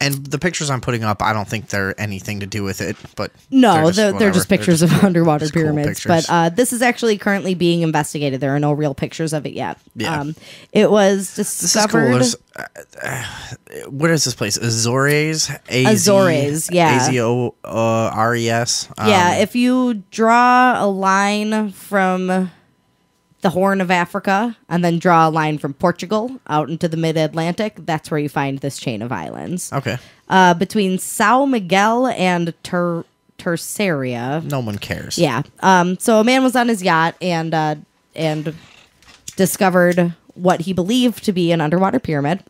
And the pictures I'm putting up, I don't think they're anything to do with it. But no, they're just pictures of underwater pyramids. Cool, but this is actually currently being investigated. There are no real pictures of it yet. Yeah. It was discovered. This is cool. What is this place? Azores? Azores, yeah. Azores. Yeah, if you draw a line from the Horn of Africa and then draw a line from Portugal out into the mid-Atlantic, that's where you find this chain of islands. Okay. Between São Miguel and Terceira. No one cares. Yeah. So a man was on his yacht and discovered what he believed to be an underwater pyramid.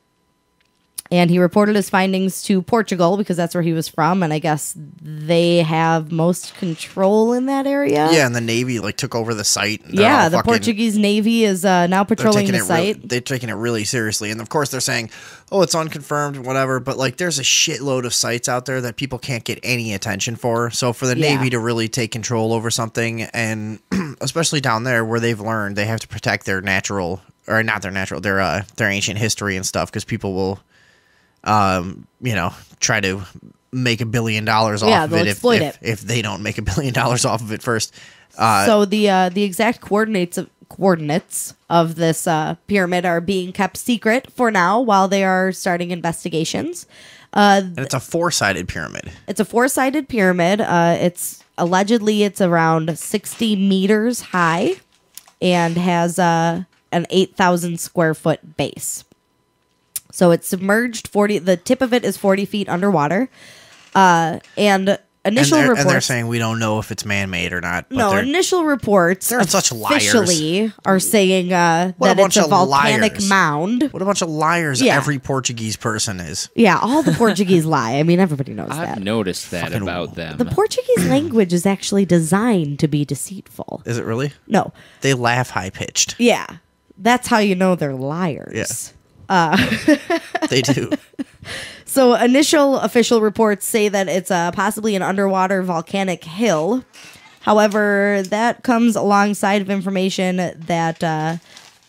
And he reported his findings to Portugal because that's where he was from, and I guess they have most control in that area. Yeah, and the Navy took over the site. Yeah, the Portuguese Navy is now patrolling the site. They're taking it really seriously, and of course they're saying, "Oh, it's unconfirmed, whatever." But there's a shitload of sites out there that people can't get any attention for. So for the Navy to really take control over something, and especially down there where they've learned they have to protect their natural, or not their natural, their ancient history and stuff, because people will. Try to make $1 billion off of it if they don't make $1 billion off of it first. So the exact coordinates of this pyramid are being kept secret for now while they are starting investigations. And it's a 4-sided pyramid. It's a 4-sided pyramid. It's around 60 meters high and has an 8,000 square foot base. So it's submerged the tip of it is 40 feet underwater. And initial reports. And they're saying we don't know if it's man-made or not. No, initial reports they're such liars. Officially are saying that it's a volcanic mound. What a bunch of liars every Portuguese person is. Yeah, all the Portuguese lie. I mean, everybody knows that. I've noticed that about them. The Portuguese language is actually designed to be deceitful. Is it really? No. They laugh high-pitched. Yeah. That's how you know they're liars. Yeah. They do. So initial official reports say that it's possibly an underwater volcanic hill. However, that comes alongside of information that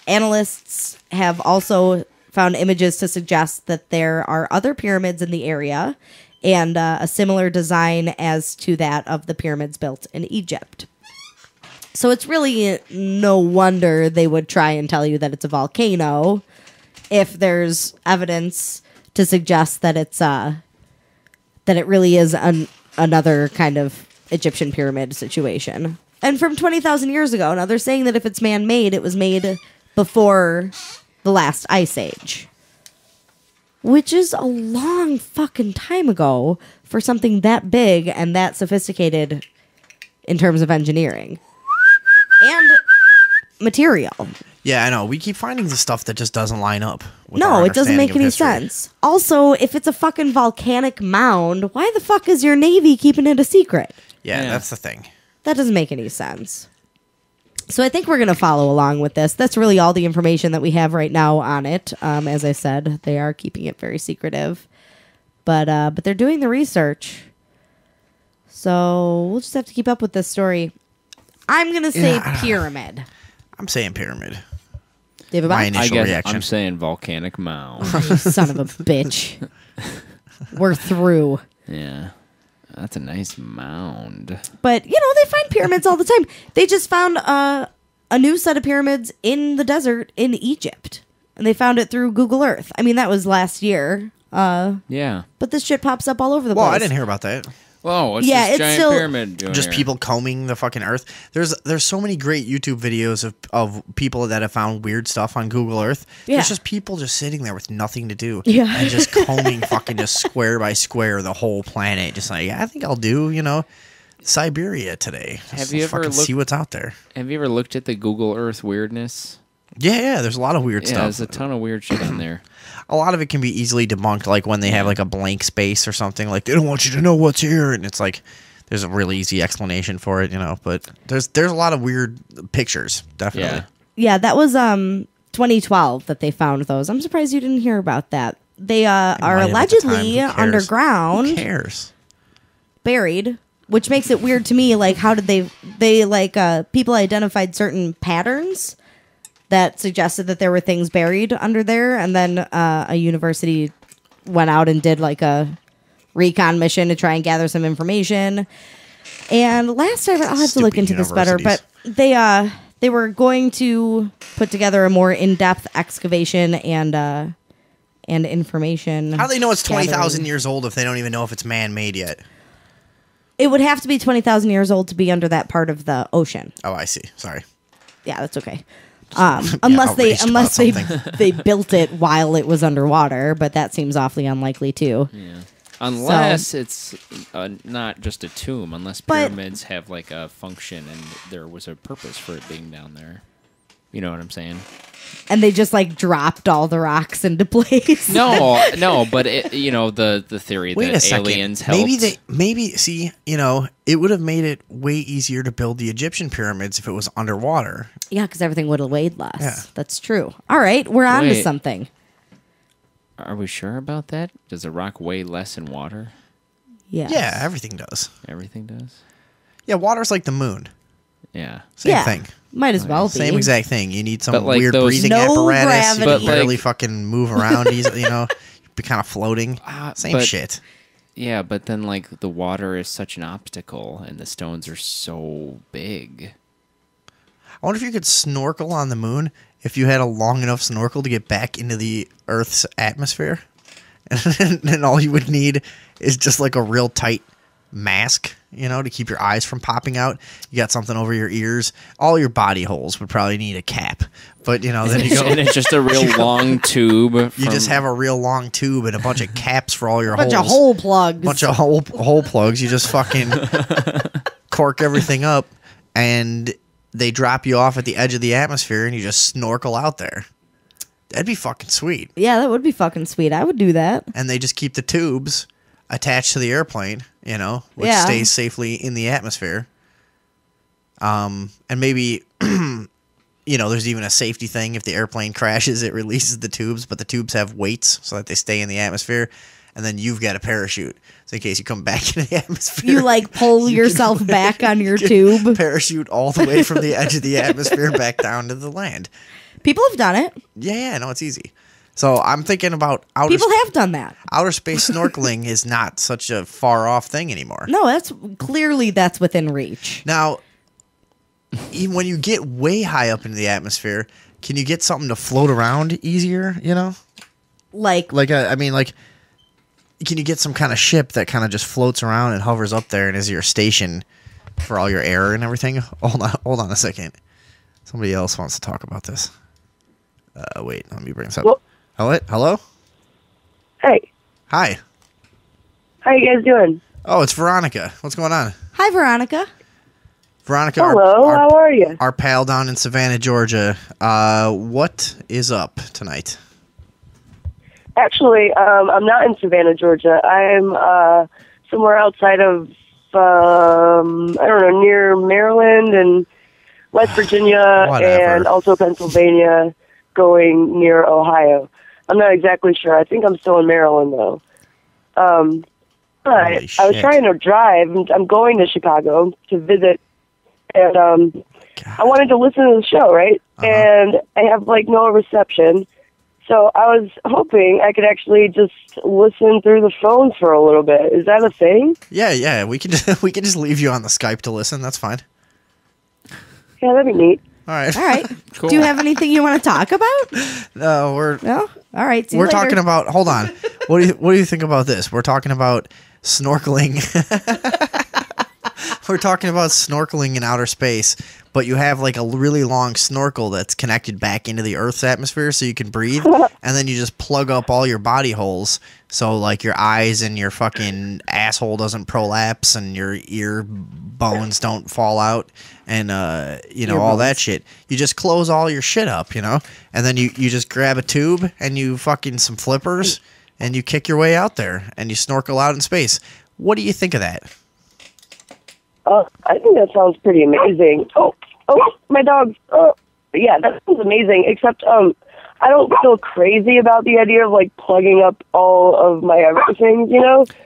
analysts have also found images to suggest that there are other pyramids in the area and a similar design as to that of the pyramids built in Egypt. So it's really no wonder they would try and tell you that it's a volcano if there's evidence to suggest that it's that it really is another kind of Egyptian pyramid situation. And from 20,000 years ago. Now they're saying that if it's man-made, it was made before the last ice age, which is a long fucking time ago for something that big and that sophisticated in terms of engineering and material. Yeah, I know. We keep finding the stuff that just doesn't line up. No, it doesn't make any sense. Also, if it's a fucking volcanic mound, why the fuck is your Navy keeping it a secret? Yeah, that's the thing. That doesn't make any sense. So I think we're going to follow along with this. That's really all the information that we have right now on it. As I said, they are keeping it very secretive. But they're doing the research. So we'll just have to keep up with this story. I'm going to say pyramid. I'm saying pyramid. David, my initial reaction. I'm saying volcanic mound. You son of a bitch. We're through. Yeah. That's a nice mound. But, they find pyramids all the time. They just found a new set of pyramids in the desert in Egypt. And they found it through Google Earth. I mean, that was last year. Yeah. But this shit pops up all over the place. Well, I didn't hear about that. Whoa, what's this giant pyramid doing just here? People combing the fucking earth. There's so many great YouTube videos of people that have found weird stuff on Google Earth. Yeah. There's just people just sitting there with nothing to do. Yeah. And just combing fucking just square by square the whole planet. Just like, I think I'll do, Siberia today. Have you ever see what's out there? Have you ever looked at the Google Earth weirdness? Yeah, there's a lot of weird stuff. There's a ton of weird shit on there. A lot of it can be easily debunked, like when they have like a blank space or something, like they don't want you to know what's here, and it's like there's a really easy explanation for it, but there's a lot of weird pictures, definitely. Yeah, that was 2012 that they found those. I'm surprised you didn't hear about that. They are allegedly underground. Who cares? Buried, which makes it weird to me. Like, how did they people identified certain patterns that suggested that there were things buried under there, and then a university went out and did like a recon mission to try and gather some information. And last time, I'll have to look into this better, but they were going to put together a more in-depth excavation and information. How do they know it's 20,000 years old if they don't even know if it's man-made yet? It would have to be 20,000 years old to be under that part of the ocean. Oh, I see. Sorry. Yeah, that's okay. Unless they built it while it was underwater, but that seems awfully unlikely too. Yeah. Unless it's not just a tomb, unless pyramids have like a function and there was a purpose for it being down there. You know what I'm saying? And they just like dropped all the rocks into place. No, but the theory Wait that a aliens second. helped. Maybe see, it would have made it way easier to build the Egyptian pyramids if it was underwater. Yeah, because everything would have weighed less. Yeah. That's true. All right, we're on to Wait. something. Are we sure about that? Does a rock weigh less in water? Yeah. Yeah, everything does. Everything does? Yeah, water's like the moon. Yeah. Same thing. Might as well be. Same exact thing. You need some But, like, weird those- breathing No apparatus. You gravity. can barely Like- fucking move around easily, be kind of floating. Same but- shit. Yeah, but then like the water is such an obstacle and the stones are so big. I wonder if you could snorkel on the moon if you had a long enough snorkel to get back into the Earth's atmosphere. And all you would need is just like a real tight mask, to keep your eyes from popping out. You got something over your ears. All your body holes would probably need a cap. But, then you go... And it's just a real long tube. You just have a real long tube and a bunch of caps for all your holes. Bunch of hole plugs. Bunch of hole plugs. You just fucking cork everything up, and they drop you off at the edge of the atmosphere, and you just snorkel out there. That'd be fucking sweet. Yeah, that would be fucking sweet. I would do that. And they just keep the tubes attached to the airplane, which Yeah. stays safely in the atmosphere. And maybe, there's even a safety thing. If the airplane crashes, it releases the tubes, but the tubes have weights so that they stay in the atmosphere. And then you've got a parachute. So in case you come back into the atmosphere. You like pull yourself back on your tube. Parachute all the way from the edge of the atmosphere back down to the land. People have done it. Yeah, no, it's easy. So I'm thinking about People have done that. outer space snorkeling is not such a far off thing anymore. No, that's within reach. Now, even when you get way high up into the atmosphere, can you get something to float around easier? Like can you get some kind of ship that kind of just floats around and hovers up there and is your station for all your air and everything? Hold on a second. Somebody else wants to talk about this. Wait, let me bring this up. Well, Hello? Hey, Hi. how you guys doing? Oh, it's Veronica. What's going on? Hi, Veronica. Veronica, Hello, how are you? Our pal down in Savannah, Georgia. What is up tonight? Actually, I'm not in Savannah, Georgia. I'm somewhere outside of, near Maryland and West Virginia and also Pennsylvania, going near Ohio. I'm not exactly sure. I think I'm still in Maryland, though. But I was trying to drive. I'm going to Chicago to visit, and I wanted to listen to the show, right? And I have, no reception. So I was hoping I could actually just listen through the phone for a little bit. Is that a thing? Yeah. We can just leave you on the Skype to listen. That's fine. Yeah, that'd be neat. All right. All right. Cool. Do you have anything you want to talk about? No, No? All right. See you we're later. talking about. Hold on. What do you think about this? We're talking about snorkeling. We're talking about snorkeling in outer space, but you have a really long snorkel that's connected back into the Earth's atmosphere so you can breathe, and then you just plug up all your body holes so your eyes and your fucking asshole doesn't prolapse and your ear bones don't fall out and all that shit. You just close all your shit up, and then you just grab a tube and you fucking some flippers and you kick your way out there and you snorkel out in space. What do you think of that? I think that sounds pretty amazing. Oh, my dog. Oh, yeah, that sounds amazing. Except, I don't feel crazy about the idea of plugging up all of my everything.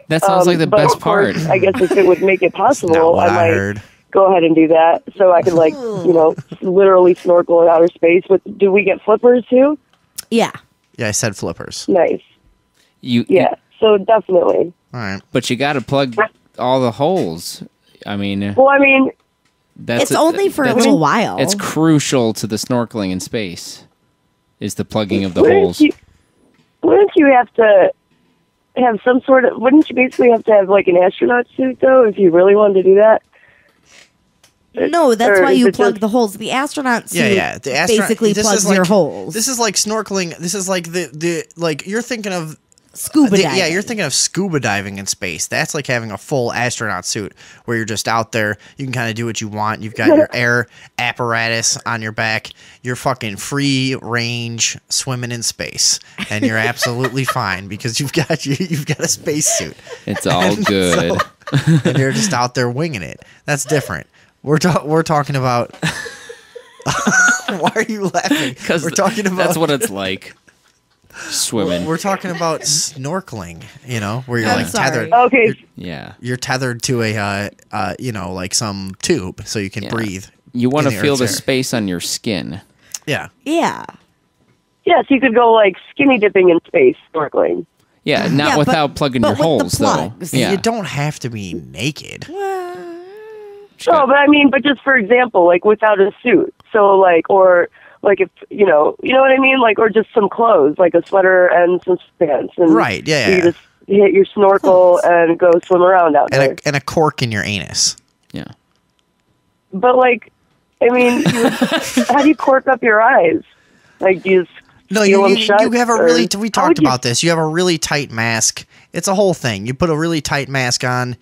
That sounds like the but best of course, part. I guess if it would make it possible, what I I might heard. go ahead and do that. So I could literally snorkel in outer space. Do we get flippers too? Yeah. Yeah, I said flippers. Nice. Yeah. So definitely. All right. But you got to plug all the holes. Well, It's only for a little while. It's crucial to the snorkeling in space. Is the plugging of the wouldn't holes. Wouldn't you have to have some sort of? Wouldn't you basically have to have an astronaut suit though, if you really wanted to do that? No, that's Or why is you it plug just- the holes. The astronaut suit Yeah. basically this plugs is your holes. This is like snorkeling. This is like the you're thinking of Scuba diving. Yeah, you're thinking of scuba diving in space. That's like having a full astronaut suit where you're just out there. You can kind of do what you want. You've got your air apparatus on your back. You're fucking free range swimming in space, and you're absolutely fine because you've got a space suit. It's all good. And you're just out there winging it. That's different. We're talking about. Why are you laughing? Because we're talking about that's what it's like. Swimming. We're talking about snorkeling, where you're tethered. Okay. You're tethered to a, like some tube so you can breathe. You want to feel the air. space on your skin. Yeah. Yeah. Yes, you could go like skinny dipping in space, snorkeling. Yeah, not without plugging your holes, though. Yeah. You don't have to be naked. No, but just for example, like without a suit. So like, or like if you know what I mean, like, or just some clothes, like a sweater and some pants, and right, yeah, you just hit your snorkel and go swim around out there, and a cork in your anus. Yeah. But like, I mean, how do you cork up your eyes? Like, do you just you have a really. We talked about this. You have a really tight mask. It's a whole thing. You put a really tight mask on,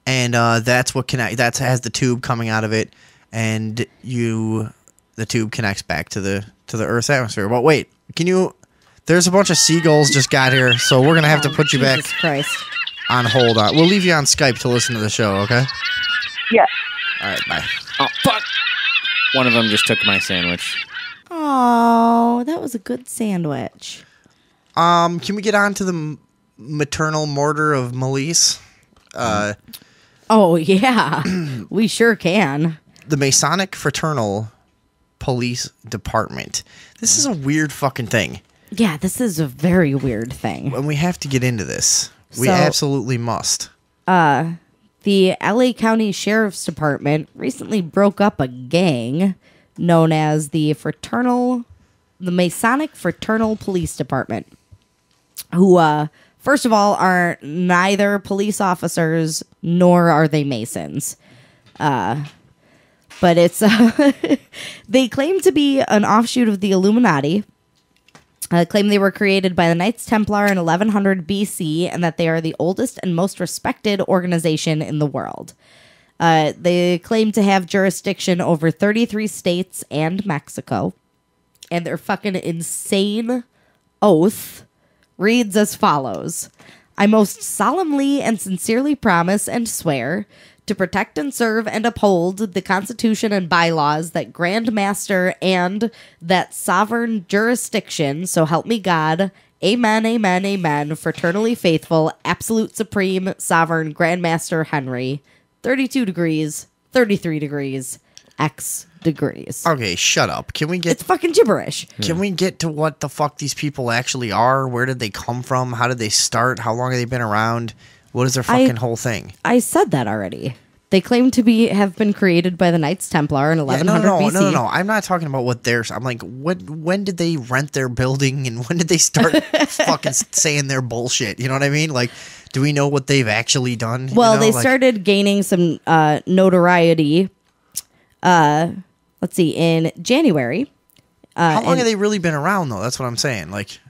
and that's what that has the tube coming out of it, and the tube connects back to the Earth's atmosphere. But wait, there's a bunch of seagulls just got here, so we're gonna have to put you back on hold. We'll leave you on Skype to listen to the show, okay? Yeah. All right, bye. Oh, fuck! One of them just took my sandwich. Oh, that was a good sandwich. Can we get on to the maternal mortar of Melise? Oh, yeah. We sure can. The Masonic Fraternal Police Department. This is a weird fucking thing. Yeah, this is a very weird thing. And we have to get into this. We absolutely must. The LA County Sheriff's Department recently broke up a gang known as the Masonic Fraternal Police Department, who, first of all, are neither police officers nor are they Masons. But it's they claim to be an offshoot of the Illuminati. Claim they were created by the Knights Templar in 1100 BC and that they are the oldest and most respected organization in the world. They claim to have jurisdiction over 33 states and Mexico. And their fucking insane oath reads as follows. I most solemnly and sincerely promise and swear to protect and serve and uphold the Constitution and bylaws that Grand Master and that sovereign jurisdiction, so help me God, amen, amen, amen, fraternally faithful, absolute supreme, sovereign Grand Master Henry, 32 degrees, 33 degrees, X degrees. Okay, shut up. Can we get... It's fucking gibberish. Can we get to what the fuck these people actually are? Where did they come from? How did they start? How long have they been around? What is their fucking whole thing? I said that already. They claim to have been created by the Knights Templar in 1100 BC. No. I'm not talking about what they're... I'm like, when did they rent their building and when did they start fucking saying their bullshit? You know what I mean? Like, do we know what they've actually done? Well, they started gaining some notoriety, let's see, in January. How long have they really been around, though? That's what I'm saying. Like...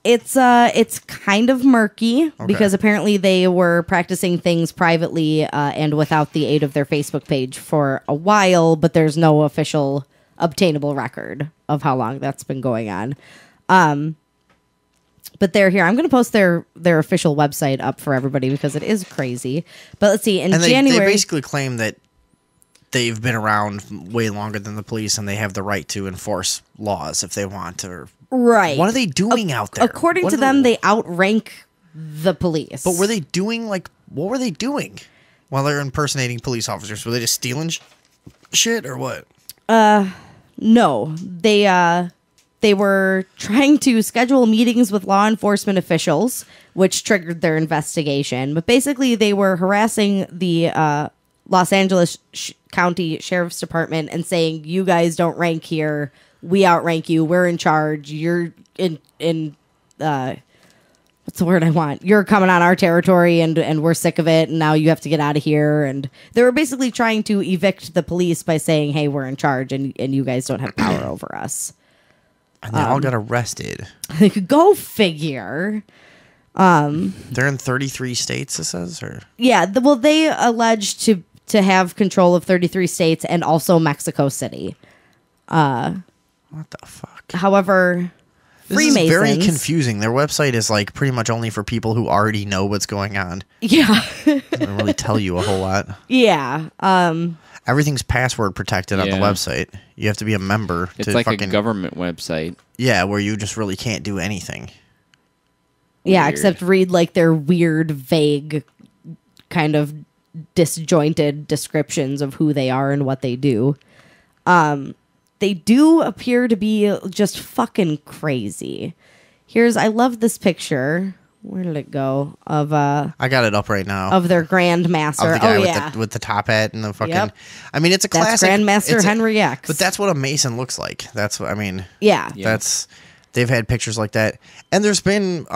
It's kind of murky because apparently they were practicing things privately and without the aid of their Facebook page for a while, but there's no official obtainable record of how long that's been going on. But they're here. I'm going to post their official website up for everybody because it is crazy. But let's see. In January, they basically claim that they've been around way longer than the police and they have the right to enforce laws if they want to. Right. What are they doing out there? According to them, they outrank the police. But were they doing, what were they doing while they're impersonating police officers? Were they just stealing shit or what? No. They were trying to schedule meetings with law enforcement officials, which triggered their investigation. But basically, they were harassing the Los Angeles County Sheriff's Department and saying, you guys don't rank here. We outrank you. We're in charge. You're in what's the word I want? You're coming on our territory and we're sick of it. And now you have to get out of here. And they were basically trying to evict the police by saying, hey, we're in charge and you guys don't have power over us. And they all got arrested. Go figure. They're in 33 states, it says, or Yeah, well, they allege to have control of 33 states and also Mexico City. What the fuck? However, this Freemasons... is very confusing. Their website is like pretty much only for people who already know what's going on. Yeah. Doesn't really tell you a whole lot. Yeah. Everything's password protected on the website. You have to be a member. It's to like fucking, a government website. Yeah, where you just really can't do anything. Yeah, Weird. except read like their weird, vague, kind of disjointed descriptions of who they are and what they do. They do appear to be just fucking crazy. I love this picture. Where did it go? Of I got it up right now. Of their Grand Master. Of the guy yeah. with the top hat and the fucking. Yep. I mean, it's a That's classic. Grand Master Henry X. But that's what a Mason looks like. That's what I mean. Yeah. That's they've had pictures like that, and there's been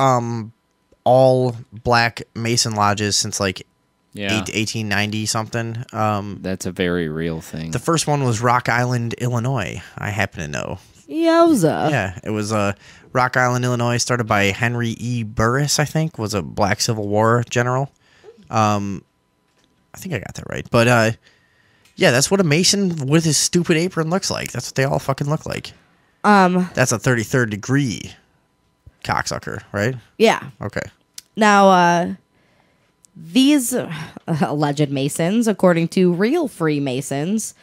all black Mason lodges since like 1890 something. That's a very real thing. The first one was Rock Island, Illinois. I happen to know. Yowza. Yeah, it was Rock Island, Illinois, started by Henry E. Burris, I think, was a black Civil War general. I think I got that right. But, yeah, that's what a Mason with his stupid apron looks like. That's what they all fucking look like. That's a 33rd degree cocksucker, right? Yeah. Okay. Now, these alleged Masons, according to real Freemasons,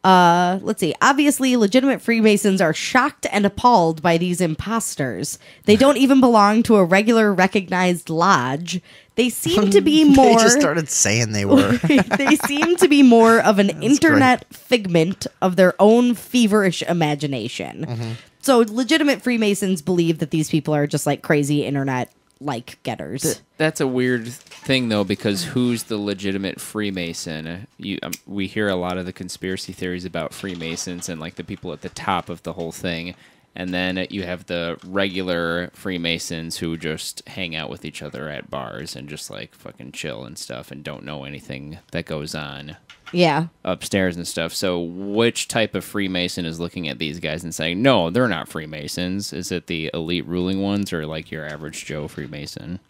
let's see. Obviously, legitimate Freemasons are shocked and appalled by these imposters. They don't even belong to a regular recognized lodge. They seem to be more... They just started saying they were. They seem to be more of an internet figment of their own feverish imagination. Mm-hmm. So legitimate Freemasons believe that these people are just like crazy internet getters. That's a weird thing, though, because who's the legitimate Freemason? We hear a lot of the conspiracy theories about Freemasons and like the people at the top of the whole thing, and then you have the regular Freemasons who just hang out with each other at bars and just like fucking chill and stuff and don't know anything that goes on. Yeah. Upstairs and stuff. So which type of Freemason is looking at these guys and saying, no, they're not Freemasons? Is it the elite ruling ones or like your average Joe Freemason?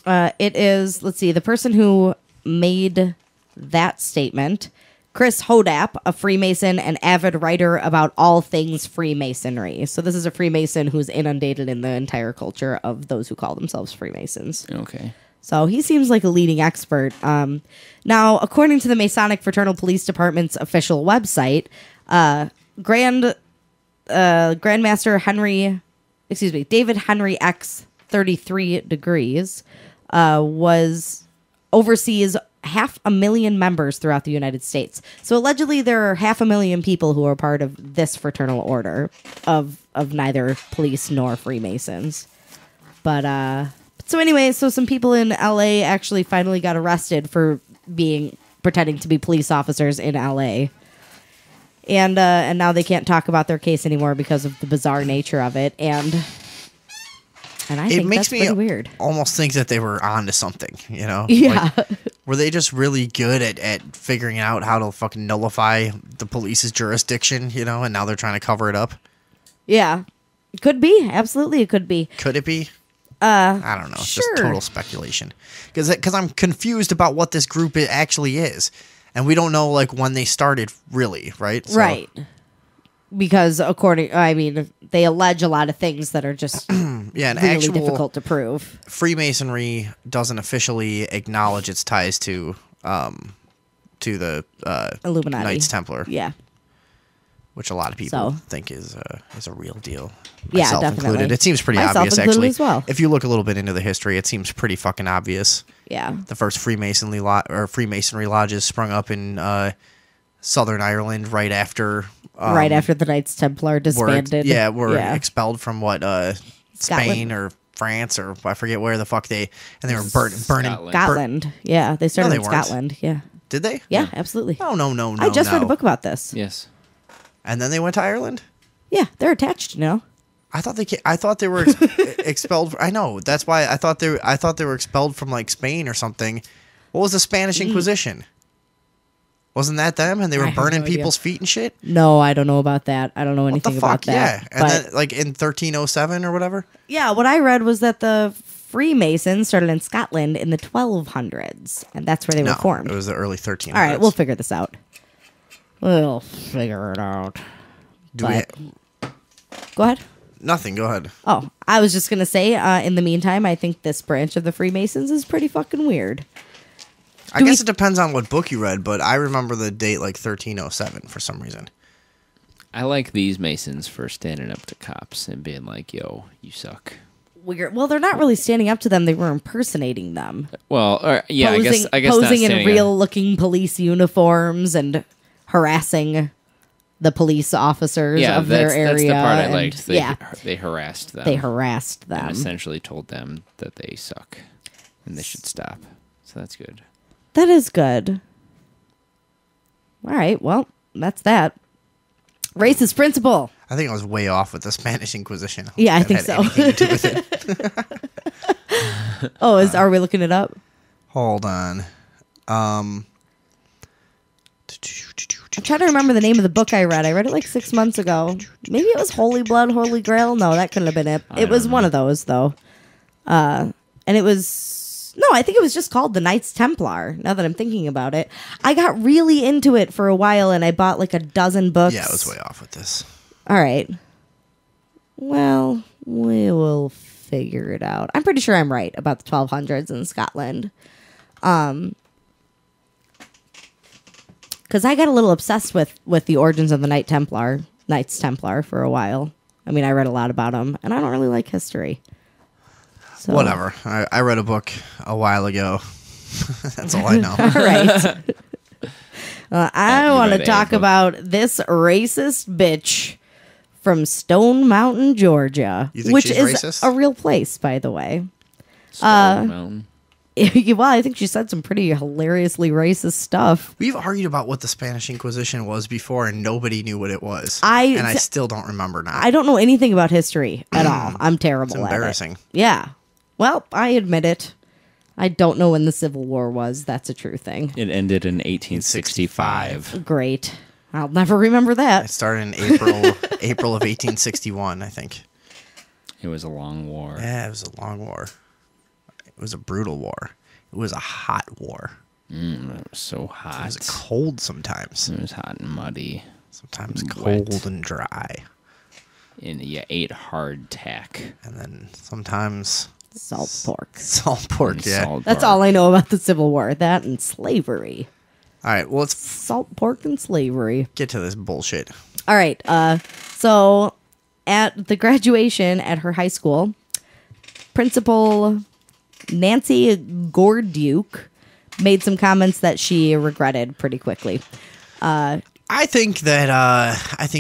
It is, let's see, the person who made that statement, Chris Hodap, a Freemason and avid writer about all things Freemasonry. So this is a Freemason who's inundated in the entire culture of those who call themselves Freemasons. Okay. So he seems like a leading expert. Now, according to the Masonic Fraternal Police Department's official website, Grandmaster David Henry X 33 degrees oversees 500,000 members throughout the United States. So allegedly there are 500,000 people who are part of this fraternal order of neither police nor Freemasons. But so anyway, so some people in LA actually finally got arrested for pretending to be police officers in LA. And now they can't talk about their case anymore because of the bizarre nature of it. And I think that's pretty weird. Almost think that they were onto something, you know? Yeah. Like, were they just really good at figuring out how to fucking nullify the police's jurisdiction, you know? And now they're trying to cover it up? Yeah. Could be. Absolutely, it could be. Could it be? I don't know. It's just total speculation. Because I'm confused about what this group actually is. And we don't know, like, when they started, really, right? So, right. Because they allege a lot of things that are just really difficult to prove. Freemasonry doesn't officially acknowledge its ties to the Illuminati. Knights Templar. Yeah. Which a lot of people think is a real deal. Yeah, Myself definitely. included. It seems pretty Myself obvious, included actually. as well. If you look a little bit into the history, it seems pretty fucking obvious. Yeah. The first Freemasonry lodges sprung up in Southern Ireland right after the Knights Templar disbanded. Were expelled from Spain or France or I forget where the fuck they were burning Scotland. Yeah, they started in Scotland. Yeah. Did they? Yeah, absolutely. No. I just read a book about this. Yes. And then they went to Ireland? Yeah, they're attached now. I thought they were expelled. I know. That's why I thought they were expelled from like Spain or something. What was the Spanish Inquisition? Wasn't that them? And they were burning people's feet and shit? No, I don't know about that. I don't know anything about that. Yeah. And then like in 1307 or whatever? Yeah, what I read was that the Freemasons started in Scotland in the 1200s, and that's where they were formed. It was the early 1300s. All right, we'll figure this out. We'll figure it out. Go ahead. Nothing, go ahead. Oh, I was just going to say, in the meantime, I think this branch of the Freemasons is pretty fucking weird. I guess it depends on what book you read, but I remember the date like 1307 for some reason. I like these Masons for standing up to cops and being like, yo, you suck. Weird. Well, they're not really standing up to them. They were impersonating them. Well, yeah, posing, I guess posing not in real-looking police uniforms and harassing the police officers of their area. That's the part I liked. They harassed them. They harassed them. And essentially told them that they suck and they should stop. So that's good. That is good. All right, well, that's that. Racist principle. I think I was way off with the Spanish Inquisition. Yeah, I think so. Are we looking it up? Hold on. I'm trying to remember the name of the book I read. I read it like 6 months ago. Maybe it was Holy Blood, Holy Grail. No, that couldn't have been it. It was one of those, though. And it was... No, I think it was just called The Knights Templar, now that I'm thinking about it. I got really into it for a while, and I bought like a dozen books. Yeah, I was way off with this. All right. Well, we will figure it out. I'm pretty sure I'm right about the 1200s in Scotland. Because I got a little obsessed with the origins of the Knights Templar for a while. I mean, I read a lot about them, and I don't really like history. So. Whatever. I read a book a while ago. That's all I know. All right. I want to talk about this racist bitch from Stone Mountain, Georgia, which is racist? A real place, by the way. Stone Mountain. Well, I think she said some pretty hilariously racist stuff. We've argued about what the Spanish Inquisition was before, and nobody knew what it was. I still don't remember now. I don't know anything about history at all. I'm terrible at it. It's embarrassing. Yeah. Well, I admit it. I don't know when the Civil War was. That's a true thing. It ended in 1865. Great. I'll never remember that. It started in April of 1861, I think. It was a long war. Yeah, it was a long war. It was a brutal war. It was a hot war. It was so hot. It was cold sometimes. It was hot and muddy. Sometimes cold and dry. And you ate hardtack. And then sometimes... Salt pork. Salt pork, yeah. That's all I know about the Civil War. That and slavery. All right, well, let's... Salt pork and slavery. Get to this bullshit. All right, so at the graduation at her high school, Principal Nancy Gorduke made some comments that she regretted pretty quickly. I think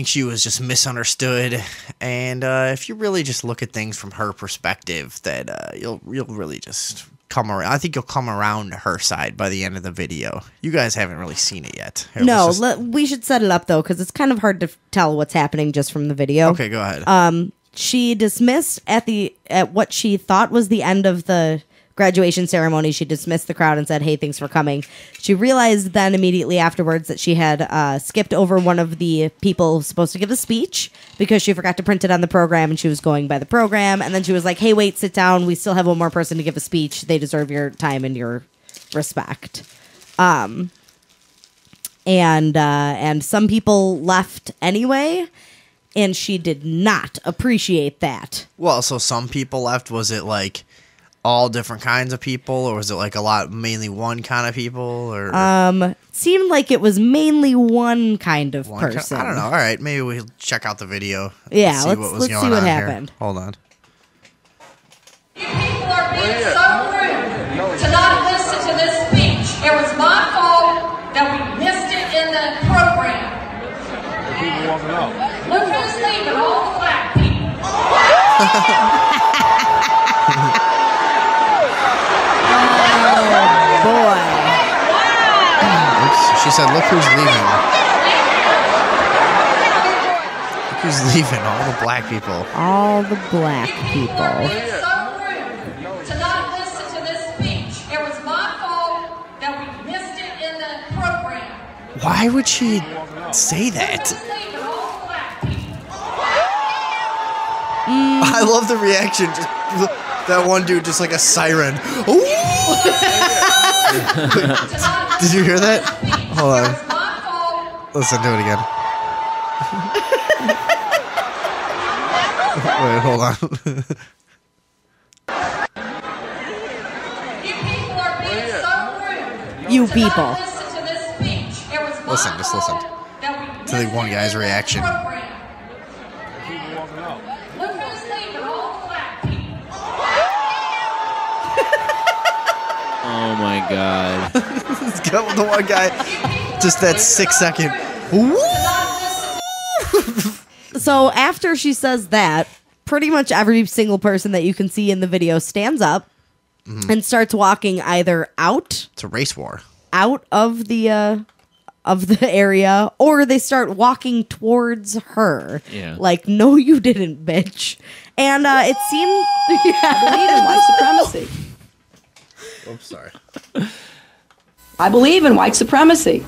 she was just misunderstood, and if you really just look at things from her perspective, that you'll really just come around. I think you'll come around to her side by the end of the video. You guys haven't really seen it yet. We should set it up though, because it's kind of hard to tell what's happening just from the video. Okay, go ahead. She dismissed at what she thought was the end of the graduation ceremony. She dismissed the crowd and said, "Hey, thanks for coming." She realized then immediately afterwards that she had skipped over one of the people supposed to give a speech because she forgot to print it on the program, and she was going by the program. And then she was like, "Hey, wait, sit down. We still have one more person to give a speech. They deserve your time and your respect." And some people left anyway, and she did not appreciate that. Well, so some people left. Was it like all different kinds of people, or was it like mainly one kind of people? Or seemed like it was mainly one kind of person. I don't know. All right, maybe we'll check out the video. Yeah, let's see what happened. Here. Hold on. You people are being so rude to not listen to this speech. It was my fault that we missed it in the program. Look who's leaving, all the black people. Boy. Oops. She said, "Look who's leaving." Look who's leaving. All the black people. All the black people. So rude to not listen to this speech. It was my fault that we missed it in the program. Why would she say that? I love the reaction. Just That one dude just like a siren. Ooh! Did you hear that? Hold on. Listen, do it again. Wait, hold on. You people. Listen, just listen to the one guy's reaction. Oh my god. The one guy, just that 6 second. So after she says that, pretty much every single person that you can see in the video stands up and starts walking either out. It's a race war. Out of the area, or they start walking towards her. Yeah. Like, no, you didn't, bitch. And it seemed. I believe in white supremacy. Oops, sorry. I believe in white supremacy.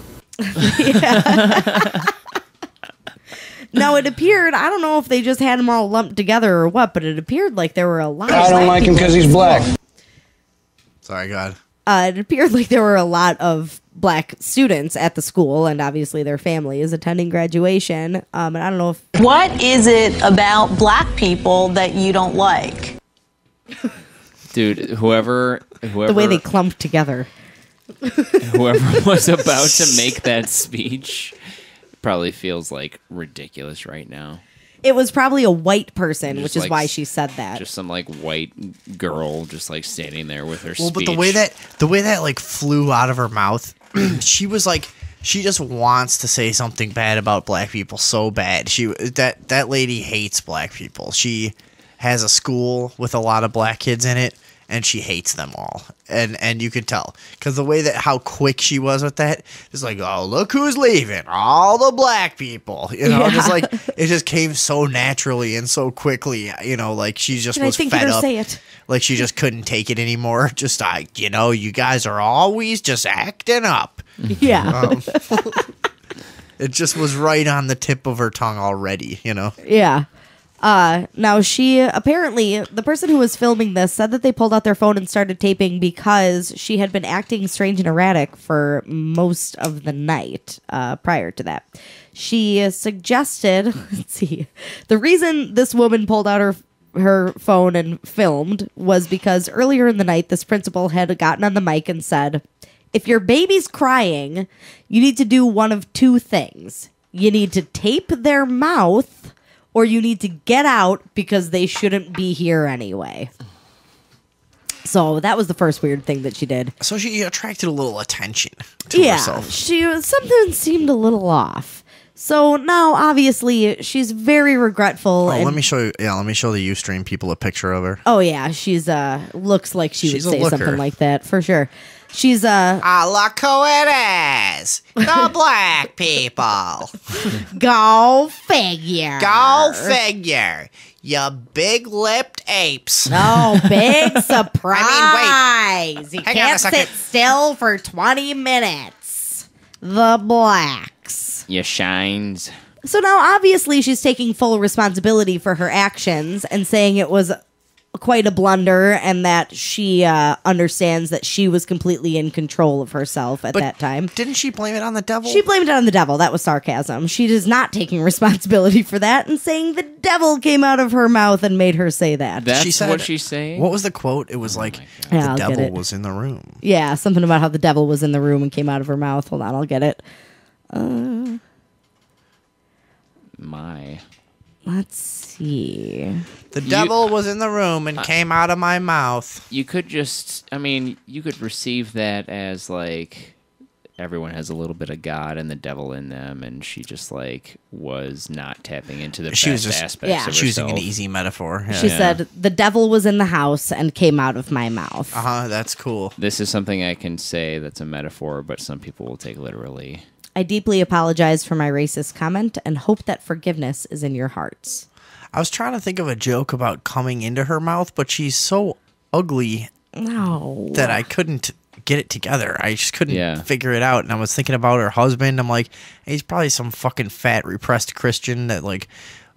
Now, it appeared, I don't know if they just had them all lumped together or what, but it appeared like there were a lot of I don't like him because he's black. Sorry, God. It appeared like there were a lot of black students at the school, and obviously their families attending graduation. And I don't know if... What is it about black people that you don't like? Dude, whoever the way they clumped together. Whoever was about to make that speech probably feels like ridiculous right now. It was probably a white person, Just which is like why she said that. Just some like white girl just like standing there with her Well, speech. but the way that like flew out of her mouth, she was like, she just wants to say something bad about black people so bad. That lady hates black people. She has a school with a lot of black kids in it, and she hates them all. And you could tell because the way that how quick she was with that, it's like, oh, look who's leaving, all the black people, just like it just came so naturally and so quickly, like she just was fed up. Say it. Like she just couldn't take it anymore. Just like, you guys are always just acting up. Yeah. It just was right on the tip of her tongue already, Yeah. Now she apparently, the person who was filming this said that they pulled out their phone and started taping because she had been acting strange and erratic for most of the night prior to that. She suggested, let's see, the reason this woman pulled out her phone and filmed was because earlier in the night, this principal had gotten on the mic and said, if your baby's crying, you need to do one of two things. You need to tape their mouth, or you need to get out because they shouldn't be here anyway. So that was the first weird thing that she did. So she attracted a little attention to herself. Something seemed a little off. So now, obviously, she's very regretful. Oh, let me show you. Yeah, let me show the Ustream people a picture of her. Oh yeah, she's looks like she would say something like that for sure. She's a la coedes, the black people. Go figure. Go figure. You big-lipped apes. No, big surprise. I mean, wait. You can't sit still for 20 minutes. The blacks. You shines. So now, obviously, she's taking full responsibility for her actions and saying it was quite a blunder and that she understands that she was completely in control of herself at that time. Didn't she blame it on the devil? She blamed it on the devil. That was sarcasm. She is not taking responsibility for that and saying the devil came out of her mouth and made her say that. That's what she's saying? What was the quote? It was like, Yeah, the I'll get devil it. was in the room. Yeah, something about how the devil was in the room and came out of her mouth. Hold on, I'll get it. Let's see. The devil was in the room and came out of my mouth. You could you could receive that as like everyone has a little bit of God and the devil in them, and she just like was not tapping into the best aspects of herself. Choosing an easy metaphor. Yeah. She said, the devil was in the house and came out of my mouth. That's cool. This is something I can say that's a metaphor, but some people will take literally. I deeply apologize for my racist comment and hope that forgiveness is in your hearts. I was trying to think of a joke about coming into her mouth, but she's so ugly that I couldn't get it together. I just couldn't figure it out. And I was thinking about her husband. I'm like, he's probably some fucking fat, repressed Christian that like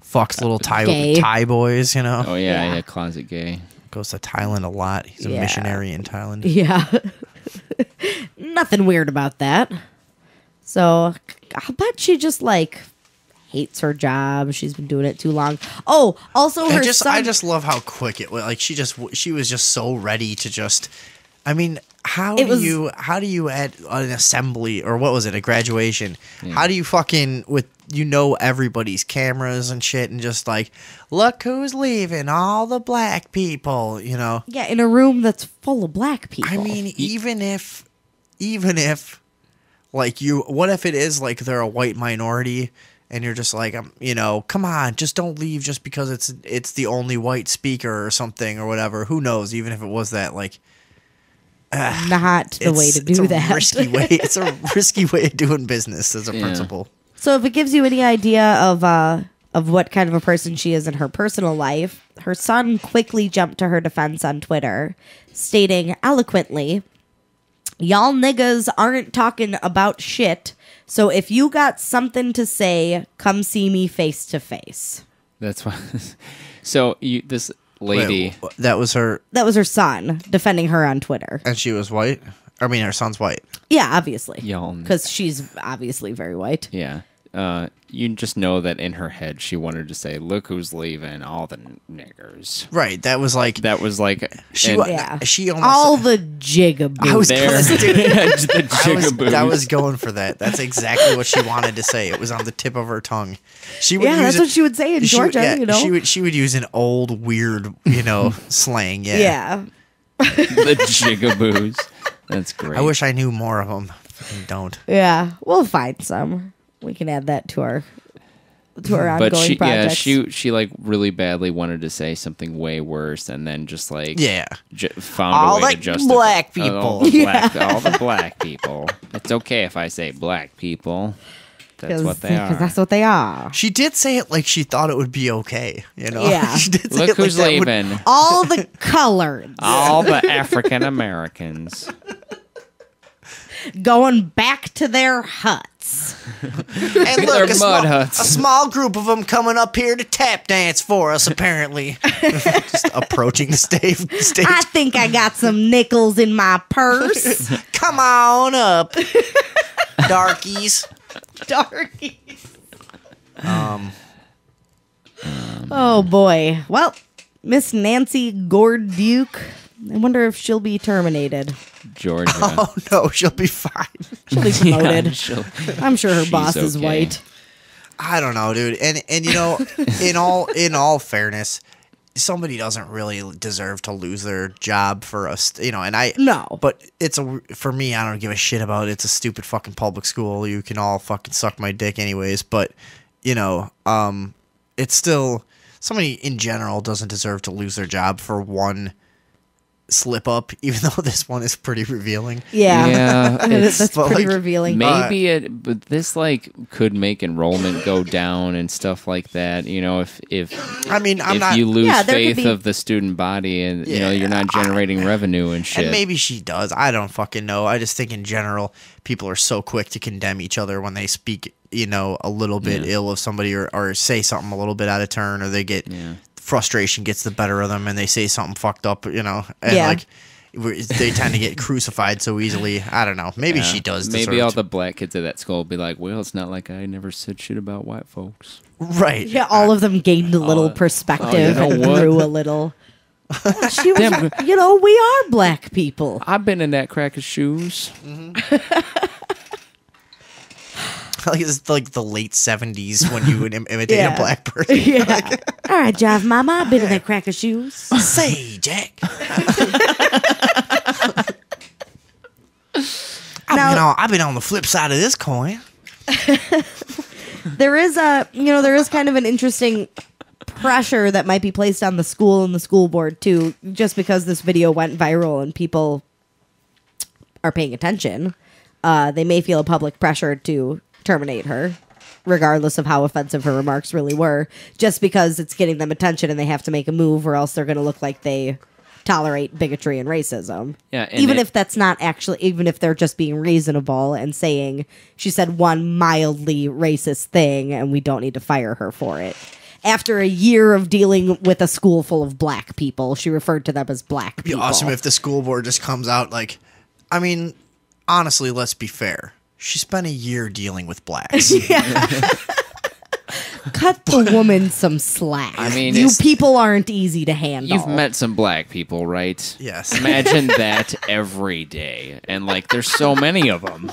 fucks little Thai boys, Oh, yeah, closet gay. Goes to Thailand a lot. He's a missionary in Thailand. Yeah. Nothing weird about that. So I'll bet she just like hates her job. She's been doing it too long. Oh, also her son. I just love how quick it was. Like she was just so ready to just. I mean, how do you at an assembly or what was it, a graduation? Yeah. How do you fucking everybody's cameras and shit and just like, look who's leaving, all the black people, you know? Yeah, in a room that's full of black people. I mean, even if like what if it is like they're a white minority and you're just like, you know, come on, just don't leave just because it's the only white speaker or something or whatever. Who knows? Even if it was that, like. Not the way to do that. It's a risky way of doing business as a principal. So if it gives you any idea of what kind of a person she is in her personal life, her son quickly jumped to her defense on Twitter, stating eloquently, "Y'all niggas aren't talking about shit, so if you got something to say, come see me face to face." That's why. So this lady. Wait, that was her son defending her on Twitter. And she was white? I mean, her son's white. Yeah, obviously. Y'all. Because she's obviously very white. Yeah. You just know that in her head she wanted to say, "Look who's leaving, all the niggers." Right. That was like she almost all the jigaboos. I was there. The jigaboos. I was going for that. That's exactly what she wanted to say. It was on the tip of her tongue. That's what she would say in Georgia. You know, she would use an old weird, you know, slang. Yeah. Yeah. The jigaboos. That's great. I wish I knew more of them. I don't. Yeah, we'll find some. We can add that to our ongoing projects. Yeah, she like really badly wanted to say something way worse, and then just like found all a way the to justify black people. All the black people. It's okay if I say black people. That's what they are. Because that's what they are. She did say it like she thought it would be okay. You know. Yeah. She did say Look it who's like leaving. All the colors. All the African Americans. Going back to their huts. And look, a small group of them coming up here to tap dance for us, apparently. Just approaching the stage. I think I got some nickels in my purse. Come on up, darkies. Oh, boy. Well, Miss Nancy Gorduke, I wonder if she'll be terminated. Georgia. Oh no, she'll be fine. She'll be promoted. I'm sure her boss is okay. white. I don't know, dude. And you know, in all fairness, somebody doesn't really deserve to lose their job for us, you know. And but for me, I don't give a shit about it. It's a stupid fucking public school. You can all fucking suck my dick, anyways. But you know, it's still somebody in general doesn't deserve to lose their job for one slip up, even though this one is pretty revealing. Yeah, that's pretty revealing. Maybe but this like could make enrollment go down and stuff like that. You know, if you lose faith of the student body and you know you're not generating revenue and shit. And maybe she does. I don't fucking know. I just think in general people are so quick to condemn each other when they speak, you know, a little bit ill of somebody or say something a little bit out of turn, or they get. Frustration gets the better of them and they say something fucked up, you know, and like they tend to get crucified so easily. I don't know. Maybe she does. Maybe all the black kids at that school will be like, well, it's not like I never said shit about white folks. Right. Yeah, all of them gained a little perspective and grew a little. She was, you know, we are black people. I've been in that crack of shoes. Mm-hmm. Like it's like the late 70s when you would imitate a black person. Yeah. All right, Jive Mama, I've been in that crack of shoes. Say, Jack. I've been on the flip side of this coin. There is kind of an interesting pressure that might be placed on the school and the school board too, just because this video went viral and people are paying attention. They may feel a public pressure to terminate her, regardless of how offensive her remarks really were, just because it's getting them attention and they have to make a move or else they're going to look like they tolerate bigotry and racism. Yeah, and even if that's not actually, even if they're just being reasonable and saying she said one mildly racist thing and we don't need to fire her for it. after a year of dealing with a school full of black people, she referred to them as black It'd be people. awesome if the school board just comes out like, I mean, honestly, let's be fair. She spent a year dealing with blacks. Cut the woman some slack. I mean, you people aren't easy to handle. You've met some black people, right? Yes. Imagine that every day. And, like, there's so many of them.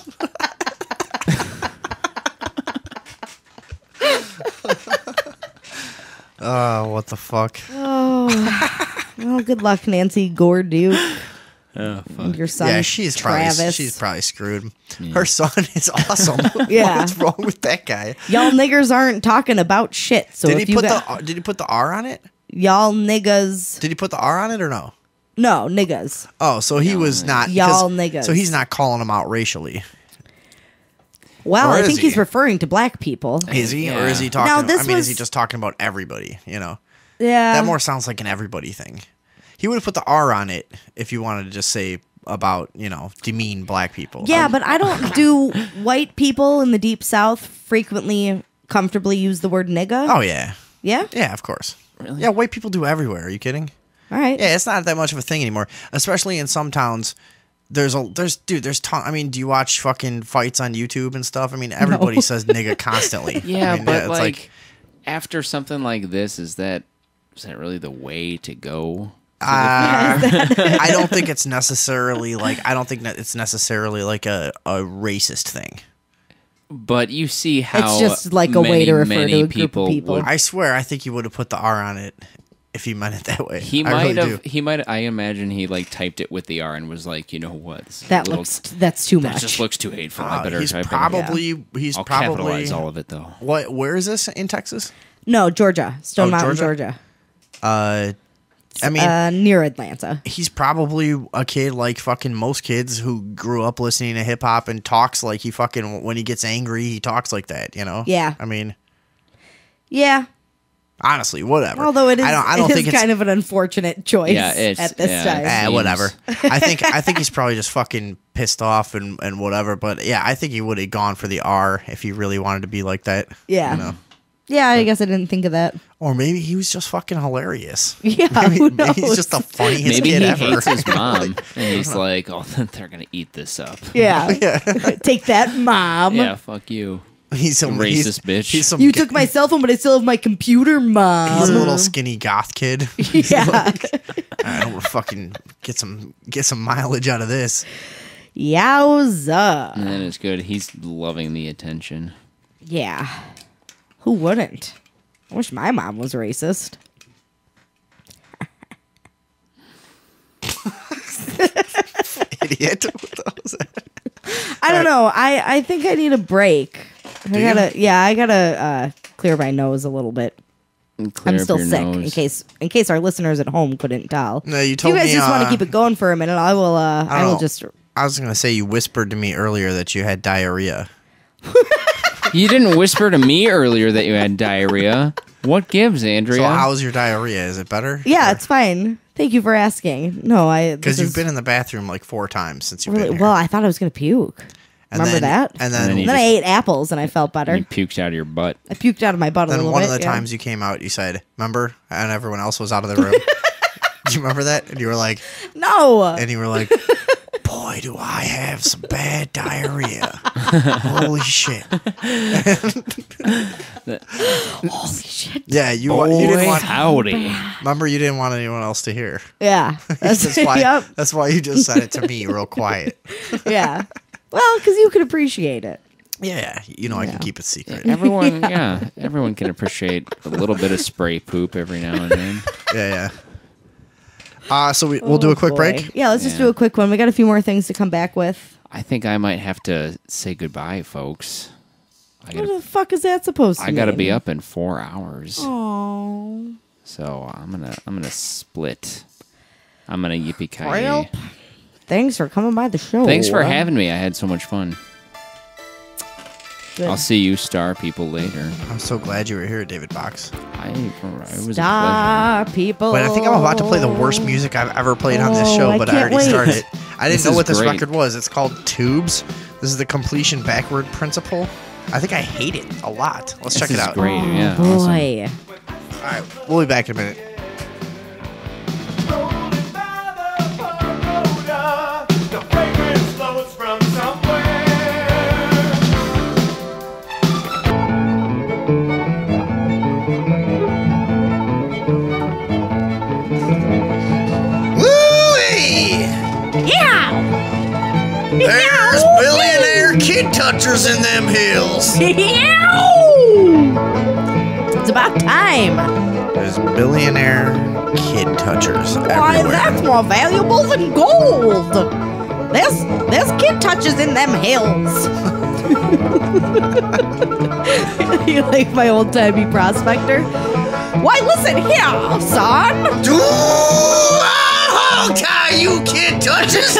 Oh, what the fuck? Oh, well, good luck, Nancy Gorduke. Oh, fuck. And your son, Yeah, she's Travis. probably screwed. Her son is awesome. Yeah. What's wrong with that guy? Y'all niggers aren't talking about shit. So Did if he you put got, did he put the R on it? y'all niggas? Did he put the R on it or no? No, niggas. Oh, so he was not Y'all 'cause- niggas. So he's not calling them out racially. Well, Or I is think he? he's referring to black people. Is he, or is he Now, talking? this I mean, is was- he just talking about everybody? You know, Yeah. that more sounds like an everybody thing. He would have put the R on it if you wanted to just say about, you know, demean black people. Yeah, but I don't do white people in the deep south frequently comfortably use the word nigga. Oh yeah, Yeah? yeah, of course. Really? Yeah, white people do everywhere. Are you kidding? All right. Yeah, it's not that much of a thing anymore, especially in some towns. There's ton. I mean, do you watch fucking fights on YouTube and stuff? I mean, everybody says nigga constantly. Yeah, I mean, but it's like after something like this, is that really the way to go? I don't think it's necessarily like it's necessarily like a racist thing. But you see how It's just like a way to refer many to a group of people. I swear, I think he would have put the R on it if he meant it that way. He I might really have. do. He might. I imagine he like typed it with the R and was like, you know what? This is That a little- looks that's too That much. just looks too hateful. I better he's type probably it. he's I'll probably capitalize all of it though. What? Where is this in Texas? No, Georgia. Stone Oh, Mountain, Georgia? Georgia. I mean, Near Atlanta. he's probably a kid like fucking most kids who grew up listening to hip hop and talks like he fucking when he gets angry he talks like that. You know? Yeah. I mean, Yeah. honestly, whatever. Although it is, I don't it think is it's kind of an unfortunate choice Yeah, it's- at this yeah, time. whatever. I think he's probably just fucking pissed off and whatever. But yeah, I think he would have gone for the R if he really wanted to be like that. Yeah. You know? Yeah, I guess I didn't think of that. Or maybe he was just fucking hilarious. Yeah, maybe, who maybe he's knows? just the funniest Maybe kid he ever. hates his mom, and he's like, "Oh, they're gonna eat this up." Yeah. Take that, mom. Yeah, fuck you. He's some racist bitch. He's some You took my cell phone, but I still have my computer, mom. He's a little skinny goth kid. Yeah. I don't fucking get some mileage out of this. Yowza. And then it's good. He's loving the attention. Yeah. Who wouldn't? I wish my mom was racist. Idiot. What was that? I don't know. I think I need a break. I gotta clear my nose a little bit. Clear I'm up still your sick nose. in case our listeners at home couldn't tell. No, you If told you guys me, just want to keep it going for a minute, I will know. just I was gonna say you whispered to me earlier that you had diarrhea. You didn't whisper to me earlier that you had diarrhea. What gives, Andrea? So how's your diarrhea? Is it better? Yeah, it's fine. Thank you for asking. No, Because you've been in the bathroom like 4 times since you've really, been here. well, I thought I was gonna puke. And Remember then- that? and then- I ate apples and I felt better. You puked out of your butt. I puked out of my butt a Then little one bit. of the yeah. times you came out, you said, "Remember?" And everyone else was out of the room. Do you remember that? And you were like, No. and you were like, "Boy, do I have some bad diarrhea! Holy shit!" Holy shit. Yeah, you Boy, didn't want. howdy. Remember, you didn't want anyone else to hear. Yeah. That's why. Yep. That's why you just said it to me, real quiet. Yeah. Well, because you could appreciate it. Yeah, I can keep it secret. Everyone, everyone can appreciate a little bit of spray poop every now and then. Yeah. So we'll do a quick Boy. break. Yeah, let's just do a quick one. We got a few more things to come back with. I think I might have to say goodbye, folks. What the fuck is that supposed to I gotta mean? be up in 4 hours. Oh. So I'm gonna split. I'm gonna yippee ki Well, thanks for coming by the show. Thanks for having me. I had so much fun. Good. I'll see you star people later. I'm so glad you were here, David Box. It was Star people. Wait, I think I'm about to play the worst music I've ever played on this Oh, show, I but I can't already wait. started. I didn't This know is what this great. record was. It's called Tubes. This is the completion backward principle. I think I hate it a lot. Let's check it out. Great, yeah. Boy. right, we'll be back in a minute. There's billionaire kid touchers in them hills. It's about time. There's billionaire kid touchers everywhere. Why, that's more valuable than gold. There's kid touchers in them hills. You like my old-timey prospector? Why, listen here, son. Okay, you kid touchers.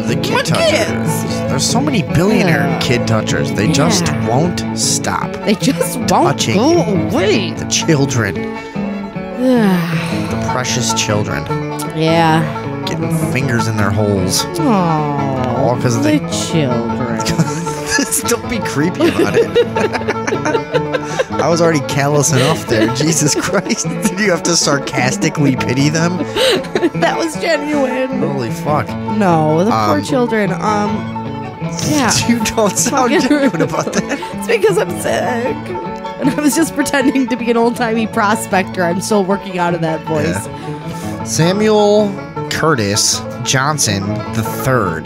The kid touchers. There's so many billionaire kid touchers. They just won't stop. They just won't touching go away. The children. The precious children. Yeah. Getting fingers in their holes. Aww. All because of the children. Don't be creepy about it. I was already callous enough there. Jesus Christ. Did you have to sarcastically pity them? That was genuine. Holy fuck. No, the poor children. Yeah. You don't sound genuine about that. It's because I'm sick. And I was just pretending to be an old-timey prospector. I'm still working out of that voice. Yeah. Samuel Curtis Johnson III.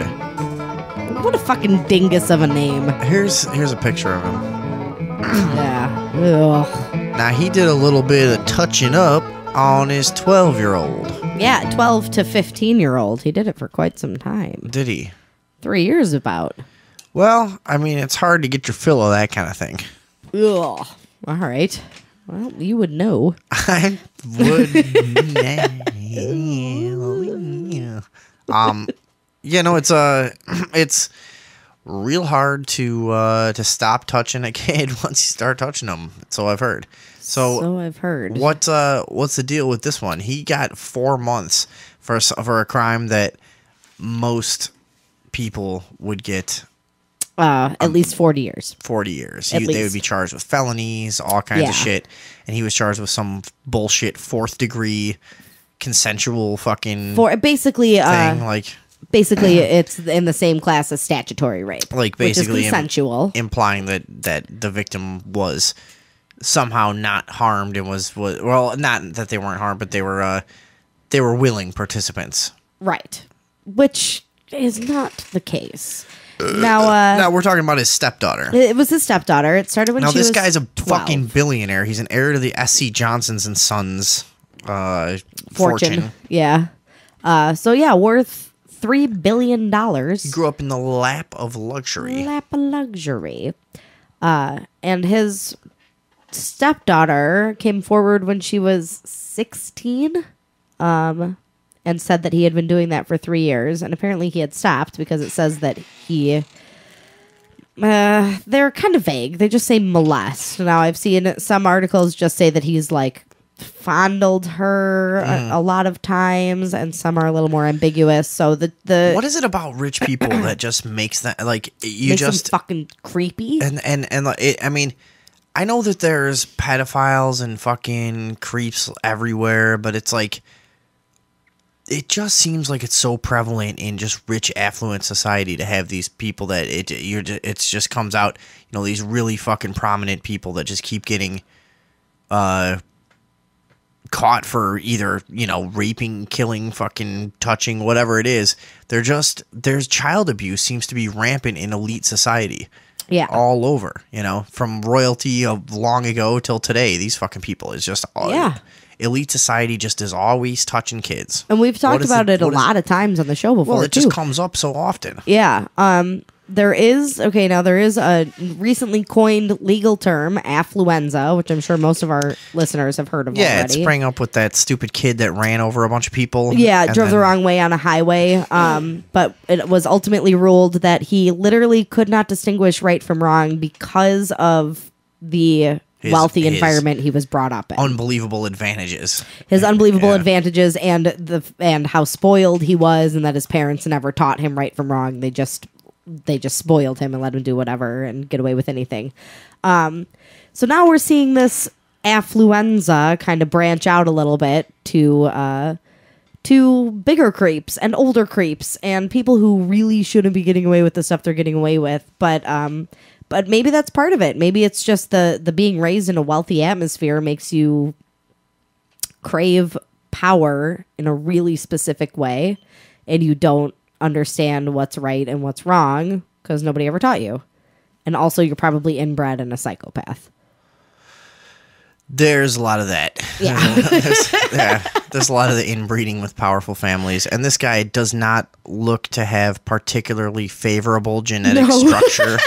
What a fucking dingus of a name. Here's a picture of him. Yeah. Ugh. Now, he did a little bit of touching up on his 12-year-old. Yeah, 12 to 15-year-old. He did it for quite some time. Did he? 3 years about. Well, I mean, it's hard to get your fill of that kind of thing. Ugh. All right. Well, you would know. I would know. You know, it's real hard to stop touching a kid once you start touching them. So I've heard. So I've heard. What's the deal with this one? He got 4 months for a crime that most people would get. At least 40 years. 40 years. They would be charged with felonies, all kinds of shit, and he was charged with some bullshit 4th degree consensual fucking basically thing, like. Basically, it's in the same class as statutory rape, like basically which is consensual, implying that the victim was somehow not harmed and was well, not that they weren't harmed, but they were willing participants, right? Which is not the case. Now we're talking about his stepdaughter. It was his stepdaughter. It started when she was 12. Now this guy's a fucking billionaire. He's an heir to the S.C. Johnsons and Sons fortune. Yeah. So yeah, worth $3 billion. He grew up in the lap of luxury. And his stepdaughter came forward when she was 16, and said that he had been doing that for 3 years, and apparently he had stopped because it says that he. They're kind of vague. They just say molest. Now I've seen some articles just say that he's like fondled her a lot of times, and some are a little more ambiguous. So the what is it about rich people that just makes that like you makes just them fucking creepy? And I mean, I know that there's pedophiles and fucking creeps everywhere, but it's like it just seems like it's so prevalent in just rich, affluent society to have these people that it just comes out. You know, these really fucking prominent people that just keep getting caught for either, you know, raping, killing, fucking touching, whatever it is. There's child abuse seems to be rampant in elite society. Yeah. All over, you know, from royalty of long ago till today. These fucking people is just elite society just is always touching kids. And we've talked about it a lot of times on the show before. Well, it just comes up so often. Yeah. There is a recently coined legal term, affluenza, which I'm sure most of our listeners have heard of already. Yeah, it sprang up with that stupid kid that ran over a bunch of people. Yeah, drove the wrong way on a highway. But it was ultimately ruled that he literally could not distinguish right from wrong because of the wealthy environment he was brought up in. Unbelievable advantages. His unbelievable advantages and how spoiled he was, and that his parents never taught him right from wrong. They just they just spoiled him and let him do whatever and get away with anything. So now we're seeing this affluenza kind of branch out a little bit to bigger creeps and older creeps and people who really shouldn't be getting away with the stuff they're getting away with. But maybe that's part of it. Maybe it's just the being raised in a wealthy atmosphere makes you crave power in a really specific way, and you don't understand what's right and what's wrong because nobody ever taught you. And also, you're probably inbred and a psychopath. There's a lot of that. Yeah. There's a lot of the inbreeding with powerful families. And this guy does not look to have particularly favorable genetic structure.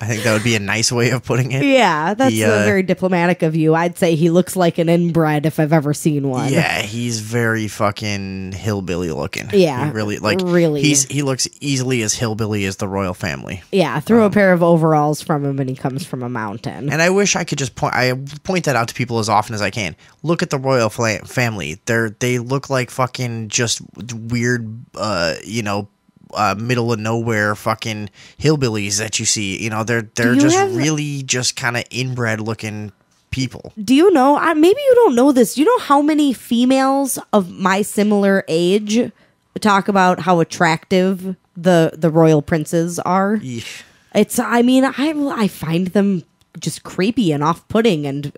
I think that would be a nice way of putting it. Yeah, that's very diplomatic of you. I'd say he looks like an inbred if I've ever seen one. Yeah, he's very fucking hillbilly looking. Yeah, he really. He looks easily as hillbilly as the royal family. Yeah, throw a pair of overalls from him and he comes from a mountain. And I wish I could just point that out to people as often as I can. Look at the royal family. They look like fucking just weird, middle of nowhere fucking hillbillies that you see. You know, they're just really just kind of inbred looking people. Do you know, maybe you don't know this, do you know how many females of my similar age talk about how attractive the royal princes are? Yeah. I find them just creepy and off-putting, and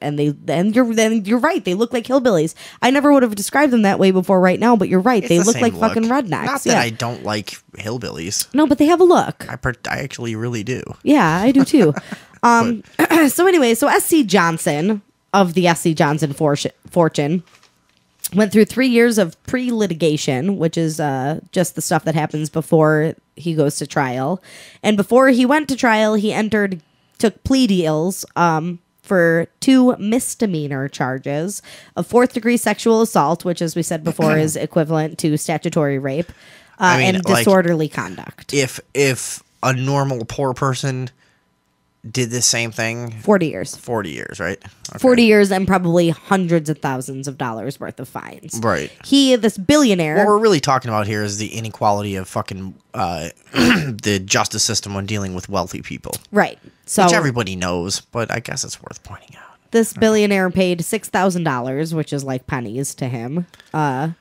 you're right, they look like hillbillies. I never would have described them that way before right now, but you're right, they look like fucking rednecks. Not that I don't like hillbillies. No, but they have a look. I actually really do. Yeah, I do too. So anyway, S.C. Johnson of the S.C. Johnson fortune went through 3 years of pre-litigation, which is just the stuff that happens before he goes to trial. And before he went to trial, he took plea deals for 2 misdemeanor charges of 4th-degree sexual assault, which, as we said before, is equivalent to statutory rape, and disorderly conduct. If a normal poor person did the same thing... 40 years. 40 years, right? Okay. 40 years and probably hundreds of thousands of dollars worth of fines. Right. This billionaire... What we're really talking about here is the inequality of fucking the justice system when dealing with wealthy people. Right. So, which everybody knows, but I guess it's worth pointing out. This billionaire paid $6,000, which is like pennies to him. How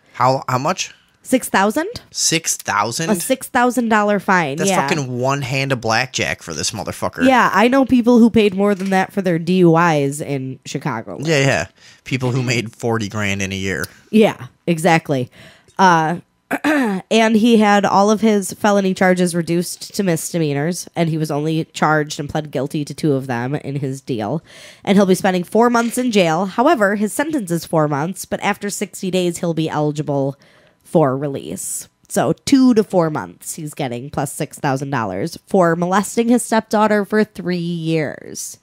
much? $6,000? $6,000? A $6,000 fine. That's yeah. fucking one hand of blackjack for this motherfucker. Yeah, I know people who paid more than that for their DUIs in Chicago. Yeah. People who made $40,000 in a year. Yeah, exactly. And he had all of his felony charges reduced to misdemeanors, and he was only charged and pled guilty to 2 of them in his deal. And he'll be spending 4 months in jail. However, his sentence is 4 months, but after 60 days, he'll be eligible for release. So 2 to 4 months he's getting, plus $6,000 for molesting his stepdaughter for 3 years.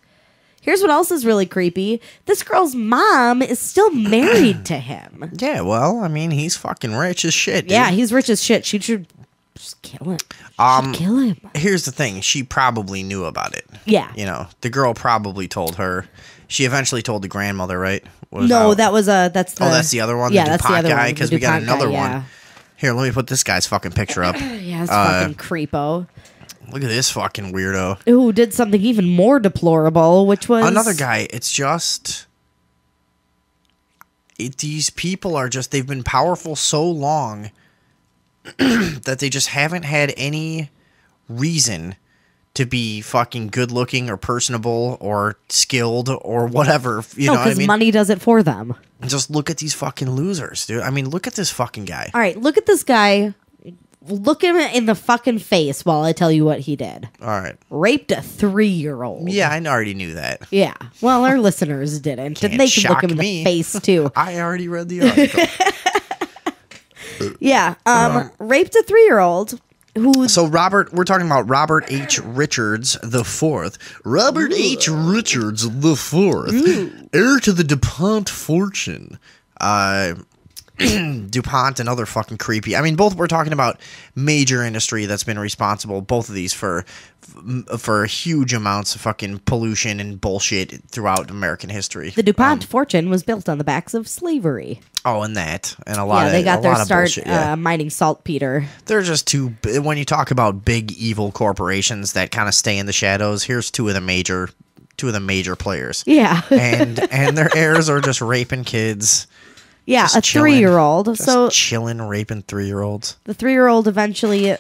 Here's what else is really creepy. This girl's mom is still married to him. Yeah, well, I mean, he's fucking rich as shit, dude. Yeah, he's rich as shit. She should just kill him. Kill him. Here's the thing. She probably knew about it. Yeah. You know, the girl probably told her. She eventually told the grandmother, right? That's the other one? Yeah, the that's the DuPont other guy? one. Because we got another yeah. one. Here, let me put this guy's fucking picture up. Yeah, it's fucking creepo. Look at this fucking weirdo. Who did something even more deplorable, which was... Another guy. It's just... these people are just... They've been powerful so long that they just haven't had any reason to be fucking good-looking or personable or skilled or whatever. You know what I mean? Because money does it for them. Just look at these fucking losers, dude. I mean, look at this fucking guy. All right, look at this guy... Look him in the fucking face while I tell you what he did. All right. Raped a 3-year-old. Yeah, I already knew that. Yeah. Well, our listeners didn't. And they could look him in the face, too. I already read the article. Yeah. Raped a 3-year-old who... So we're talking about Robert H. Richards IV. Robert H. Richards IV. Heir to the DuPont fortune. DuPont and other fucking creepy. I mean, both we're talking about major industry that's been responsible, both of these, for huge amounts of fucking pollution and bullshit throughout American history. The DuPont fortune was built on the backs of slavery. Oh, and that, and a lot of they got their start bullshit, yeah. mining saltpeter. They're just when you talk about big evil corporations that kind of stay in the shadows, here's two of the major players. Yeah. and their heirs are just raping kids. Yeah, a 3-year-old. So chilling, raping 3-year-olds. The 3-year-old eventually,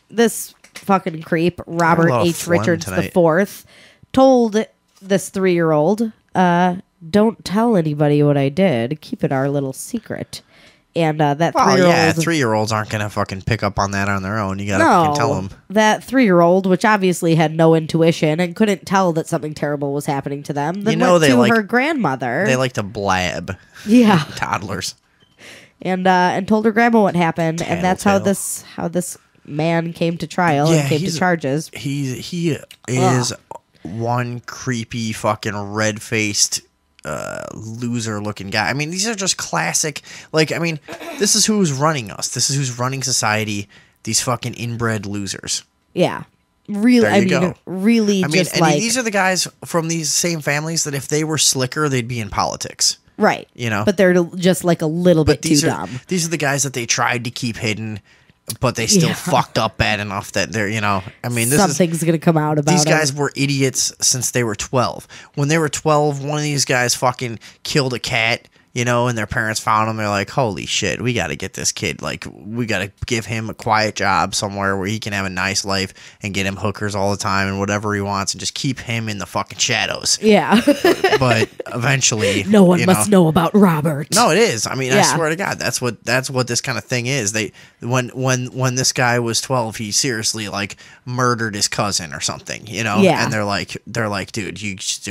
this fucking creep, Robert H. Richards IV, told this 3-year-old, don't tell anybody what I did. Keep it our little secret. And that 3-year-old... yeah, 3-year-olds aren't going to fucking pick up on that on their own. You got to fucking tell them. That 3-year-old, which obviously had no intuition and couldn't tell that something terrible was happening to them, then went to her grandmother. They like to blab. Yeah. Toddlers. And told her grandma what happened, and that's how this man came to trial and came to charges. He is one creepy fucking red-faced loser looking guy. I mean, these are just classic, this is who's running us. This is who's running society. These fucking inbred losers. Yeah. Really, really these are the guys from these same families that if they were slicker, they'd be in politics. Right. You know? But they're just a little bit too dumb. These are the guys that they tried to keep hidden, but they still fucked up bad enough that they're, something's going to come out about these guys were idiots since they were 12. When they were 12, one of these guys fucking killed a cat, and their parents found him. They're like, holy shit, we got to get this kid. We got to give him a quiet job somewhere where he can have a nice life and get him hookers all the time and whatever he wants and just keep him in the fucking shadows. Yeah. but eventually, no one must know about Robert. No, it is. I mean, I swear to God, that's what this kind of thing is. When this guy was 12, he seriously murdered his cousin or something, Yeah. And they're like, dude,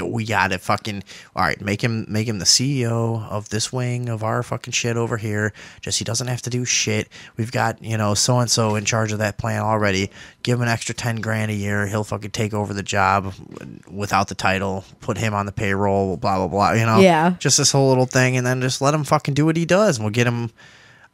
we got to fucking, all right, make him the CEO of this wing of our fucking shit over here. Just he doesn't have to do shit. We've got so and so in charge of that plan already. Give him an extra $10,000 a year. He'll fucking take over the job without the title. Put him on the payroll. Blah blah blah. Yeah. Just this whole little thing, and then just let him fucking do what he does, and we'll get him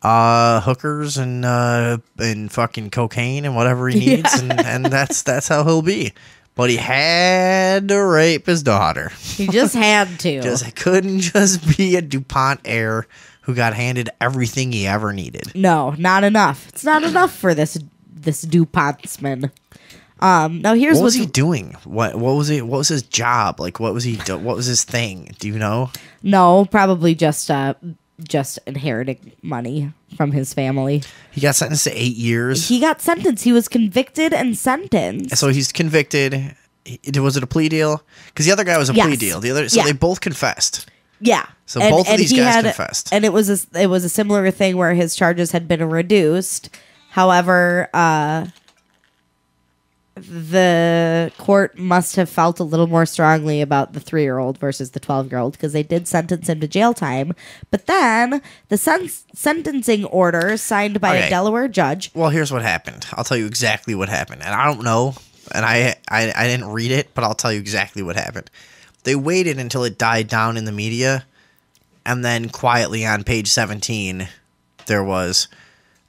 hookers and fucking cocaine and whatever he needs, and that's how he'll be. But he had to rape his daughter. He just had to. Just couldn't just be a DuPont heir who got handed everything he ever needed. No, not enough. It's not enough for this DuPontsman. Now here's what was he doing? What was he? What was his job? What was he? What was his thing? Do you know? No, probably just inheriting money from his family. He got sentenced to 8 years. He got sentenced. He was convicted and sentenced. So he's convicted. Was it a plea deal? Because the other guy was a plea deal. They both confessed. Yeah. So both of these guys confessed. And it was a similar thing where his charges had been reduced. However, the court must have felt a little more strongly about the 3-year-old versus the 12-year-old because they did sentence him to jail time. But then the sentencing order signed by a Delaware judge. Well, here's what happened. I'll tell you exactly what happened. And I don't know, and I didn't read it, but I'll tell you exactly what happened. They waited until it died down in the media, and then quietly on page 17, there was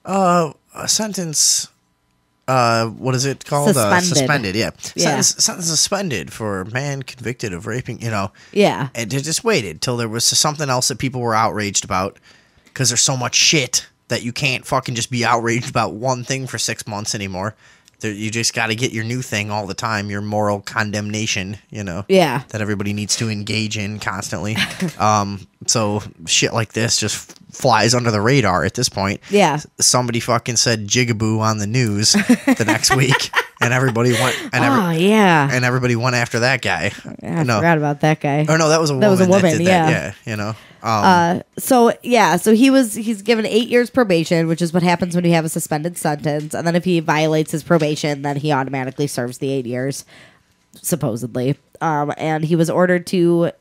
a sentence... what is it called? Suspended, yeah. Sentence suspended for man convicted of raping, Yeah. And they just waited till there was something else that people were outraged about because there's so much shit that you can't fucking just be outraged about one thing for 6 months anymore. You just got to get your new thing all the time, your moral condemnation, Yeah. that everybody needs to engage in constantly. So shit like this just flies under the radar at this point. Yeah. Somebody fucking said jigaboo on the news the next week, and everybody went. And everybody went after that guy. Yeah, I forgot about that guy. Oh no, that was a woman. That was a woman. That did that. Yeah. So he's given 8 years probation, which is what happens when you have a suspended sentence, and then if he violates his probation, then he automatically serves the 8 years, supposedly. And he was ordered to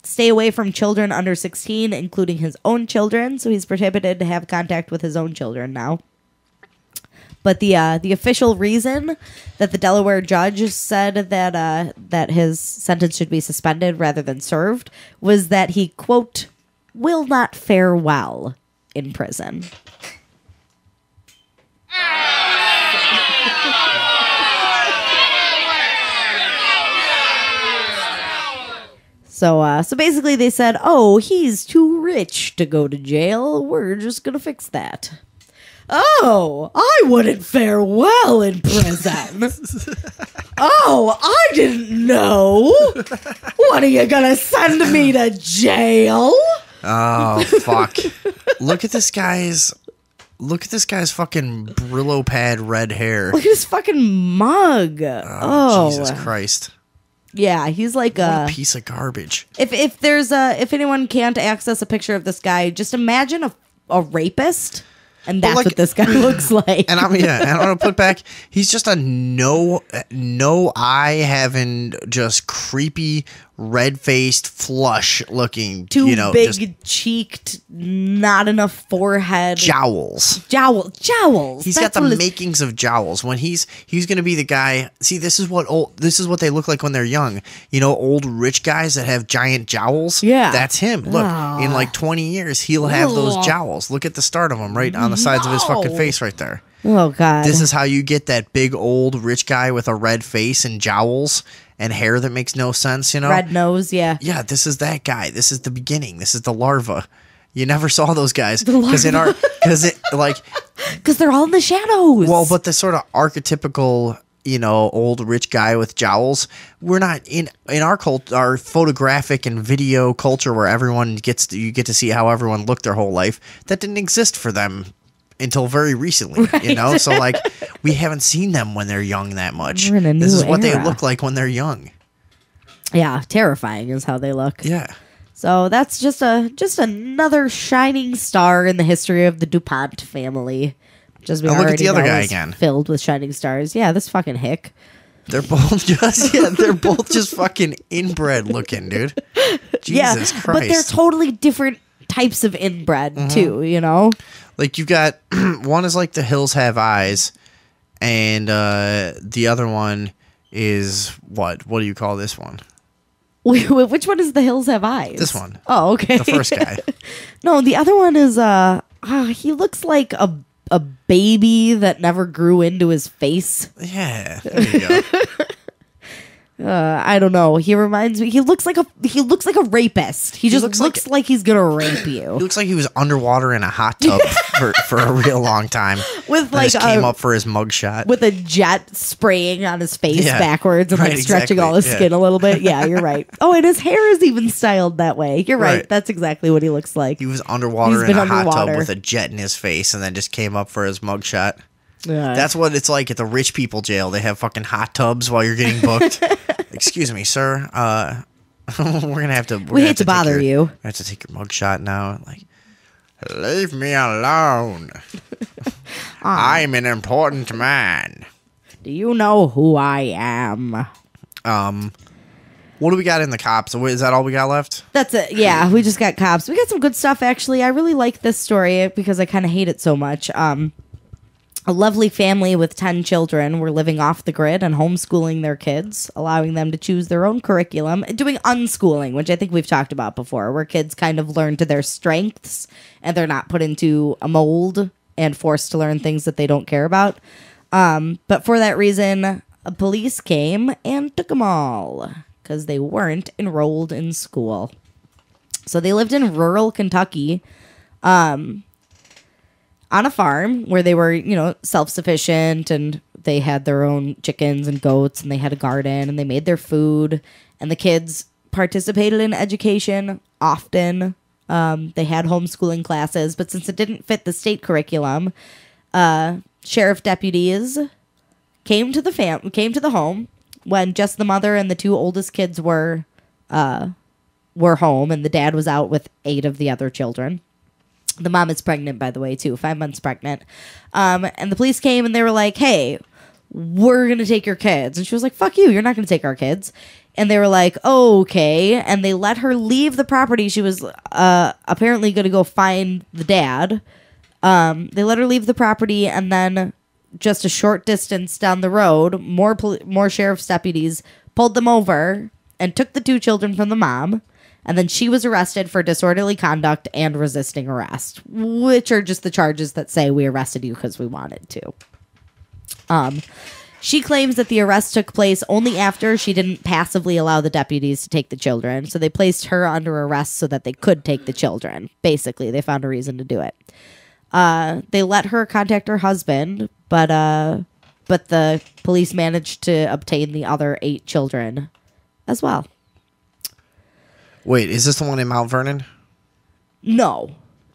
stay away from children under 16, including his own children. So he's prohibited to have contact with his own children now. But the official reason that the Delaware judge said that his sentence should be suspended rather than served was that he, quote, will not fare well in prison. So basically they said, oh, he's too rich to go to jail. We're just going to fix that. Oh, I wouldn't fare well in prison. Oh, I didn't know. What are you going to send me to jail? Oh, fuck. Look at this guy's fucking Brillo pad red hair. Look at his fucking mug. Oh, Jesus Christ. Yeah, he's like what a piece of garbage. If anyone can't access a picture of this guy, just imagine a rapist. And that's what this guy looks like. And I'm gonna put back. He's just a no eye having, just creepy, red faced, flush looking. Too big cheeked, not enough forehead. Jowls. Jowls. He's got the makings of jowls. When he's gonna be the guy. See, this is what they look like when they're young. You know, old rich guys that have giant jowls. Yeah, that's him. Look, in like 20 years, he'll have those jowls. Look at the start of them right on the sides of his fucking face right there. Oh, God. This is how you get that big old rich guy with a red face and jowls and hair that makes no sense, you know? Red nose, yeah. Yeah, this is that guy. This is the beginning. This is the larva. You never saw those guys. Because they're all in the shadows. Well, but the sort of archetypical, you know, old rich guy with jowls, we're not in our our photographic and video culture where you get to see how everyone looked their whole life. That didn't exist for them until very recently, right. You know? So, like, we haven't seen them when they're young that much. This is what they look like when they're young. Yeah, terrifying is how they look. Yeah. So that's just another shining star in the history of the DuPont family. Just look at the other guy again. Filled with shining stars. Yeah, this fucking hick. They're both just fucking inbred looking, dude. Jesus Christ. But they're totally different types of inbred too, you know? Like, you got one is like The Hills Have Eyes, and the other one is what? What do you call this one? Which one is The Hills Have Eyes? This one. Oh, okay. The first guy. No, the other one is he looks like a baby that never grew into his face. Yeah, there you go. I don't know. He reminds me. He looks like a rapist. He just looks like he's gonna rape you. He looks like he was underwater in a hot tub for a real long time. With like came up for his mugshot with a jet spraying on his face backwards and stretching all his skin a little bit. Yeah, you're right. Oh, and his hair is even styled that way. You're right. That's exactly what he looks like. He was underwater in a hot tub with a jet in his face, and then just came up for his mugshot. That's what it's like at the rich people jail. They have fucking hot tubs while you're getting booked. Excuse me, sir. We're gonna have to. We hate to bother you. I have to take your mugshot now. Like, leave me alone. I'm an important man. Do you know who I am? What do we got in the cops? Is that all we got left? That's it. Yeah, we just got cops. We got some good stuff actually. I really like this story because I kind of hate it so much. A lovely family with 10 children were living off the grid and homeschooling their kids, allowing them to choose their own curriculum, doing unschooling, which I think we've talked about before, where kids kind of learn to their strengths and they're not put into a mold and forced to learn things that they don't care about. But for that reason, police came and took them all because they weren't enrolled in school. So they lived in rural Kentucky, on a farm where they were, you know, self-sufficient, and they had their own chickens and goats, and they had a garden, and they made their food, and the kids participated in education often. They had homeschooling classes, but since it didn't fit the state curriculum, sheriff deputies came to the home when just the mother and the two oldest kids were home, and the dad was out with 8 of the other children. The mom is pregnant, by the way, too. 5 months pregnant. And the police came and they were like, hey, we're going to take your kids. And she was like, fuck you. You're not going to take our kids. And they were like, oh, okay. And they let her leave the property. She was apparently going to go find the dad. They let her leave the property. And then just a short distance down the road, more sheriff's deputies pulled them over and took the 2 children from the mom. And then she was arrested for disorderly conduct and resisting arrest, which are just the charges that say we arrested you because we wanted to. She claims that the arrest took place only after she didn't passively allow the deputies to take the children. So they placed her under arrest so that they could take the children. Basically, they found a reason to do it. They let her contact her husband, but the police managed to obtain the other 8 children as well. Wait, is this the one in Mount Vernon? No.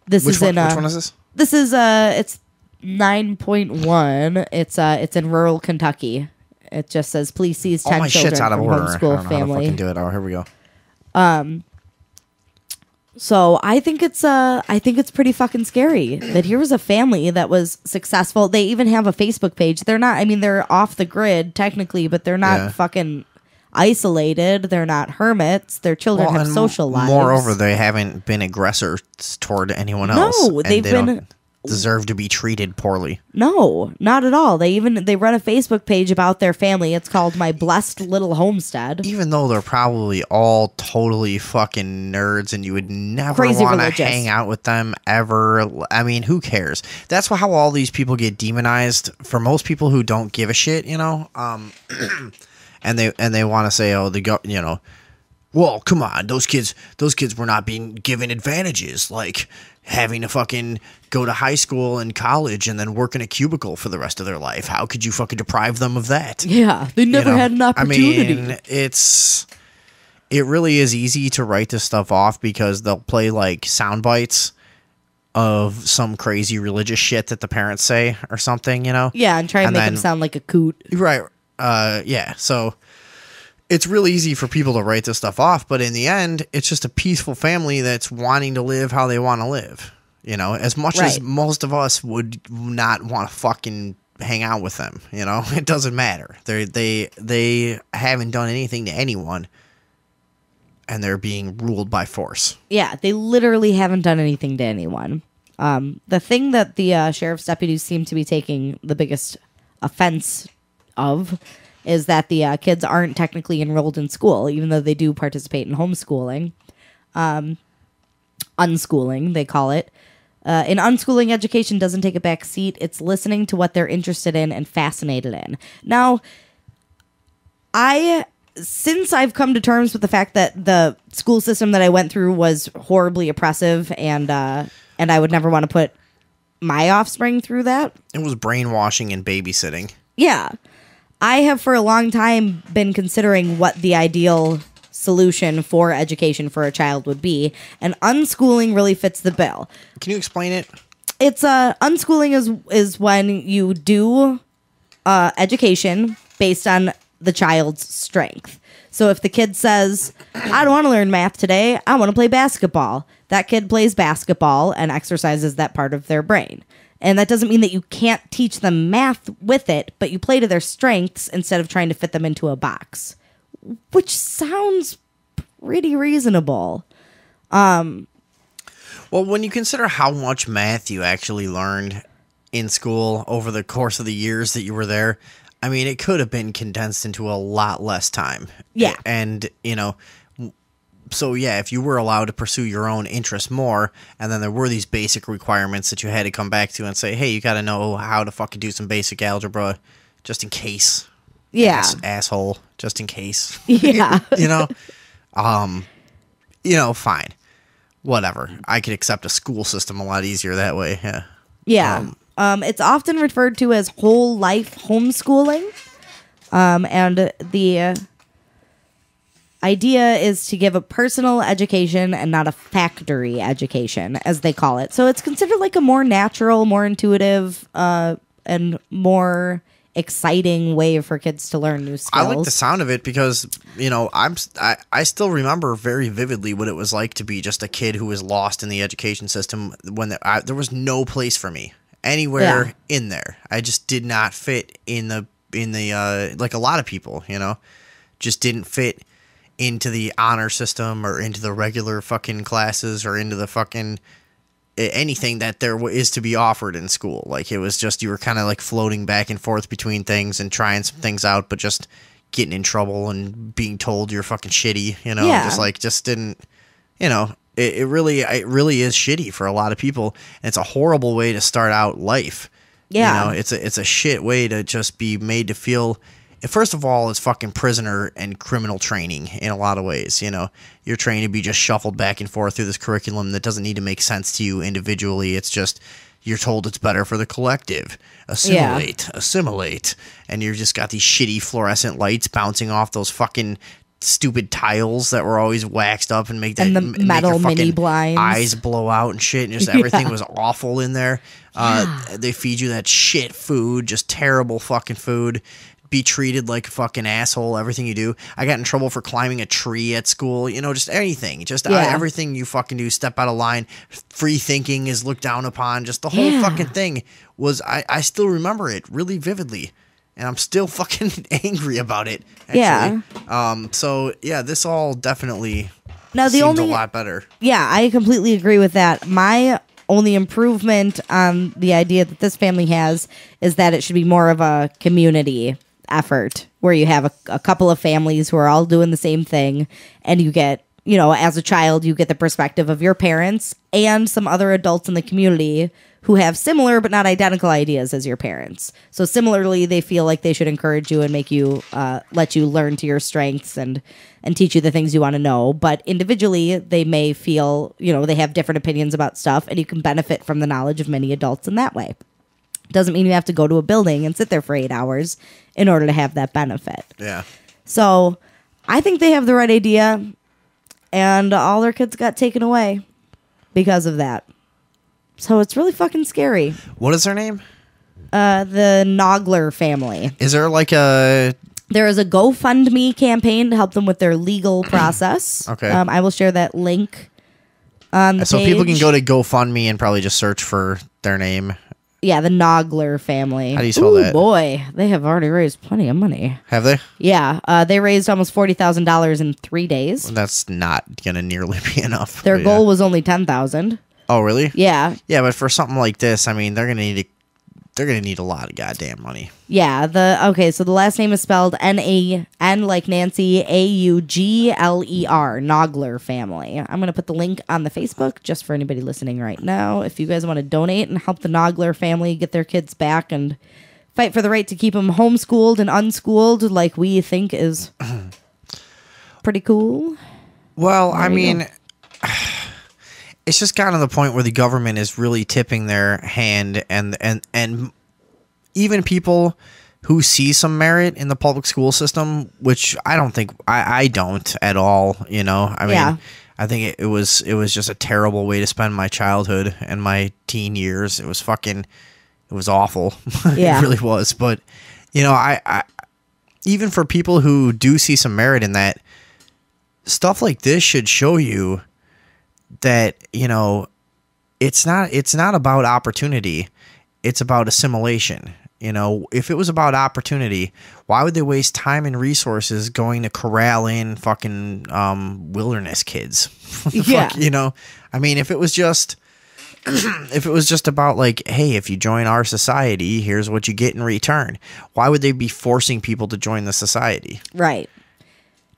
Which one is this? This is it's 9.1. It's in rural Kentucky. It just says police sees 10 my children shit's out of from order. homeschool I don't know how to family. fucking do it. Oh, here we go. So I think it's pretty fucking scary that here was a family that was successful. They even have a Facebook page. They're off the grid technically, but they're not fucking isolated. They're not hermits. Their children have social lives. Moreover, they haven't been aggressors toward anyone else. No, they've been... don't deserve to be treated poorly. No, not at all. They run a Facebook page about their family. It's called My Blessed Little Homestead. Even though they're probably all totally fucking nerds and you would never want to hang out with them ever. I mean, who cares? That's how all these people get demonized. For most people who don't give a shit, you know, and they want to say, oh, well, come on, those kids were not being given advantages like having to fucking go to high school and college and then work in a cubicle for the rest of their life. How could you fucking deprive them of that? Yeah, they never had an opportunity. I mean, it really is easy to write this stuff off because they'll play like sound bites of some crazy religious shit that the parents say or something, you know? Yeah, and try and make them sound like a coot. Right. Yeah, so it's real easy for people to write this stuff off, but in the end, it's just a peaceful family that's wanting to live how they want to live. You know, as much as most of us would not want to fucking hang out with them, you know, it doesn't matter. They haven't done anything to anyone, and they're being ruled by force. Yeah, they literally haven't done anything to anyone. The thing that the sheriff's deputies seem to be taking the biggest offense of is that the kids aren't technically enrolled in school, even though they do participate in homeschooling. Unschooling, they call it. In unschooling, education doesn't take a back seat. It's listening to what they're interested in and fascinated in. Now, since I've come to terms with the fact that the school system that I went through was horribly oppressive and I would never want to put my offspring through that. It was brainwashing and babysitting. Yeah. I have for a long time been considering what the ideal solution for education for a child would be, and unschooling really fits the bill. Can you explain it? It's unschooling is when you do education based on the child's strength. So if the kid says, I don't want to learn math today, I want to play basketball, that kid plays basketball and exercises that part of their brain. And that doesn't mean that you can't teach them math with it, but you play to their strengths instead of trying to fit them into a box, which sounds pretty reasonable. Well, when you consider how much math you actually learned in school over the course of the years that you were there, I mean, it could have been condensed into a lot less time. Yeah. And, you know, so yeah, if you were allowed to pursue your own interests more, and then there were these basic requirements that you had to come back to and say, hey, you got to know how to fucking do some basic algebra just in case. Yeah. Asshole, just in case. Yeah. You know, fine. Whatever. I could accept a school system a lot easier that way. Yeah. Yeah. It's often referred to as whole life homeschooling. And the idea is to give a personal education and not a factory education, as they call it. So it's considered like a more natural, more intuitive, and more exciting way for kids to learn new skills. I like the sound of it because, you know, I still remember very vividly what it was like to be just a kid who was lost in the education system when there was no place for me anywhere in there. I just did not fit in the like a lot of people, you know, just didn't fit into the honor system or into the regular fucking classes or into the fucking anything that there is to be offered in school. Like, it was just, you were kind of like floating back and forth between things and trying some things out, but just getting in trouble and being told you're fucking shitty, you know, just didn't, you know, it really is shitty for a lot of people. And it's a horrible way to start out life. Yeah. You know, it's a shit way to just be made to feel. First of all, it's fucking prisoner and criminal training in a lot of ways. You know, you're trained to be just shuffled back and forth through this curriculum that doesn't need to make sense to you individually. It's just you're told it's better for the collective. Assimilate. And you've just got these shitty fluorescent lights bouncing off those fucking stupid tiles that were always waxed up and make that and the make metal your fucking mini blinds eyes blow out and shit, and just everything was awful in there. They feed you that shit food, just terrible fucking food. Be treated like a fucking asshole, everything you do. I got in trouble for climbing a tree at school, you know, just anything. Just everything you fucking do, step out of line. Free thinking is looked down upon. Just the whole fucking thing was, I still remember it really vividly. And I'm still fucking angry about it, actually. Yeah. So, yeah, this all definitely seemed a lot better. Yeah, I completely agree with that. My only improvement on the idea that this family has is that it should be more of a community effort where you have a couple of families who are all doing the same thing, and you get, you know, as a child, you get the perspective of your parents and some other adults in the community who have similar but not identical ideas as your parents. So similarly, they feel like they should encourage you and make you, let you learn to your strengths and teach you the things you want to know. But individually, they may feel, you know, they have different opinions about stuff, and you can benefit from the knowledge of many adults in that way. Doesn't mean you have to go to a building and sit there for 8 hours in order to have that benefit. Yeah. So I think they have the right idea, and all their kids got taken away because of that. So it's really fucking scary. What is their name? The Nogler family. Is there like a... There is a GoFundMe campaign to help them with their legal process. Okay. I will share that link on the so page. People can go to GoFundMe and probably just search for their name. Yeah, the Nogler family. How do you spell that? Boy, they have already raised plenty of money. Have they? Yeah, they raised almost $40,000 in 3 days. Well, that's not going to nearly be enough. Their goal was only $10,000. Oh, really? Yeah. Yeah, but for something like this, I mean, they're gonna need a lot of goddamn money. Yeah. So the last name is spelled N like Nancy, AUGLER, Nogler family. I'm gonna put the link on the Facebook just for anybody listening right now. If you guys want to donate and help the Nogler family get their kids back and fight for the right to keep them homeschooled and unschooled, like we think is pretty cool. Well, I mean. It's just gotten to the point where the government is really tipping their hand, and even people who see some merit in the public school system, which I don't think I don't at all. You know, I mean, I think it was just a terrible way to spend my childhood and my teen years. It was awful. Yeah. It really was. But you know, I even for people who do see some merit in that, stuff like this should show you that, you know, it's not about opportunity, it's about assimilation. You know, if it was about opportunity, why would they waste time and resources going to corral in fucking wilderness kids? Yeah. Fuck, you know, I mean, if it was just about like, hey, if you join our society, here's what you get in return. Why would they be forcing people to join the society? Right.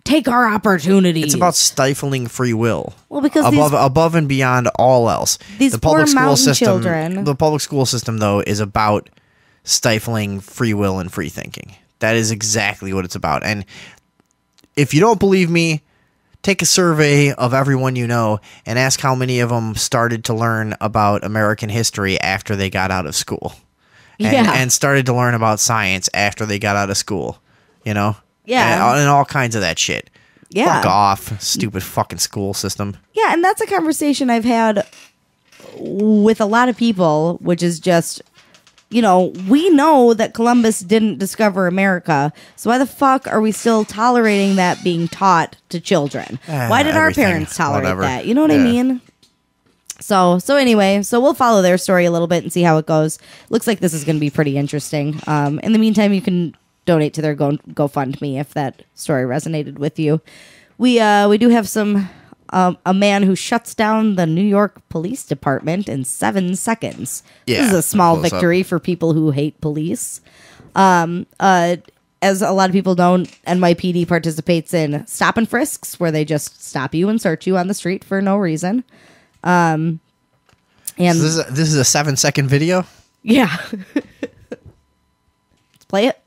Take our opportunities. It's about stifling free will. Well, because above and beyond all else. These poor mountain children. The public school system, though, is about stifling free will and free thinking. That is exactly what it's about. And if you don't believe me, take a survey of everyone you know and ask how many of them started to learn about American history after they got out of school. And started to learn about science after they got out of school. You know? Yeah. And all kinds of that shit. Yeah. Fuck off, stupid fucking school system. Yeah, and that's a conversation I've had with a lot of people, which is just, you know, we know that Columbus didn't discover America, so why the fuck are we still tolerating that being taught to children? Why did our parents tolerate that? You know what I mean? So anyway, we'll follow their story a little bit and see how it goes. Looks like this is going to be pretty interesting. In the meantime, you can donate to their GoFundMe if that story resonated with you. We do have some a man who shuts down the New York Police Department in 7 seconds. Yeah, this is a small close victory for people who hate police. As a lot of people know, NYPD participates in stop and frisks, where they just stop you and search you on the street for no reason. And so this is a 7-second video. Yeah. Let's play it.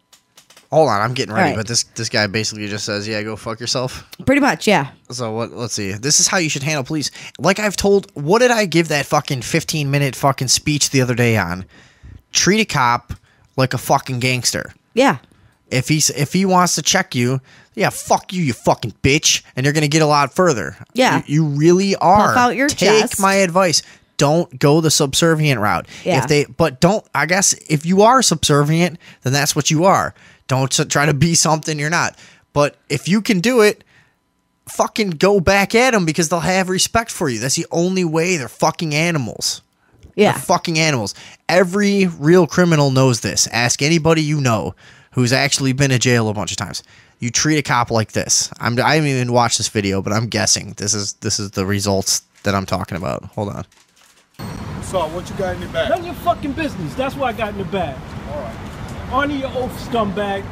Hold on, I'm getting ready, All right. but this guy basically just says, yeah, go fuck yourself. Pretty much, yeah. So let's see. This is how you should handle police. Like I've told, what did I give that fucking 15-minute fucking speech the other day on? Treat a cop like a fucking gangster. Yeah. If he wants to check you, yeah, fuck you, you fucking bitch, and you're gonna get a lot further. Yeah. You really are. Puff out your Take chest. my advice. Don't go the subservient route. Yeah. I guess if you are subservient, then that's what you are. Don't try to be something you're not. But if you can do it, fucking go back at them because they'll have respect for you. That's the only way. They're fucking animals. Yeah. They're fucking animals. Every real criminal knows this. Ask anybody you know who's actually been to jail a bunch of times. You treat a cop like this. I haven't even watched this video, but I'm guessing this is the results that I'm talking about. Hold on. So, what you got in the bag? None of your fucking business. That's what I got in the bag. All right. Honor your oath, scumbag.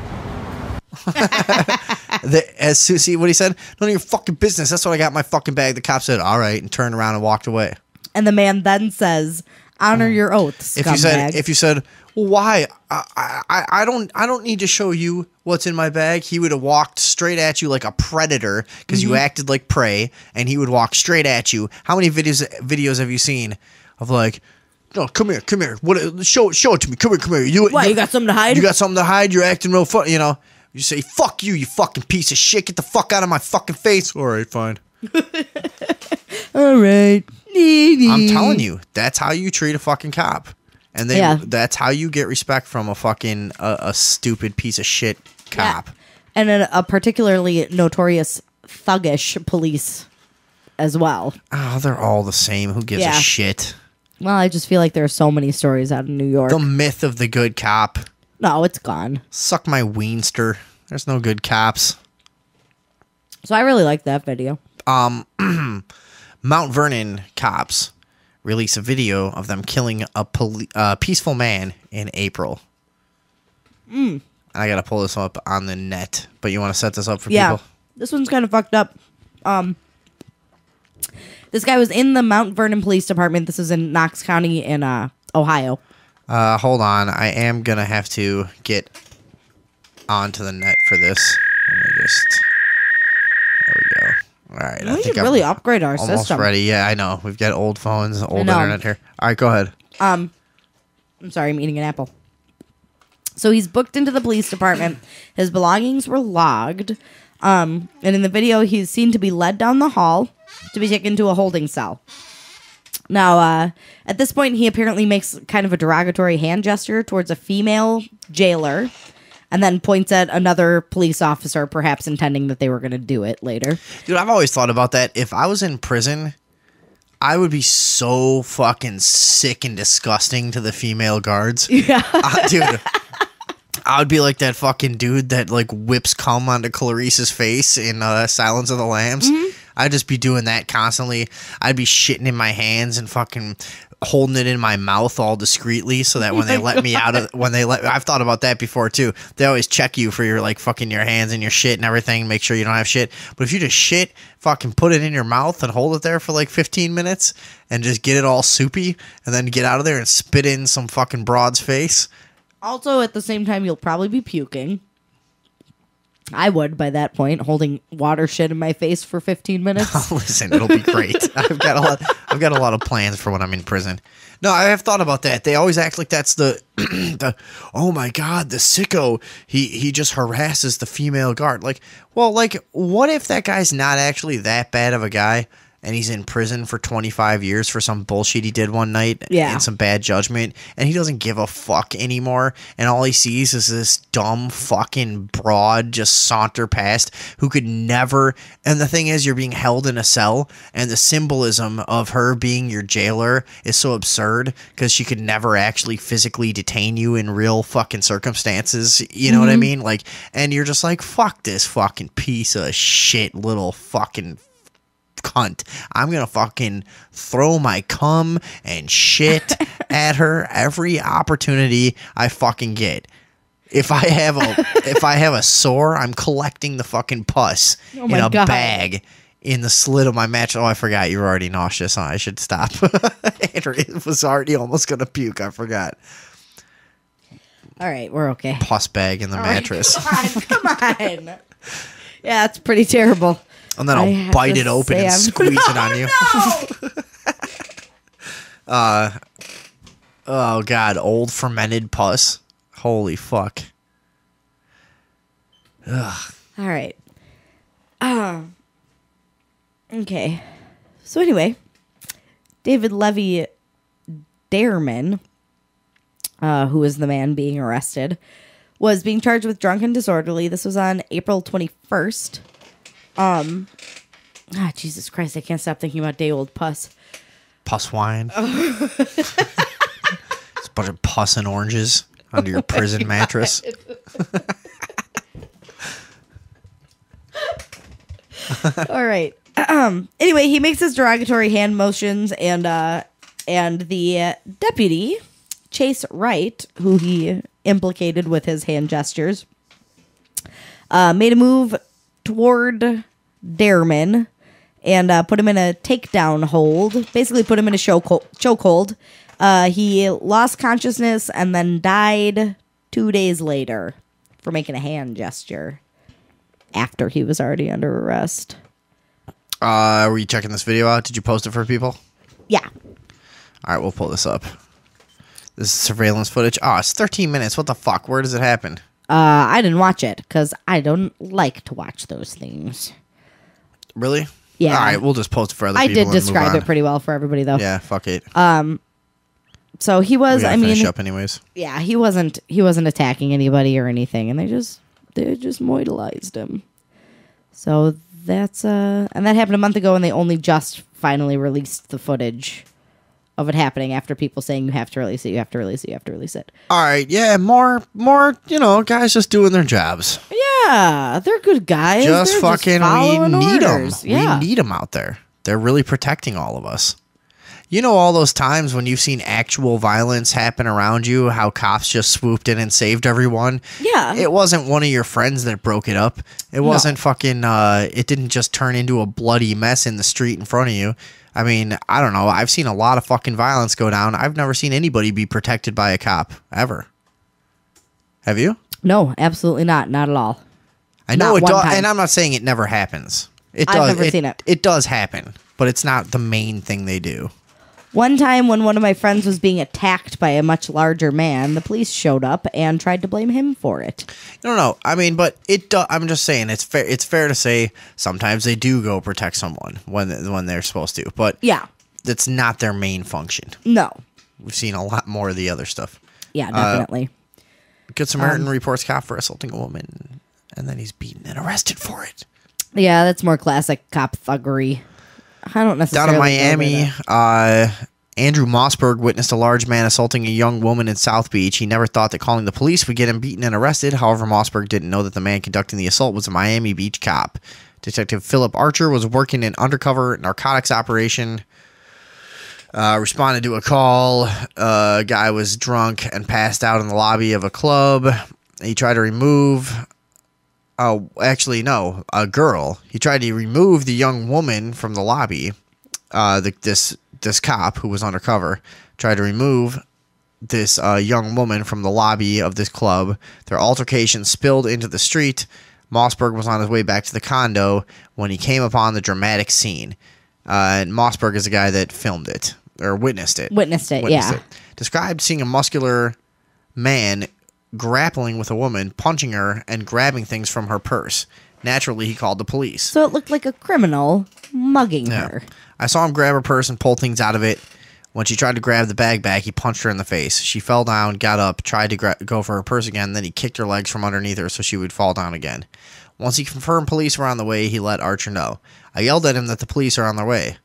See what he said? None of your fucking business. That's what I got in my fucking bag. The cop said, all right, and turned around and walked away. And the man then says, honor your oath, scumbag. If you said, well, why? I don't need to show you what's in my bag. He would have walked straight at you like a predator because you acted like prey, and he would walk straight at you. How many videos have you seen of like, oh, come here. What? Show it to me. Come here. You got something to hide? You got something to hide? You're acting real fun. You know. You say, fuck you, you fucking piece of shit. Get the fuck out of my fucking face. All right, fine. All right. I'm telling you, that's how you treat a fucking cop. And that's how you get respect from a fucking a stupid piece of shit cop. Yeah. And a particularly notorious thuggish police as well. Oh, they're all the same. Who gives a shit? Well, I just feel like there are so many stories out of New York. The myth of the good cop. No, it's gone. Suck my weenster. There's no good cops. So I really like that video. Mount Vernon cops release a video of them killing a peaceful man in April. I gotta pull this up on the net, but you want to set this up for people? This one's kind of fucked up. This guy was in the Mount Vernon Police Department. This is in Knox County in Ohio. Hold on. I am going to have to get onto the net for this. Let me just... There we go. All right. We should really upgrade our almost system. Ready. Yeah, I know. We've got old phones, old internet here. All right, go ahead. I'm sorry. I'm eating an apple. So he's booked into the police department. His belongings were logged. And in the video, he's seen to be led down the hall to be taken to a holding cell. Now, at this point, he apparently makes kind of a derogatory hand gesture towards a female jailer and then points at another police officer, perhaps intending that they were going to do it later. Dude, I've always thought about that. If I was in prison, I would be so fucking sick and disgusting to the female guards. Yeah. Dude, I would be like that fucking dude that like whips cum onto Clarice's face in Silence of the Lambs. Mm-hmm. I'd just be doing that constantly. I'd be shitting in my hands and fucking holding it in my mouth all discreetly so that when they let me out of I've thought about that before too. They always check you for your like fucking your hands and your shit and everything, make sure you don't have shit. But if you just shit, fucking put it in your mouth and hold it there for like 15 minutes and just get it all soupy and then get out of there and spit in some fucking broad's face. Also, at the same time, you'll probably be puking. I would by that point, holding water shit in my face for 15 minutes. Listen, it'll be great. I've got a lot of plans for when I'm in prison. No, I have thought about that. They always act like that's the oh my god, the sicko. He just harasses the female guard. Like, well, like what if that guy's not actually that bad of a guy? And he's in prison for 25 years for some bullshit he did one night and some bad judgment. And he doesn't give a fuck anymore. And all he sees is this dumb fucking broad just saunter past who could never... And the thing is, you're being held in a cell. And the symbolism of her being your jailer is so absurd because she could never actually physically detain you in real fucking circumstances. You know what I mean? Like, and you're just like, fuck this fucking piece of shit little fucking... cunt. I'm gonna fucking throw my cum and shit at her every opportunity I fucking get. If I have a sore, I'm collecting the fucking pus in a bag in the slit of my match. Oh, I forgot. You're already nauseous. Huh? I should stop. Andrew was already almost gonna puke. I forgot. All right, we're okay. Pus bag in the mattress. Come on. Yeah, it's pretty terrible. And then I'll bite it open and squeeze it on you. Oh, God. Old fermented pus. Holy fuck. Ugh. All right. Okay. So anyway, David Levy Dareman, who is the man being arrested, was being charged with drunk and disorderly. This was on April 21st. Jesus Christ, I can't stop thinking about day old pus. Pus wine. It's a bunch of pus and oranges under your prison mattress. All right. Anyway, he makes his derogatory hand motions, and the deputy, Chase Wright, who he implicated with his hand gestures, made a move toward Dareman and put him in a takedown hold. Basically, put him in a chokehold. He lost consciousness and then died 2 days later for making a hand gesture after he was already under arrest. Were you checking this video out? Did you post it for people? Yeah. All right, we'll pull this up. This is surveillance footage. Oh, it's 13 minutes. What the fuck? Where does it happen? I didn't watch it because I don't like to watch those things. Really? Yeah. All right, we'll just post it for other people. I did describe it pretty well for everybody, though. Yeah, fuck it. So he was. I mean, finish up anyways. Yeah, he wasn't attacking anybody or anything, and they just moidalized him. So that's and that happened a month ago, and they only just finally released the footage of it happening after people saying you have to release it, you have to release it, you have to release it. All right, yeah, more, guys just doing their jobs. Yeah, they're good guys. They're we need them. Yeah. We need them out there. They're really protecting all of us. You know, all those times when you've seen actual violence happen around you, how cops just swooped in and saved everyone? Yeah. It wasn't one of your friends that broke it up. It wasn't fucking, it didn't just turn into a bloody mess in the street in front of you. I mean, I don't know. I've seen a lot of fucking violence go down. I've never seen anybody be protected by a cop, ever. Have you? No, absolutely not. Not at all. I know it does, and I'm not saying it never happens. It does. I've never seen it. It does happen, but it's not the main thing they do. One time when one of my friends was being attacked by a much larger man, the police showed up and tried to blame him for it. No. I mean, but I'm just saying it's fair. It's fair to say sometimes they do go protect someone when they're supposed to, but yeah, that's not their main function. No, we've seen a lot more of the other stuff. Yeah, definitely. Good Samaritan reports cop for assaulting a woman, and then he's beaten and arrested for it. Yeah, that's more classic cop thuggery. I don't necessarily. Down in Miami, Andrew Mossberg witnessed a large man assaulting a young woman in South Beach. He never thought that calling the police would get him beaten and arrested. However, Mossberg didn't know that the man conducting the assault was a Miami Beach cop. Detective Philip Archer was working an undercover narcotics operation. Responded to a call. A guy was drunk and passed out in the lobby of a club. He tried to remove... a girl. He tried to remove the young woman from the lobby. This cop who was undercover tried to remove this young woman from the lobby of this club. Their altercation spilled into the street. Mossberg was on his way back to the condo when he came upon the dramatic scene. And Mossberg is the guy that filmed it or witnessed it. Witnessed it. Described seeing a muscular man grappling with a woman, punching her, and grabbing things from her purse. Naturally, he called the police. So it looked like a criminal mugging her. I saw him grab her purse and pull things out of it. When she tried to grab the bag back, he punched her in the face. She fell down, got up, tried to go for her purse again, then he kicked her legs from underneath her so she would fall down again. Once he confirmed police were on the way, he let Archer know. I yelled at him that the police are on their way.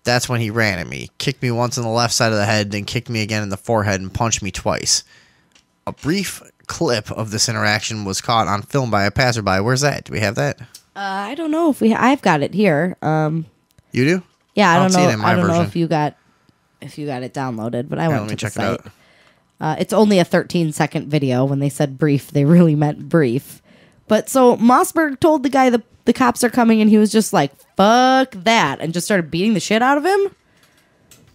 That's when he ran at me, kicked me once in the left side of the head, then kicked me again in the forehead and punched me twice. A brief clip of this interaction was caught on film by a passerby. Where's that? Do we have that? I don't know if I've got it here. You do? Yeah, I don't know. See it in my I don't version. know if you got it downloaded, but I went let to me the check site. it out. It's only a 13-second video. When they said brief, they really meant brief. But so Mossberg told the guy the cops are coming, and he was just like, "Fuck that," and just started beating the shit out of him.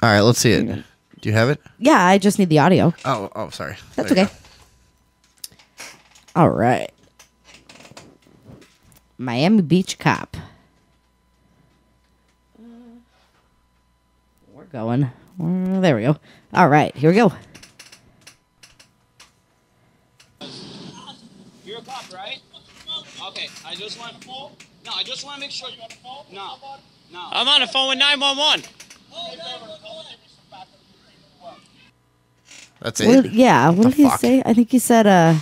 All right, let's see it. Do you have it? Yeah, I just need the audio. Oh, sorry. That's There you okay. All right. Miami Beach cop. We're going. There we go. All right, here we go. You're a cop, right? Okay, I just want to... No, I just want to make sure... No, no. I'm on the phone with 911. That's it? What did he say? I think he said,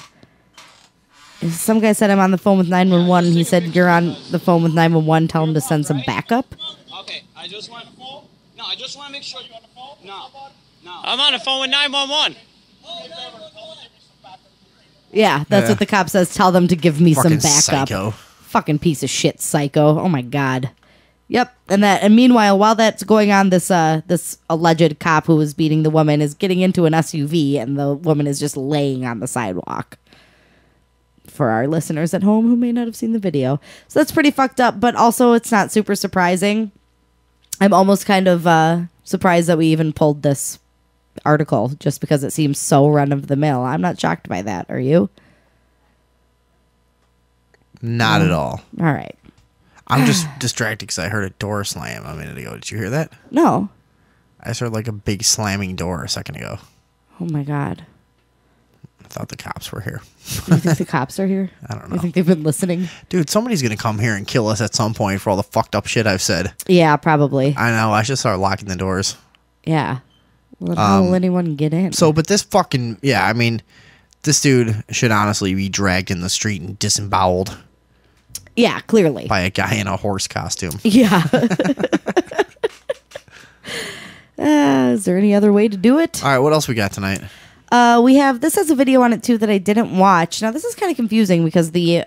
some guy said I'm on the phone with 911. He said, you're on the phone with 911. Tell him to send some backup. Okay, I just want to... No, I just want to make sure... No, no. I'm on the phone with 911. Yeah, that's what the cop says. Tell them to give me Fucking some backup. psycho. Fucking piece of shit psycho. Oh my god. Yep. And meanwhile, while that's going on, this alleged cop who was beating the woman is getting into an SUV, and the woman is just laying on the sidewalk. For our listeners at home who may not have seen the video. So that's pretty fucked up, but also it's not super surprising. I'm almost kind of surprised that we even pulled this article just because it seems so run-of-the-mill. I'm not shocked by that. Are you? Not at all. All right. I'm just distracted because I heard a door slam a minute ago. Did you hear that? No. I just heard like a big slamming door a second ago. Oh my god. I thought the cops were here. You think the cops are here? I don't know. You think they've been listening? Dude, somebody's going to come here and kill us at some point for all the fucked up shit I've said. Yeah, probably. I know. I should start locking the doors. Yeah. Well, how will anyone get in? So, but this fucking... Yeah, I mean, this dude should honestly be dragged in the street and disemboweled. Yeah, clearly. By a guy in a horse costume. Yeah. Is there any other way to do it? All right, what else we got tonight? This has a video on it too that I didn't watch. Now this is kind of confusing because the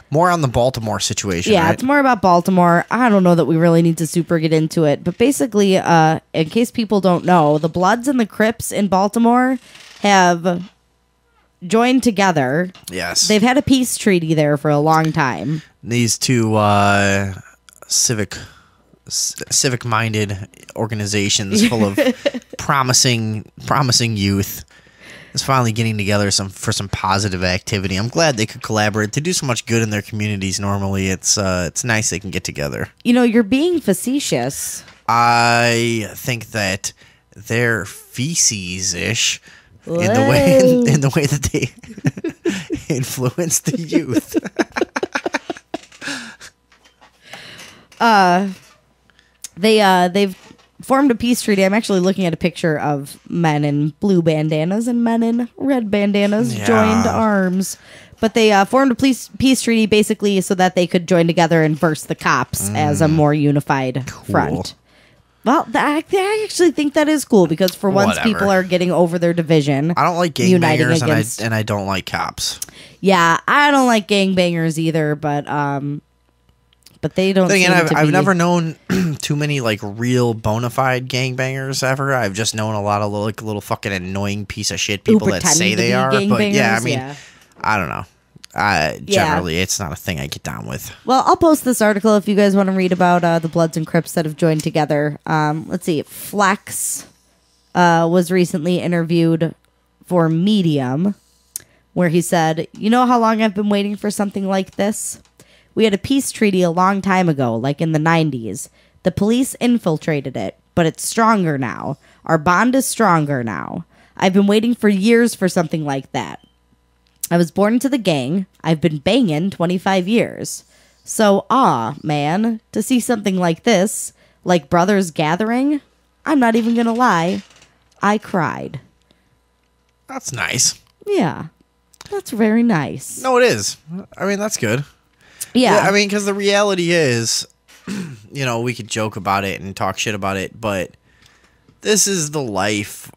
more on the Baltimore situation. Yeah, right? It's more about Baltimore. I don't know that we really need to super get into it, but basically, in case people don't know, the Bloods and the Crips in Baltimore have joined together. Yes, they've had a peace treaty there for a long time. These two civic-minded organizations full of promising youth is finally getting together for some positive activity. I'm glad they could collaborate. They do so much good in their communities normally. It's nice they can get together. You know, you're being facetious. I think that they're feces-ish in the way that they influence the youth. They've formed a peace treaty. I'm actually looking at a picture of men in blue bandanas and men in red bandanas joined arms. But they formed a peace treaty basically so that they could join together and verse the cops as a more unified front. Well, I actually think that is cool because for once people are getting over their division. I don't like gangbangers and I don't like cops. Yeah, I don't like gangbangers either, but they don't. I've never known too many like real bona fide gangbangers ever. I've just known a lot of little fucking annoying piece of shit people that say they are. But yeah, I mean, I don't know. Generally, it's not a thing I get down with. Well, I'll post this article if you guys want to read about the Bloods and Crips that have joined together. Let's see. Flex was recently interviewed for Medium, where he said, "You know how long I've been waiting for something like this? We had a peace treaty a long time ago, like in the 90s. The police infiltrated it, but it's stronger now. Our bond is stronger now. I've been waiting for years for something like that. I was born into the gang. I've been banging 25 years. So, man, to see something like this, like brothers gathering, I'm not even gonna lie, I cried." That's nice. Yeah, that's very nice. No, it is. I mean, that's good. Yeah. I mean, because the reality is, you know, we could joke about it and talk shit about it, but this is the life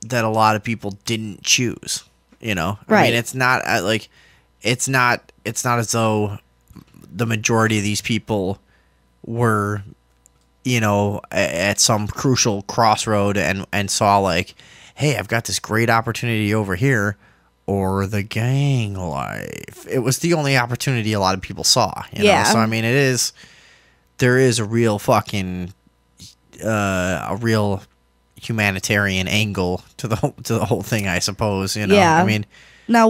that a lot of people didn't choose. You know, right. I mean, it's not it's not as though the majority of these people were, you know, at some crucial crossroad and saw like, hey, I've got this great opportunity over here, or the gang life. It was the only opportunity a lot of people saw. You know? So I mean, there is a real fucking a real humanitarian angle to the whole thing, I suppose. You know, yeah. I mean, now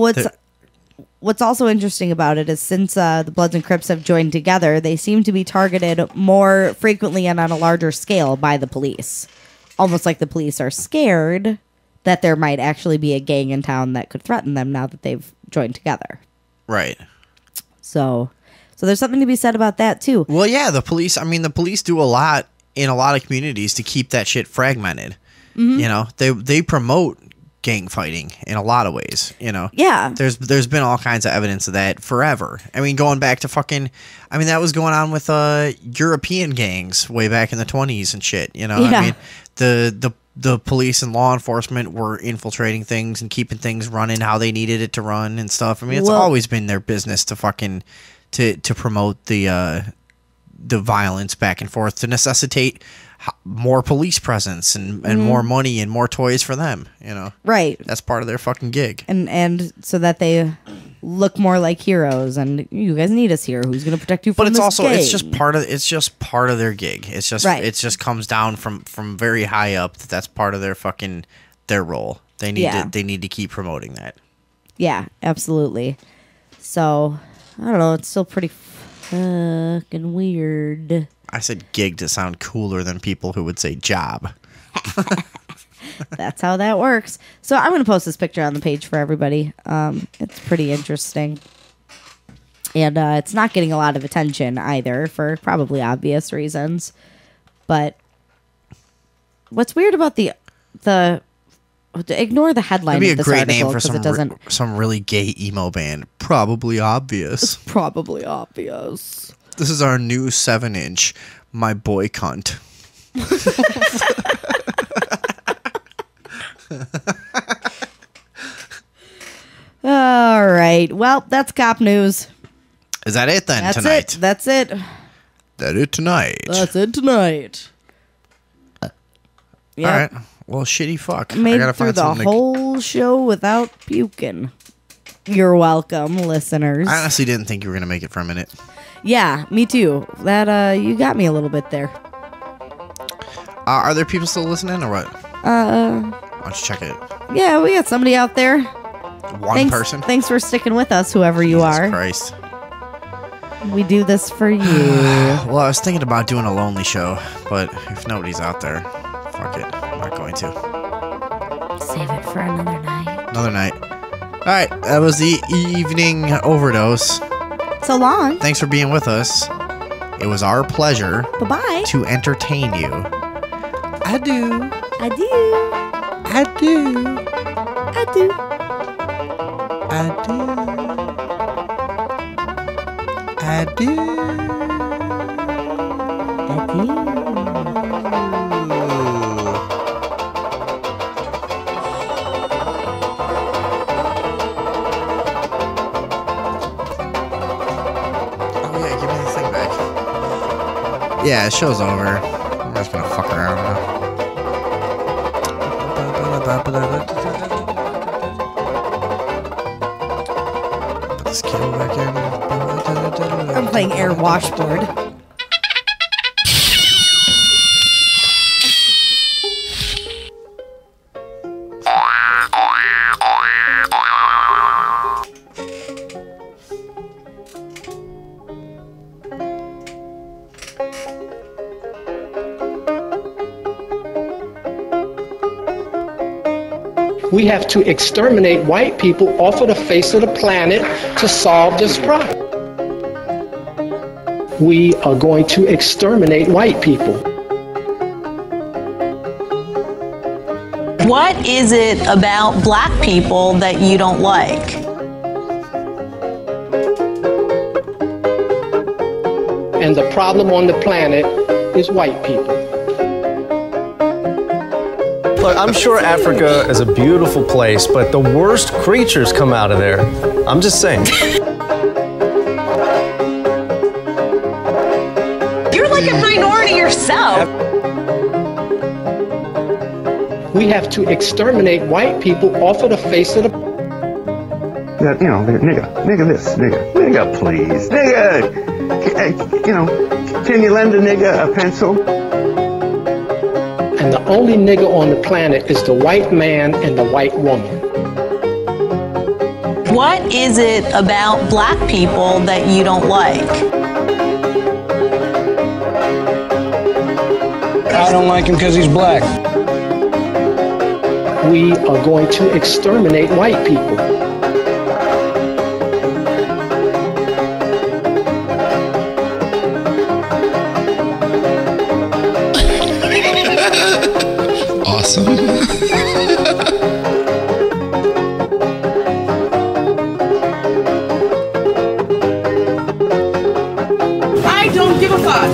what's also interesting about it is since the Bloods and Crips have joined together, they seem to be targeted more frequently and on a larger scale by the police. Almost like the police are scared that there might actually be a gang in town that could threaten them now that they've joined together. Right. So there's something to be said about that too. Well, yeah, the police do a lot in a lot of communities to keep that shit fragmented. Mm-hmm. You know, they promote gang fighting in a lot of ways, you know. Yeah. There's been all kinds of evidence of that forever. I mean, going back to that was going on with European gangs way back in the 20s and shit, you know. Yeah. I mean, the police and law enforcement were infiltrating things and keeping things running how they needed it to run and stuff. I mean, it's always been their business to promote the violence back and forth to necessitate more police presence and more money and more toys for them, you know. Right. That's part of their fucking gig. And so that they look more like heroes and you guys need us here. Who's going to protect you from But it's this also gang? it's just part of their gig. It's just it just comes down from very high up that's part of their role. They need to keep promoting that. Yeah, absolutely. So, I don't know, it's still pretty fucking weird. I said gig to sound cooler than people who would say job. That's how that works. So I'm going to post this picture on the page for everybody. It's pretty interesting. And it's not getting a lot of attention either for probably obvious reasons. But what's weird about the ignore the headline of this article. It'd be a great name for some really gay emo band. Probably obvious. It's probably obvious. This is our new 7-inch, My Boy Cunt. All right. Well, that's cop news. Is that it then tonight? That's it. That it tonight. That's it tonight. All right. Well, shitty fuck. Made it through the whole show without puking. You're welcome, listeners. I honestly didn't think you were going to make it for a minute. Yeah, me too. That you got me a little bit there. Are there people still listening or what? Why don't you check it? Yeah, we got somebody out there. One person? Thanks for sticking with us, whoever you are. Jesus Christ. We do this for you. Well, I was thinking about doing a lonely show, but if nobody's out there, fuck it. I'm not going to. Save it for another night. Another night. All right, that was the evening overdose. So long. Thanks for being with us. It was our pleasure. Bye-bye. To entertain you. Adieu. Adieu. Adieu. Adieu. Adieu. Adieu. Adieu. Yeah, the show's over. I'm just gonna fuck around now. Put this cable back in. I'm playing Air Washboard. We have to exterminate white people off of the face of the planet to solve this problem. We are going to exterminate white people. What is it about black people that you don't like? And the problem on the planet is white people. Look, I'm sure Africa is a beautiful place, but the worst creatures come out of there. I'm just saying. You're like a minority yourself. We have to exterminate white people off of the face of the... That, you know, nigga this, nigga please, nigga, you know, can you lend a nigga a pencil? And the only nigga on the planet is the white man and the white woman. What is it about black people that you don't like? I don't like him because he's black. We are going to exterminate white people. Awesome. I don't give a fuck.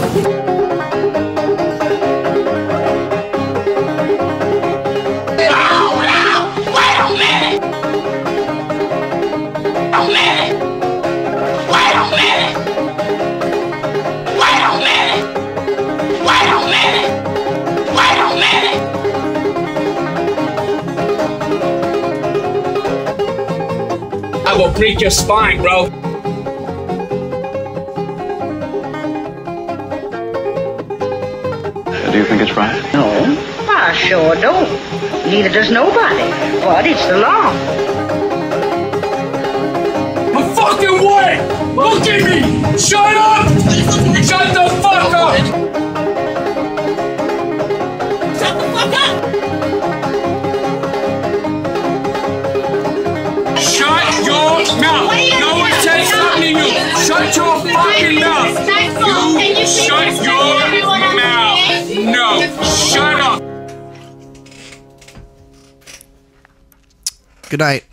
I will break your spine, bro. Do you think it's right? No, I sure don't. Neither does nobody. But it's the law. The fucking way! Look at me! Shut up! Shut the fuck up! Shut the fuck up! Shut your mouth! No one says something to you! Shut your fucking mouth! You shut your mouth! No! Shut up! Good night.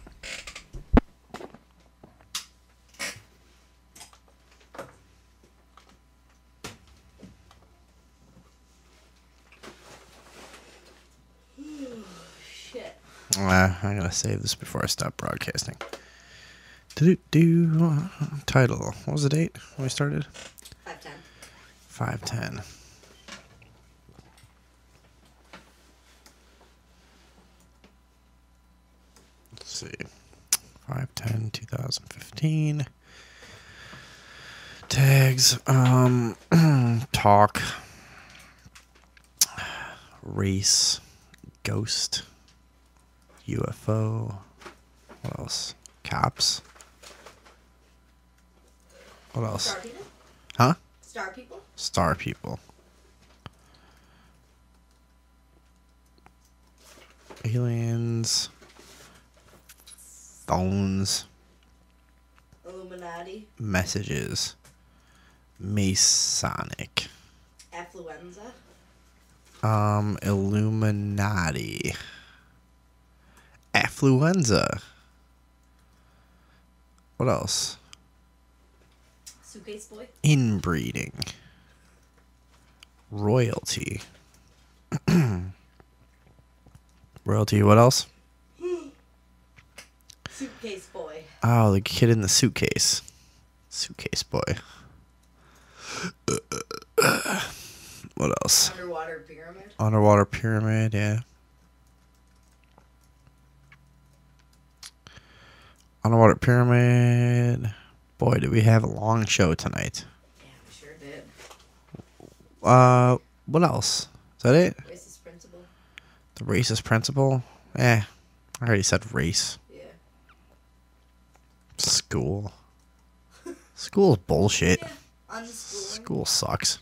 I'm gonna save this before I stop broadcasting. Title. What was the date when we started? 5:10. 5:10. Let's see. 5/10/2015. Tags. Talk. Race. Ghost. UFO. What else? Cops. What else? Star people? Huh? Star people? Star people. Aliens. Phones. Illuminati. Messages. Masonic. Affluenza. Illuminati. Affluenza. What else? Suitcase boy. Inbreeding. Royalty. Royalty, what else? Suitcase boy. Oh, the kid in the suitcase. Suitcase boy. What else? Underwater pyramid. Underwater pyramid, yeah. Underwater pyramid. Boy, did we have a long show tonight. Yeah, we sure did. What else? Is that it? Racist principle. The racist principle? I already said race. Yeah. School. School's bullshit. Yeah, unschooling. School sucks.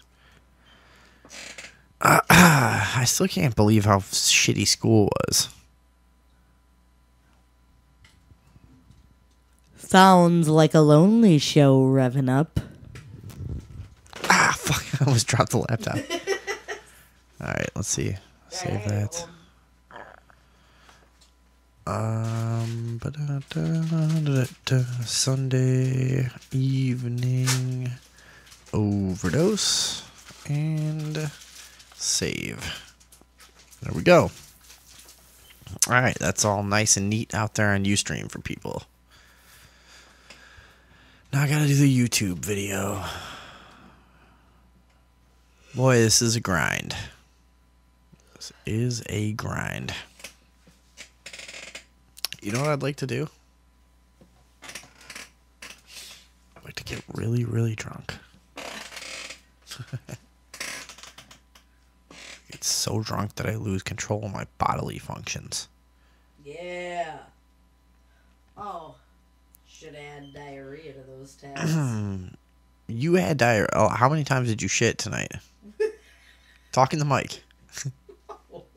I still can't believe how shitty school was. Sounds like a lonely show revving up. Fuck, I almost dropped the laptop. Alright, let's see. Save that. Sunday evening overdose and save. There we go. Alright, that's all nice and neat out there on Ustream for people. Now I gotta do the YouTube video. Boy, this is a grind. This is a grind. You know what I'd like to do? I'd like to get really, really drunk. Get so drunk that I lose control of my bodily functions. Yeah. Oh. those tabs. You had diarrhea. Oh, how many times did you shit tonight? Talk in the mic.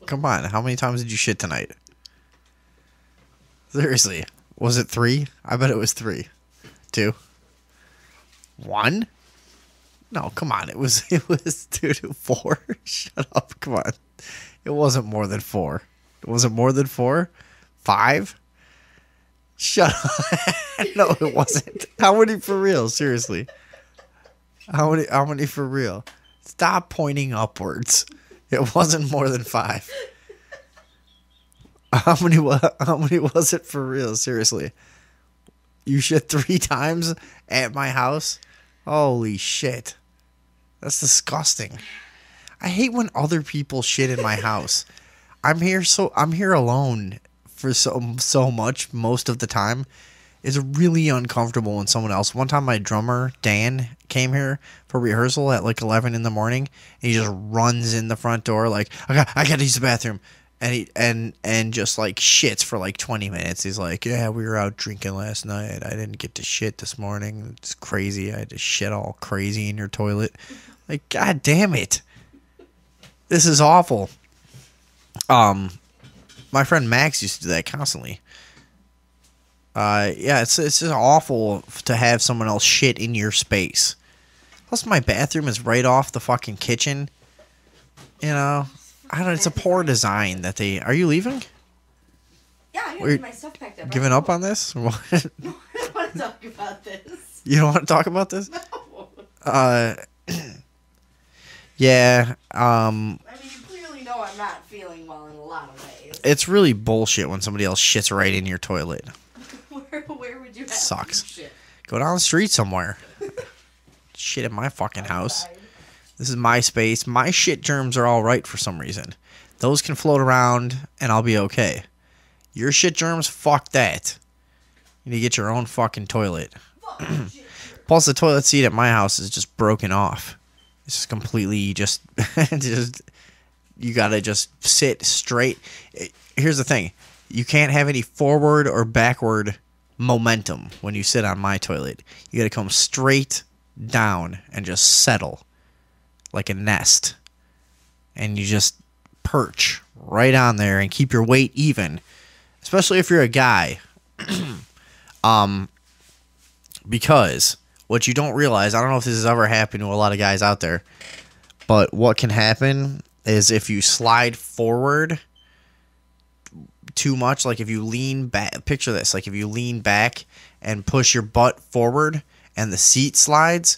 Come on, how many times did you shit tonight? Seriously, was it 3? I bet it was 3. 2. 1? No, come on. It was 2 to 4. Shut up. Come on. It wasn't more than 4. Was it more than 4? 5? Shut up. No, it wasn't. How many for real? Seriously. How many for real? Stop pointing upwards. It wasn't more than 5. How many was it for real? Seriously. You shit 3 times at my house? Holy shit. That's disgusting. I hate when other people shit in my house. I'm here alone for so much most of the time. It's really uncomfortable when someone else. One time my drummer, Dan, came here for rehearsal at like 11 in the morning. And he just runs in the front door like, I got to use the bathroom. And he and just like shits for like 20 minutes. He's like, yeah, we were out drinking last night. I didn't get to shit this morning. It's crazy. I had to shit all crazy in your toilet. Like, God damn it. This is awful. My friend Max used to do that constantly. Yeah, it's just awful to have someone else shit in your space. Plus, my bathroom is right off the fucking kitchen. You know, I don't. It's a poor design that they. Are you leaving? Yeah, I gotta get my stuff packed up. Giving up on this? No, I don't want to talk about this. You don't want to talk about this? No. Yeah. I mean, you clearly know I'm not feeling well in a lot of ways. It's really bullshit when somebody else shits right in your toilet. Where would you have Sucks. shit? Go down the street somewhere. Shit in my fucking house. This is my space. My shit germs are all right for some reason. Those can float around and I'll be okay. Your shit germs, fuck that. You need to get your own fucking toilet. Plus, the toilet seat at my house is just broken off. It's just completely just you gotta just sit straight. Here's the thing. You can't have any forward or backward momentum when you sit on my toilet. You gotta come straight down and just settle like a nest. And you just perch right on there and keep your weight even. Especially if you're a guy. Because what you don't realize, I don't know if this has ever happened to a lot of guys out there, but what can happen is if you slide forward too much, like if you lean back, picture this, like if you lean back and push your butt forward and the seat slides,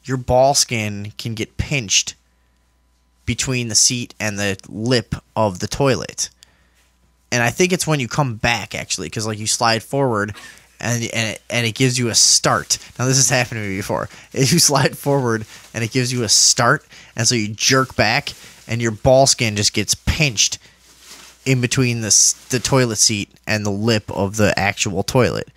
your ball skin can get pinched between the seat and the lip of the toilet. And I think it's when you come back, actually, because like you slide forward and it gives you a start. Now, this has happened to me before. If you slide forward and it gives you a start, and so you jerk back and your ball skin just gets pinched in between the toilet seat and the lip of the actual toilet.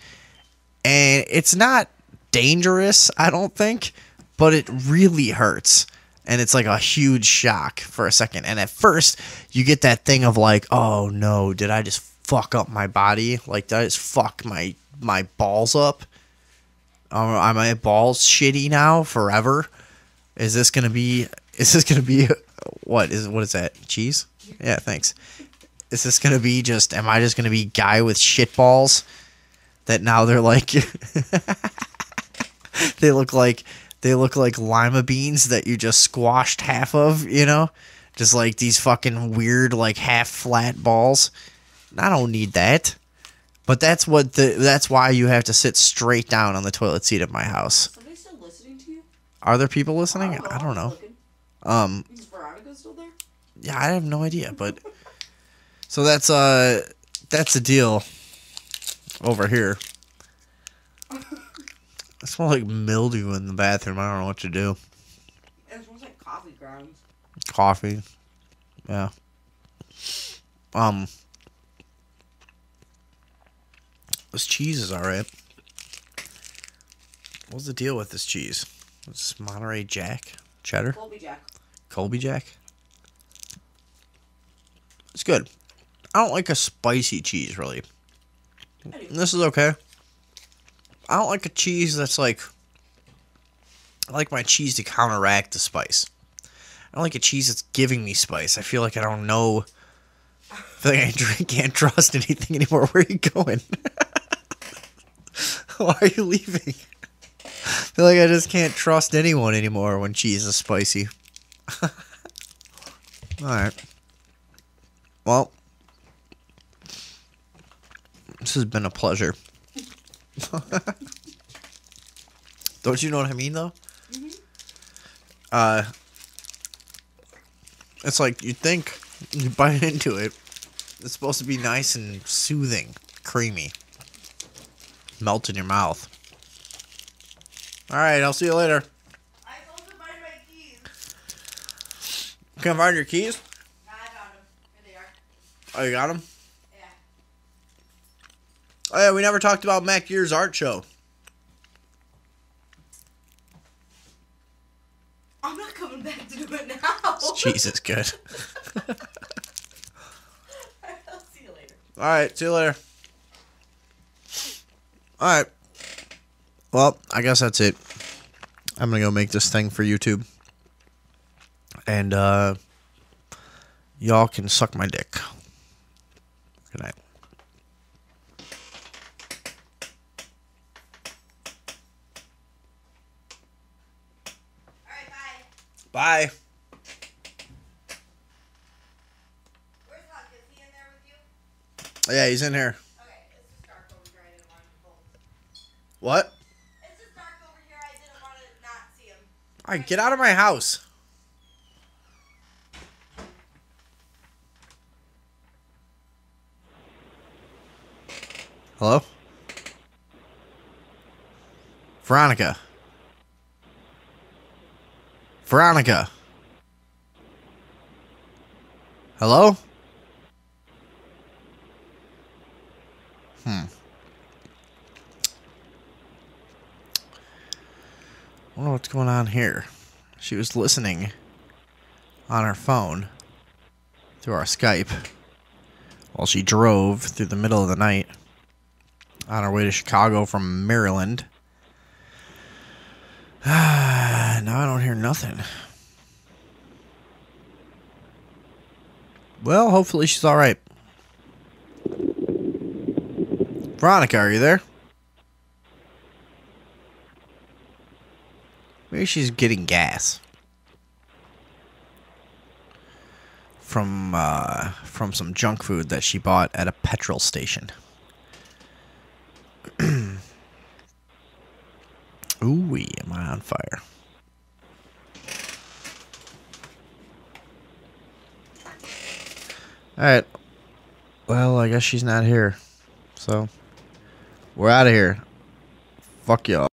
And it's not dangerous, I don't think, but it really hurts. And it's like a huge shock for a second. And at first, you get that thing of like, oh no, did I just fuck up my body? Like, did I just fuck my balls up? Are my balls shitty now forever? Is this gonna be what is that? Cheese? Yeah, thanks. Is this gonna be am I just gonna be guy with shit balls that now they're like they look like lima beans that you just squashed half of, you know? Just like these fucking weird, like half flat balls. I don't need that. But that's why you have to sit straight down on the toilet seat of my house. Somebody still listening to you? Are there people listening? I don't know. Is Veronica still there? Yeah, I have no idea, but so that's the deal over here. It smells like mildew in the bathroom. I don't know what to do. It smells like coffee grounds. Coffee. Yeah. This cheese is alright. What's the deal with this cheese? What's this, Monterey Jack? Cheddar? Colby Jack. Colby Jack? It's good. I don't like a spicy cheese, really. This is okay. I don't like a cheese that's like I like my cheese to counteract the spice. I don't like a cheese that's giving me spice. I feel like I don't know. I feel like I can't trust anything anymore. Where are you going? Why are you leaving? I feel like I just can't trust anyone anymore when cheese is spicy. Alright. Well, this has been a pleasure. Don't you know what I mean, though? It's like you think you bite into it. It's supposed to be nice and soothing, creamy, melt in your mouth. All right, I'll see you later. I supposed to find my keys. Can't find your keys? No, I found them. Here they are. Oh, you got them? Yeah. Oh yeah, we never talked about Mac Gear's art show. I'm not coming back to do it now. Jesus, good. I'll see you later. All right, see you later. All right. Well, I guess that's it. I'm gonna go make this thing for YouTube, and y'all can suck my dick. Good night. Bye. Where's Huck? Is he in there with you? Yeah, he's in here. Okay, it's just dark over here. I didn't want to bolt. What? It's just dark over here. I didn't want to not see him. All right, get out of my house. Hello? Veronica. Veronica. Hello? I wonder what's going on here. She was listening on her phone through our Skype while she drove through the middle of the night on her way to Chicago from Maryland. Now I don't hear nothing. Well, hopefully she's all right. Veronica, are you there? Maybe she's getting gas from some junk food that she bought at a petrol station. Ooh-wee, am I on fire? Alright. Well, I guess she's not here. So, we're out of here. Fuck y'all.